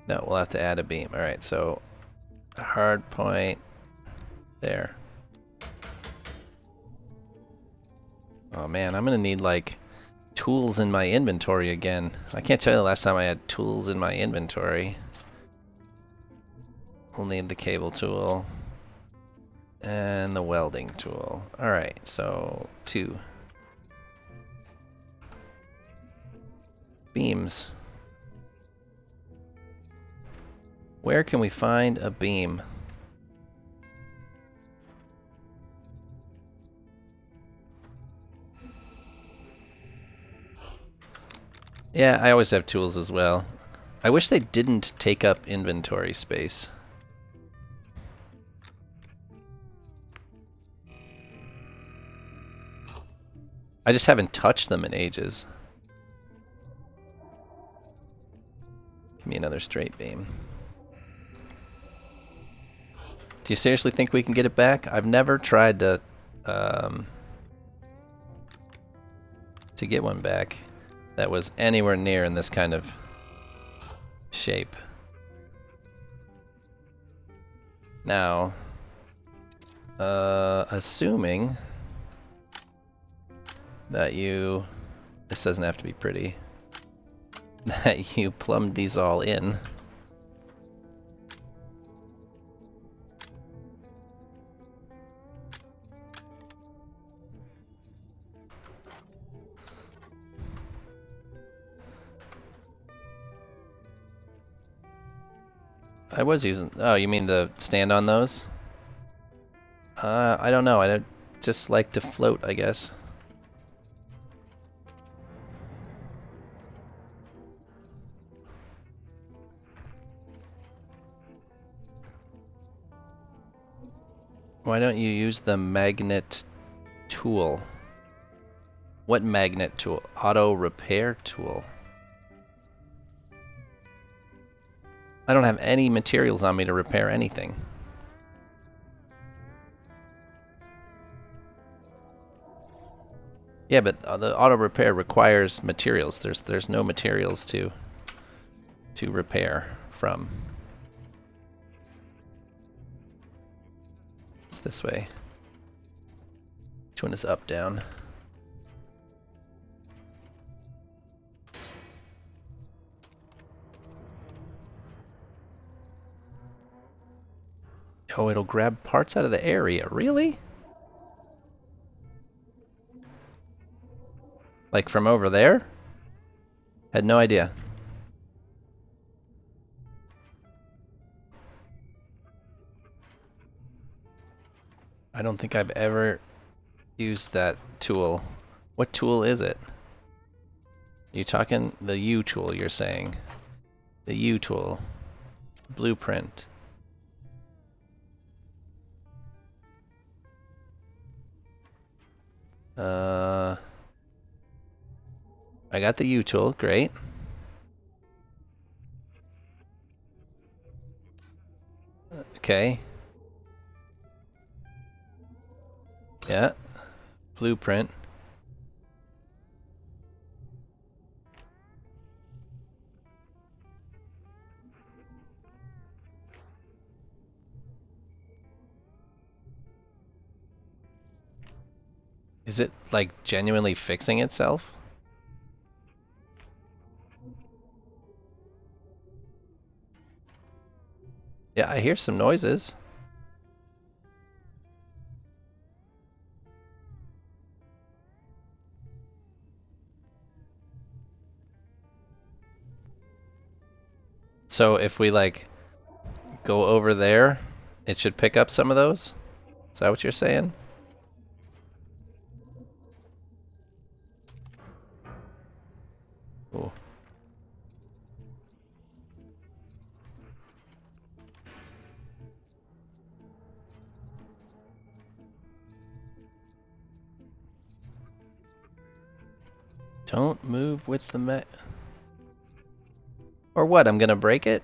No, we'll have to add a beam. Alright, so a hard point there. Oh man, I'm gonna need like tools in my inventory again. I can't tell you the last time I had tools in my inventory. We'll need the cable tool and the welding tool. Alright, so 2 beams. Where can we find a beam? Yeah, I always have tools as well. I wish they didn't take up inventory space. I just haven't touched them in ages. Give me another straight beam. Do you seriously think we can get it back? I've never tried to get one back that was anywhere near in this kind of shape. Now, assuming that this doesn't have to be pretty, that you plumbed these all in. I was using... Oh, you mean the stand on those? I don't know. I just like to float, I guess. Why don't you use the magnet tool? What magnet tool? Auto repair tool. I don't have any materials on me to repair anything. Yeah, but the auto repair requires materials. There's no materials to repair from. It's this way. Which one is up, down? Oh, it'll grab parts out of the area. Really? Like from over there? Had no idea. I don't think I've ever used that tool. What tool is it? You talking the U tool, you're saying? The U tool. Blueprint. I got the U tool, great. Okay. Yeah. Blueprint. Is it like genuinely fixing itself? Yeah, I hear some noises. So if we like go over there, it should pick up some of those? Is that what you're saying? Ooh. Don't move with the Or what? I'm gonna break it?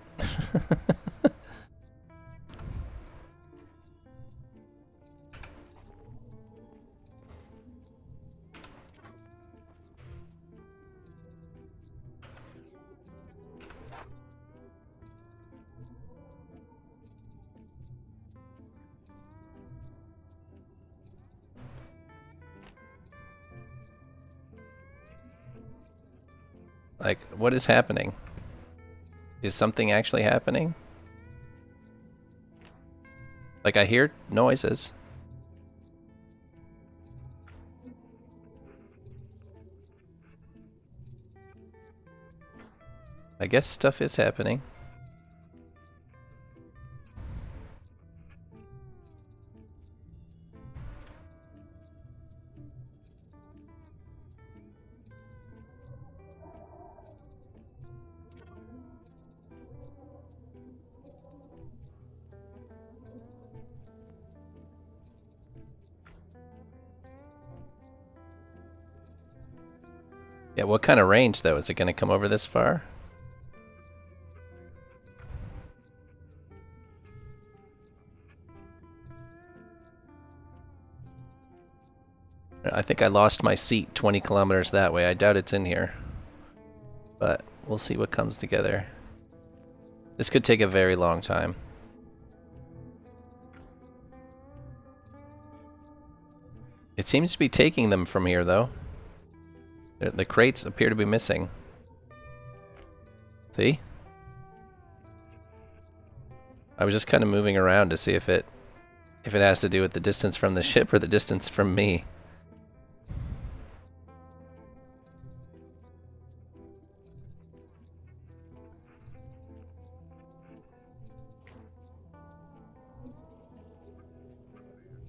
Like, what is happening? Is something actually happening? Like, I hear noises. I guess stuff is happening. Yeah, what kind of range though? Is it gonna come over this far? I think I lost my seat 20 kilometers that way. I doubt it's in here. But we'll see what comes together. This could take a very long time. It seems to be taking them from here though. The crates appear to be missing. See? I was just kind of moving around to see if it has to do with the distance from the ship or the distance from me.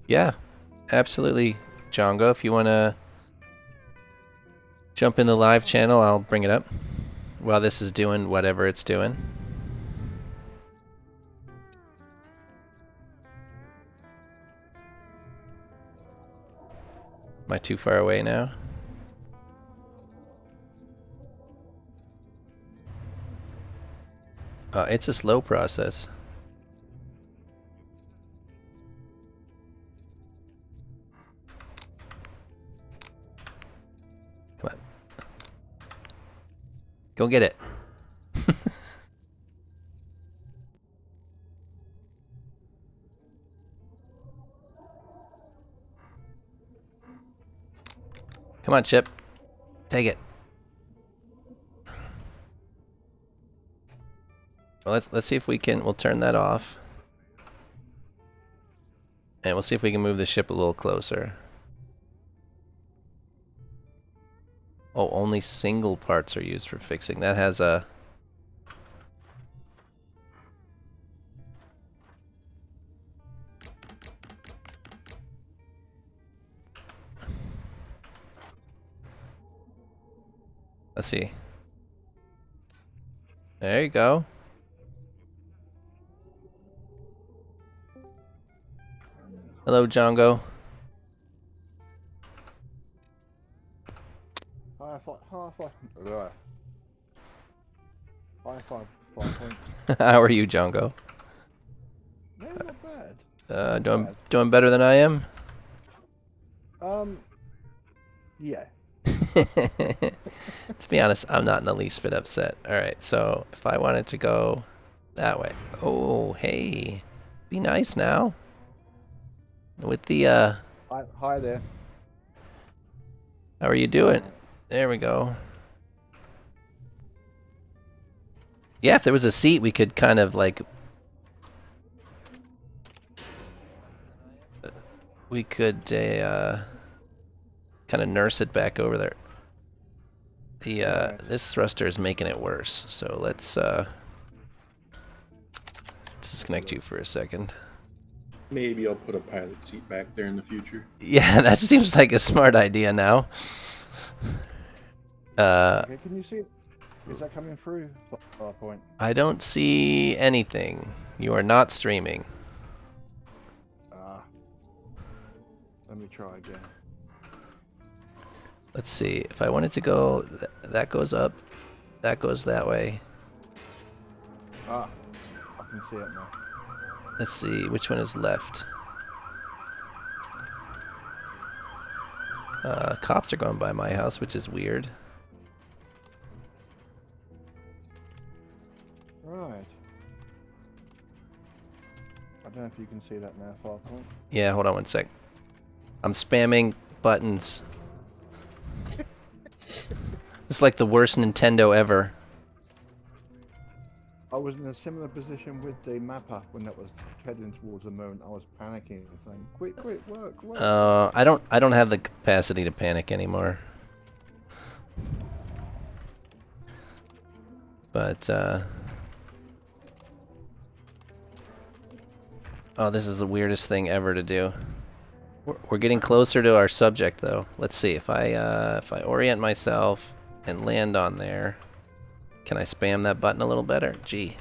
Yeah, absolutely, Jongo. If you want to jump in the live channel, I'll bring it up while this is doing whatever it's doing. Am I too far away now? It's a slow process. Come on. Go get it. Come on, Chip. Take it. Well, let's see if we can. We'll turn that off, and we'll see if we can move the ship a little closer. Oh, only single parts are used for fixing. That has a. Let's see. There you go. Hello, Django. High five point. How are you, Django? No, not bad. Doing better than I am. Yeah. To be honest, I'm not in the least bit upset. All right, so if I wanted to go that way. Oh, hey. Be nice now. With the Hi there. How are you doing? There we go. Yeah, if there was a seat, we could kind of like we could kind of nurse it back over there. The Right. This thruster is making it worse. So let's disconnect you for a second. Maybe I'll put a pilot seat back there in the future. Yeah, that seems like a smart idea now. Okay, can you see it? Is that coming through? Point. I don't see anything. You are not streaming. Let me try again. Let's see. If I wanted to go, that goes up. That goes that way. I can see it now. Let's see, which one is left? Cops are going by my house, which is weird. Right. I don't know if you can see that now, Farpoint. Yeah, hold on one sec. I'm spamming buttons. It's like the worst Nintendo ever. I was in a similar position with the mapper when that was heading towards the moon. I was panicking and saying, "Quick, work!" I don't have the capacity to panic anymore. But oh, this is the weirdest thing ever to do. We're getting closer to our subject, though. Let's see if I orient myself and land on there. Can I spam that button a little better? Gee.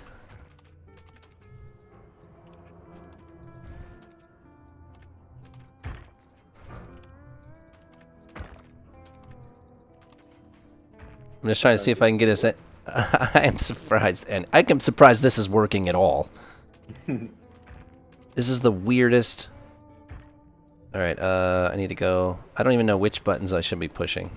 I'm just trying to see if I can get us. I am surprised, and I'm surprised this is working at all. This is the weirdest. All right, I need to go. I don't even know which buttons I should be pushing.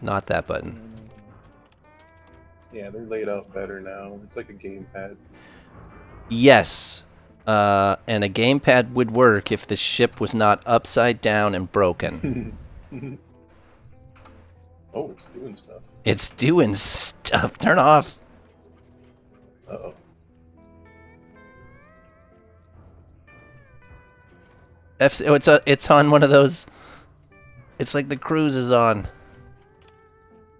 Not that button. Yeah, they're laid out better now. It's like a gamepad. Yes. And a gamepad would work if the ship was not upside down and broken. Oh, it's doing stuff. It's doing stuff. Turn off. Uh-oh. It's on one of those. It's like the cruise is on.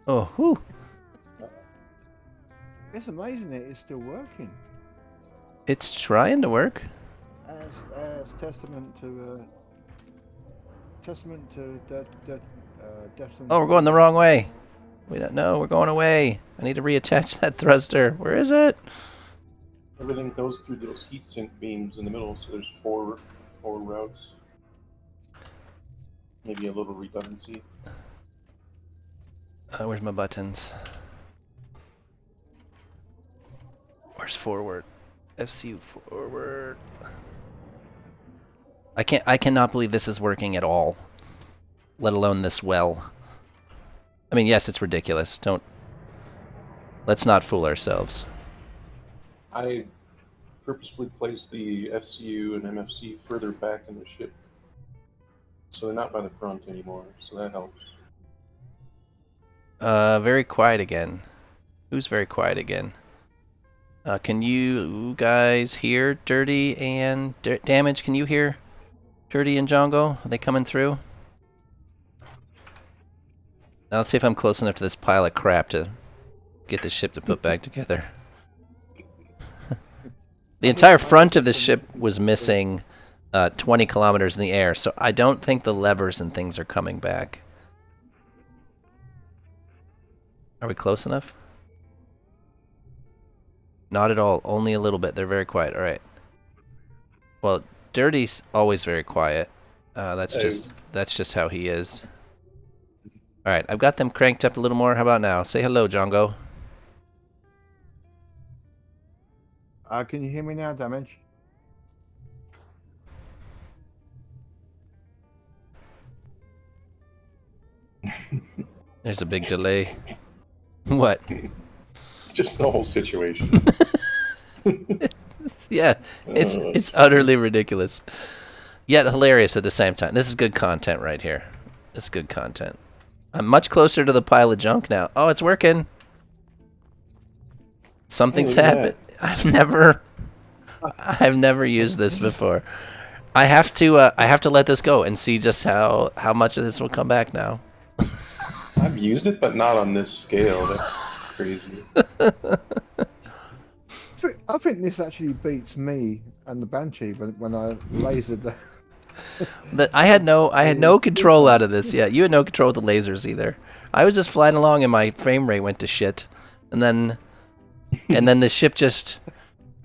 Oh, whew. It's amazing that it's still working. It's trying to work. As testament to Oh, we're going the wrong way. We don't know. We're going away. I need to reattach that thruster. Where is it? Everything goes through those heat sink beams in the middle, so there's four routes. Maybe a little redundancy. Where's my buttons? Where's forward? FCU forward. I cannot believe this is working at all. Let alone this well. I mean, yes, it's ridiculous. Let's not fool ourselves. I purposefully placed the FCU and MFC further back in the ship, so they're not by the front anymore, so that helps. Very quiet again. Who's very quiet again? Can you guys hear Dirty and Damage? Can you hear Dirty and Jongo? Are they coming through? Now let's see if I'm close enough to this pile of crap to get the ship to put back together. The entire front of this ship was missing 20 kilometers in the air, so I don't think the levers and things are coming back. Are we close enough? Not at all. Only a little bit. They're very quiet. All right. Well, Dirty's always very quiet. That's just how he is. All right. I've got them cranked up a little more. How about now? Say hello, Jongo. Can you hear me now, Damage? There's a big delay. What? Just the whole situation. Yeah, it's utterly ridiculous, yet hilarious at the same time. This is good content right here. This is good content. I'm much closer to the pile of junk now. Oh, it's working. Something's happened. I've never used this before. I have to let this go and see just how much of this will come back now. I've used it, but not on this scale. That's crazy. I think this actually beats me and the Banshee when I lasered the. I had no control out of this. Yeah, you had no control with the lasers either. I was just flying along and my frame rate went to shit, and then the ship just.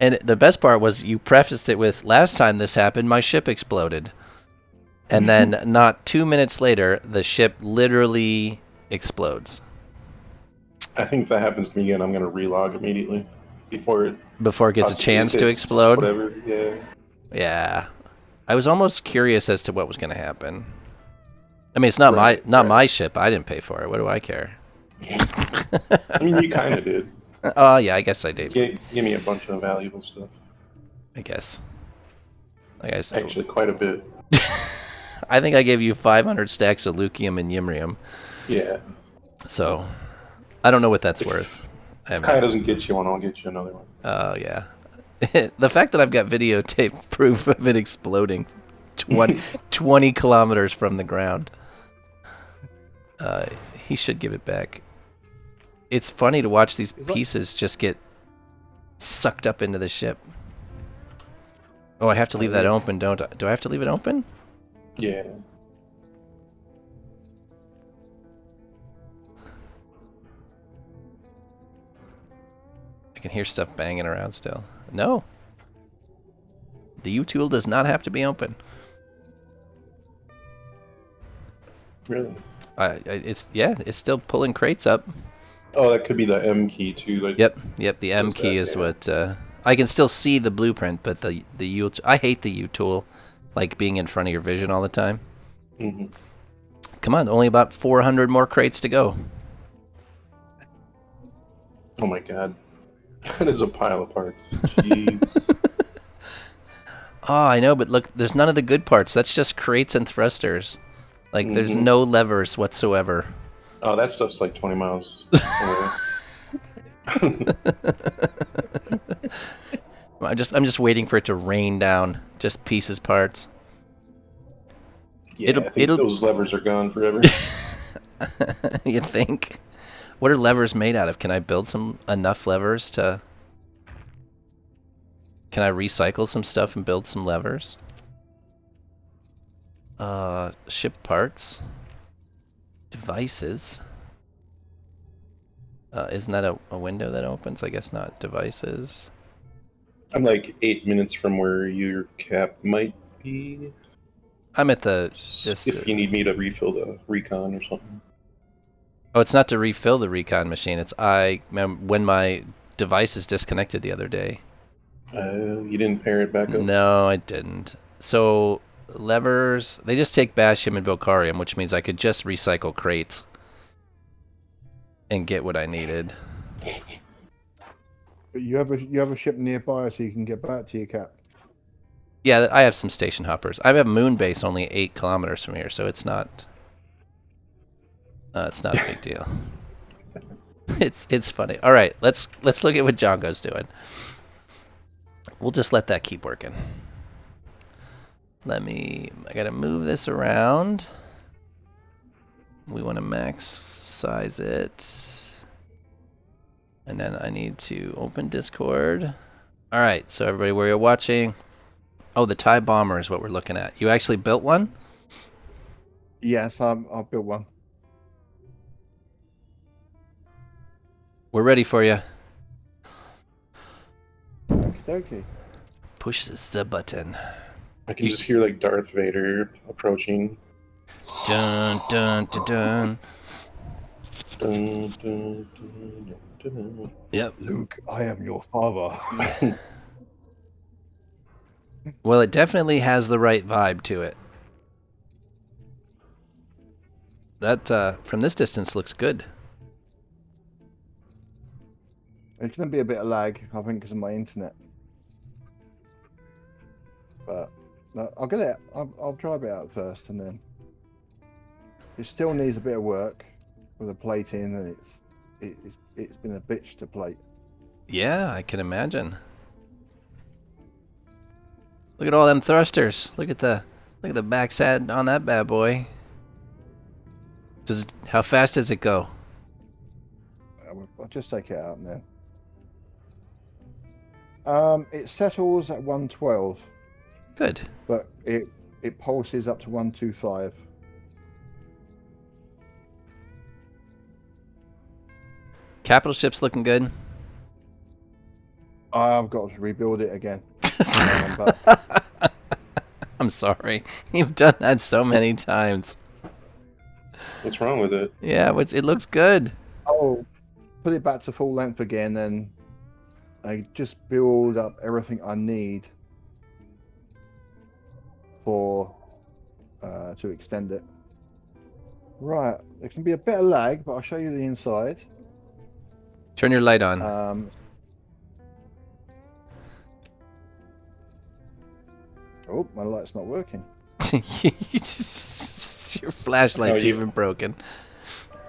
And the best part was you prefaced it with, "Last time this happened, my ship exploded," and then not 2 minutes later, the ship literally explodes. I think if that happens to me again, I'm going to relog immediately before it gets a chance to explode. Whatever. Yeah. Yeah. I was almost curious as to what was going to happen. I mean, it's not my ship. I didn't pay for it. What do I care? I mean, you kind of did. Oh, yeah, I guess I did. Give me a bunch of valuable stuff. I guess. Actually, quite a bit. I think I gave you 500 stacks of Lucium and Yimrium. Yeah. So, I don't know what that's worth. If Kai doesn't get you one, I'll get you another one. Oh, yeah. The fact that I've got videotape proof of it exploding 20 kilometers from the ground. He should give it back. It's funny to watch these pieces just get sucked up into the ship. Oh, I have to leave that open, don't I? Do I have to leave it open? Yeah. I can hear stuff banging around still. No. The U-tool does not have to be open. Really? It's still pulling crates up. Oh, that could be the M key too. Like, Yep. The M key is what. I can still see the blueprint, but the U. I hate the U-tool, like being in front of your vision all the time. Mm-hmm. Come on, only about 400 more crates to go. Oh my god, that is a pile of parts. Jeez. Oh, I know, but look, there's none of the good parts. That's just crates and thrusters. Like, there's no levers whatsoever. Oh, that stuff's like 20 miles away. I'm just waiting for it to rain down, just pieces, parts. Yeah, I think those levers are gone forever. You think? What are levers made out of? Can I build enough levers to? Can I recycle some stuff and build some levers? Ship parts. Devices. Isn't that a window that opens? I guess not. Devices. I'm like 8 minutes from where your cap might be. I'm at the just. If you need me to refill the recon or something. Oh, it's not to refill the recon machine. It's when my device is disconnected the other day. You didn't pair it back up? No, I didn't. So levers, they just take Basham and Vocarium, which means I could just recycle crates and get what I needed. But you have a ship nearby, so you can get back to your cap. Yeah, I have some station hoppers. I have a moon base only 8 kilometers from here, so it's not a big deal. It's funny. All right, let's look at what Django's doing. We'll just let that keep working. I gotta move this around. We want to max size it. And then I need to open Discord. All right, so everybody where you're watching. Oh, the TIE bomber is what we're looking at. You actually built one? Yes, I built one. We're ready for you. Okie dokie. Push the button. I can just hear like Darth Vader approaching. Dun dun dun dun. Dun, dun, dun, dun, dun. Yep. Luke, I am your father. Well, it definitely has the right vibe to it. That from this distance looks good. It's going to be a bit of lag, I think, because of my internet. But I'll get it. I'll try it out first, and then it still needs a bit of work with the plating, and it's been a bitch to plate. Yeah, I can imagine. Look at all them thrusters. Look at the backside on that bad boy. How fast does it go? I'll just take it out now. It settles at 112. Good. But it pulses up to 125. Capital ship's looking good. I've got to rebuild it again. I'm sorry. You've done that so many times. What's wrong with it? Yeah, it looks good. Oh, put it back to full length again, and I just build up everything I need for to extend it. Right, there can be a bit of lag, but I'll show you the inside. Turn your light on. Oh, my light's not working. Your flashlight's you- even broken.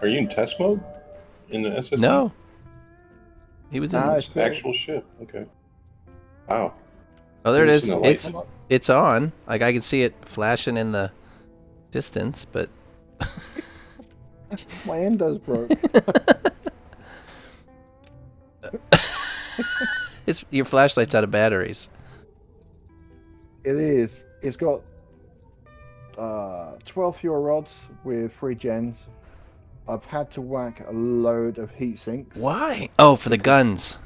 Are you in test mode? In the SSE? No. He was in. It's Actual ship. Okay. Wow. Oh, there it Never is. seen a light. It's on. Like I can see it flashing in the distance, but my endo's broke. Your flashlight's out of batteries. It is. It's got 12 fuel rods with 3 gens. I've had to whack a load of heat sinks. Why? Oh, for the guns.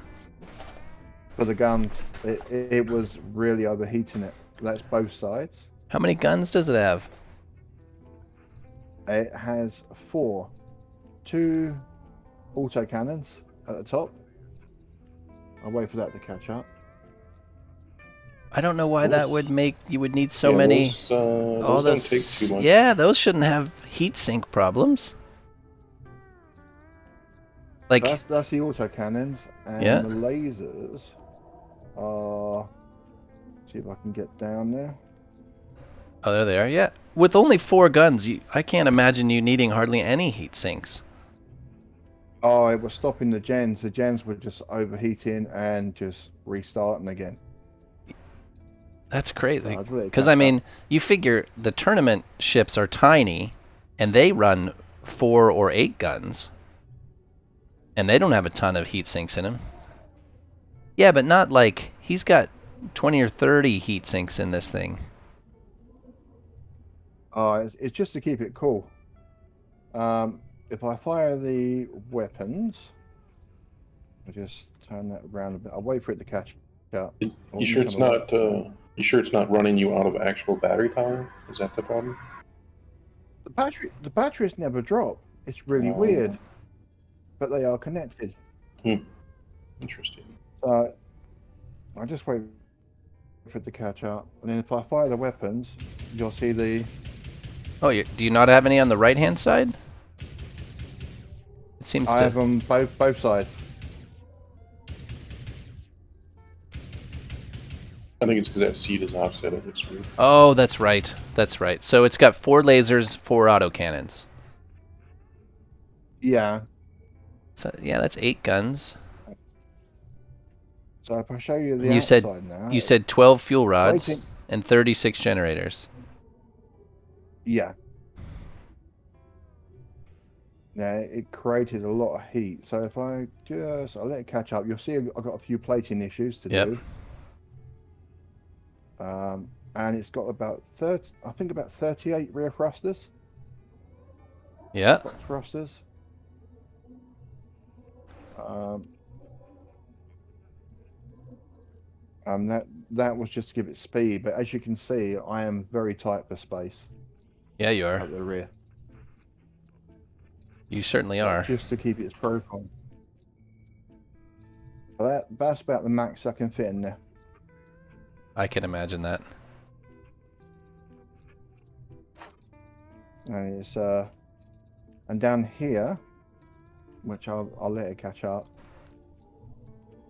For the guns. It was really overheating it. That's both sides. How many guns does it have? It has 4. 2 auto cannons at the top. I'll wait for that to catch up. I don't know why that would make you would need so Yeah, many. Those don't take too much. Yeah, those shouldn't have heat sink problems. Like That's the auto cannons, and Yeah. the lasers are. See if I can get down there. Oh, there they are. Yeah, with only 4 guns, I can't imagine you needing hardly any heat sinks. Oh, it was stopping the gens. The gens were just overheating and just restarting again. That's crazy. So Because I mean, you figure the tournament ships are tiny, and they run 4 or 8 guns, and they don't have a ton of heat sinks in them. Yeah, but not like he's got 20 or 30 heat sinks in this thing. Oh, it's just to keep it cool. If I fire the weapons, I just turn that around a bit. I'll wait for it to catch Yeah. You Oh, sure it's trying to not? You sure it's not running you out of actual battery power? Is that the problem? the batteries never drop. It's really Oh, weird, but they are connected. interesting. So I just wait for it to catch up, and then if I fire the weapons, you'll see the. Oh, do you not have any on the right-hand side? It seems I to. have them both sides. I think it's because that seat is offset. It looks weird. Oh, that's right. That's right. So it's got 4 lasers, 4 autocannons. Yeah. So yeah, that's 8 guns. So if I show you And the you said outside now, you said 12 fuel rods plating. and 36 generators. Yeah. Now it created a lot of heat. So if I let it catch up, you'll see I've got a few plating issues to Yep. do. And it's got about 30, I think about 38 rear thrusters, Yeah. box thrusters. Um, that was just to give it speed, but as you can see, I am very tight for space Yeah, you are. at the rear. You certainly But are. just to keep its profile. That's about the max I can fit in there. I can imagine that. And it's and down here, which I'll let it catch up.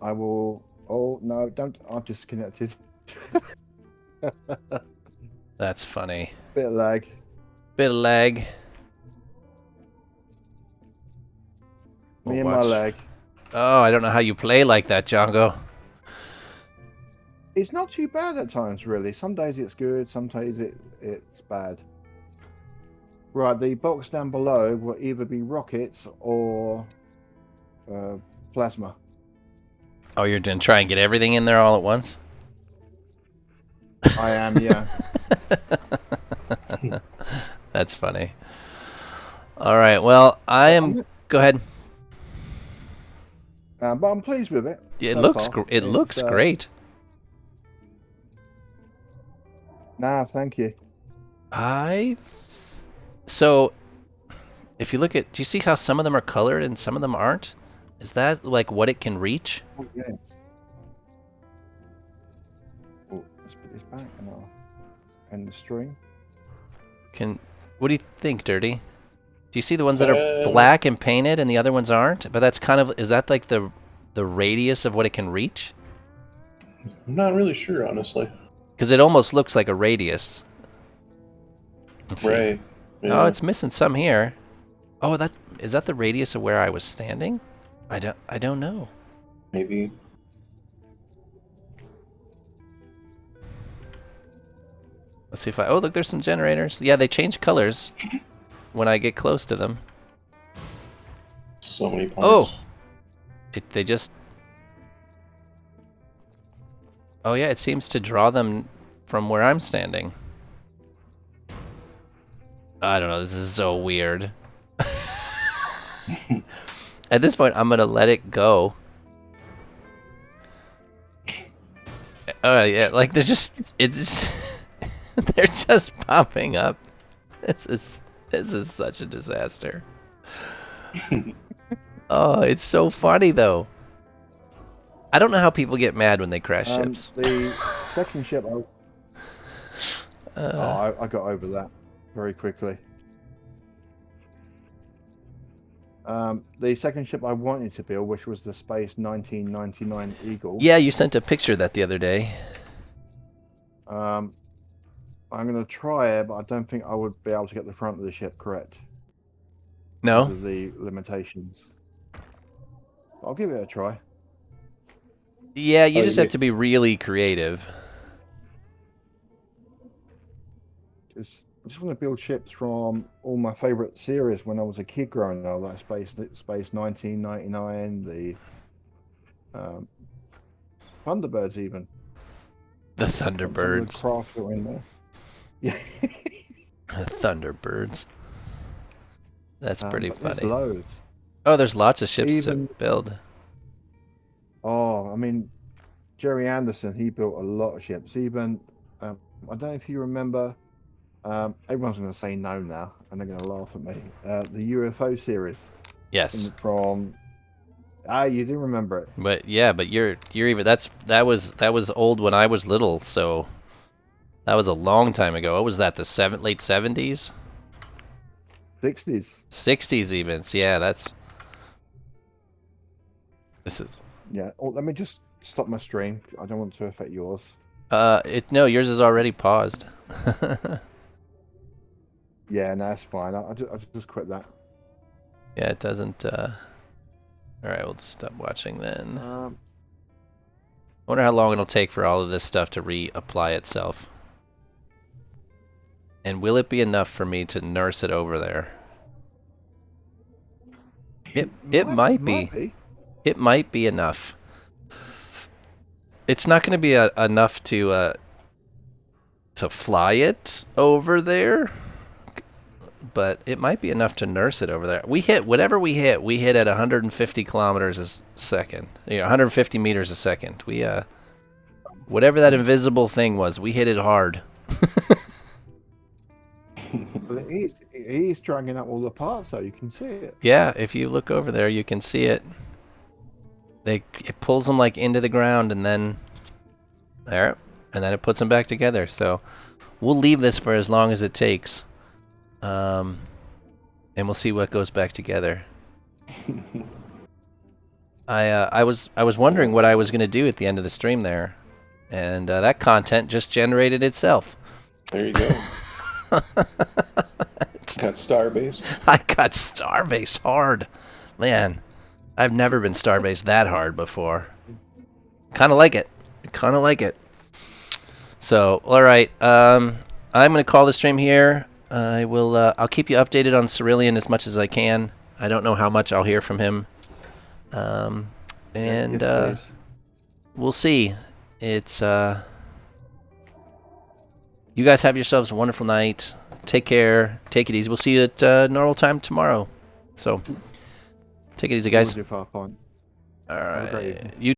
I will. Oh no! Don't. I've disconnected. That's funny. Bit of lag. Bit of lag. We'll Me and my watch. lag. Oh, I don't know how you play like that, Django. It's not too bad at times, really. Some days it's good. Some days it's bad. Right. The box down below will either be rockets or plasma. Oh, you're gonna try and get everything in there all at once? I am. Yeah. That's funny. All right. Well, I But am. Go ahead. but I'm pleased with it It so looks. far. It It's looks great. nah. Thank you. I. So, if you look at, do you see how some of them are colored and some of them aren't? Is that like what it can reach? Oh, yeah. Oh, let's put this back and I'll end the stream. Can. What do you think, Dirty? Do you see the ones that are Uh, black and painted and the other ones aren't? But that's kind of, is that like the radius of what it can reach? I'm not really sure, honestly. Because it almost looks like a radius. Right. Oh, Yeah. it's missing some here. Oh, that is that the radius of where I was standing? I don't know. Maybe. Let's see if I. Oh, look, there's some generators. Yeah, they change colors when I get close to them. So many parts. Oh, they just. Oh yeah, it seems to draw them from where I'm standing. I don't know. This is so weird. At this point, I'm gonna let it go. Oh yeah, like it's they're just popping up. This is such a disaster. Oh, it's so funny though. I don't know how people get mad when they crash ships. The second ship. Uh, I got over that very quickly. The second ship I wanted to build, which was the Space 1999 Eagle. yeah, you sent a picture of that the other day. I'm going to try it, but I don't think I would be able to get the front of the ship correct because No? of the limitations. I'll give it a try. Yeah, you Oh, just have to be really creative. I just want to build ships from all my favorite series when I was a kid growing up, like Space 1999, the Thunderbirds, even. The Some of the Thunderbirds. craft that were in there. Yeah. The Thunderbirds. That's pretty But there's funny. loads. Oh, there's lots of ships to Even build. I mean, Jerry Anderson, he built a lot of ships. Even I don't know if you remember. Everyone's going to say no now, and they're going to laugh at me. The UFO series Yes. from you do remember it. But yeah, but you're even that was old when I was little, so that was a long time ago. What was that? The late 70s? 60s. 60s even. So yeah, this is Yeah. Oh, let me just stop my stream. I don't want to affect yours. no, yours is already paused. Yeah, no, that's fine. I just quit that. Yeah, it doesn't all right, we'll just stop watching then. I wonder how long it'll take for all of this stuff to reapply itself. And will it be enough for me to nurse it over there? It might be. It might be enough. It's not going to be enough to fly it over there, but it might be enough to nurse it over there. We hit whatever we hit at 150 kilometers a second. 150 meters a second. We whatever that invisible thing was, we hit it hard. But it is dragging up all the parts, so you can see it. Yeah, if you look over there, you can see it. It pulls them like into the ground, and then there, and then it puts them back together. So we'll leave this for as long as it takes, and we'll see what goes back together. I was wondering what I was gonna do at the end of the stream there, and that content just generated itself. There you go. Got Starbase. I got Starbase hard, man. I've never been Starbase that hard before. Kind of like it. Kind of like it. So, all right. I'm gonna call the stream here. I will. I'll keep you updated on Cerulean as much as I can. I don't know how much I'll hear from him. And yes, we'll see. It's you guys have yourselves a wonderful night. Take care. Take it easy. We'll see you at normal time tomorrow. So, take it easy, guys. All All right. great evening. You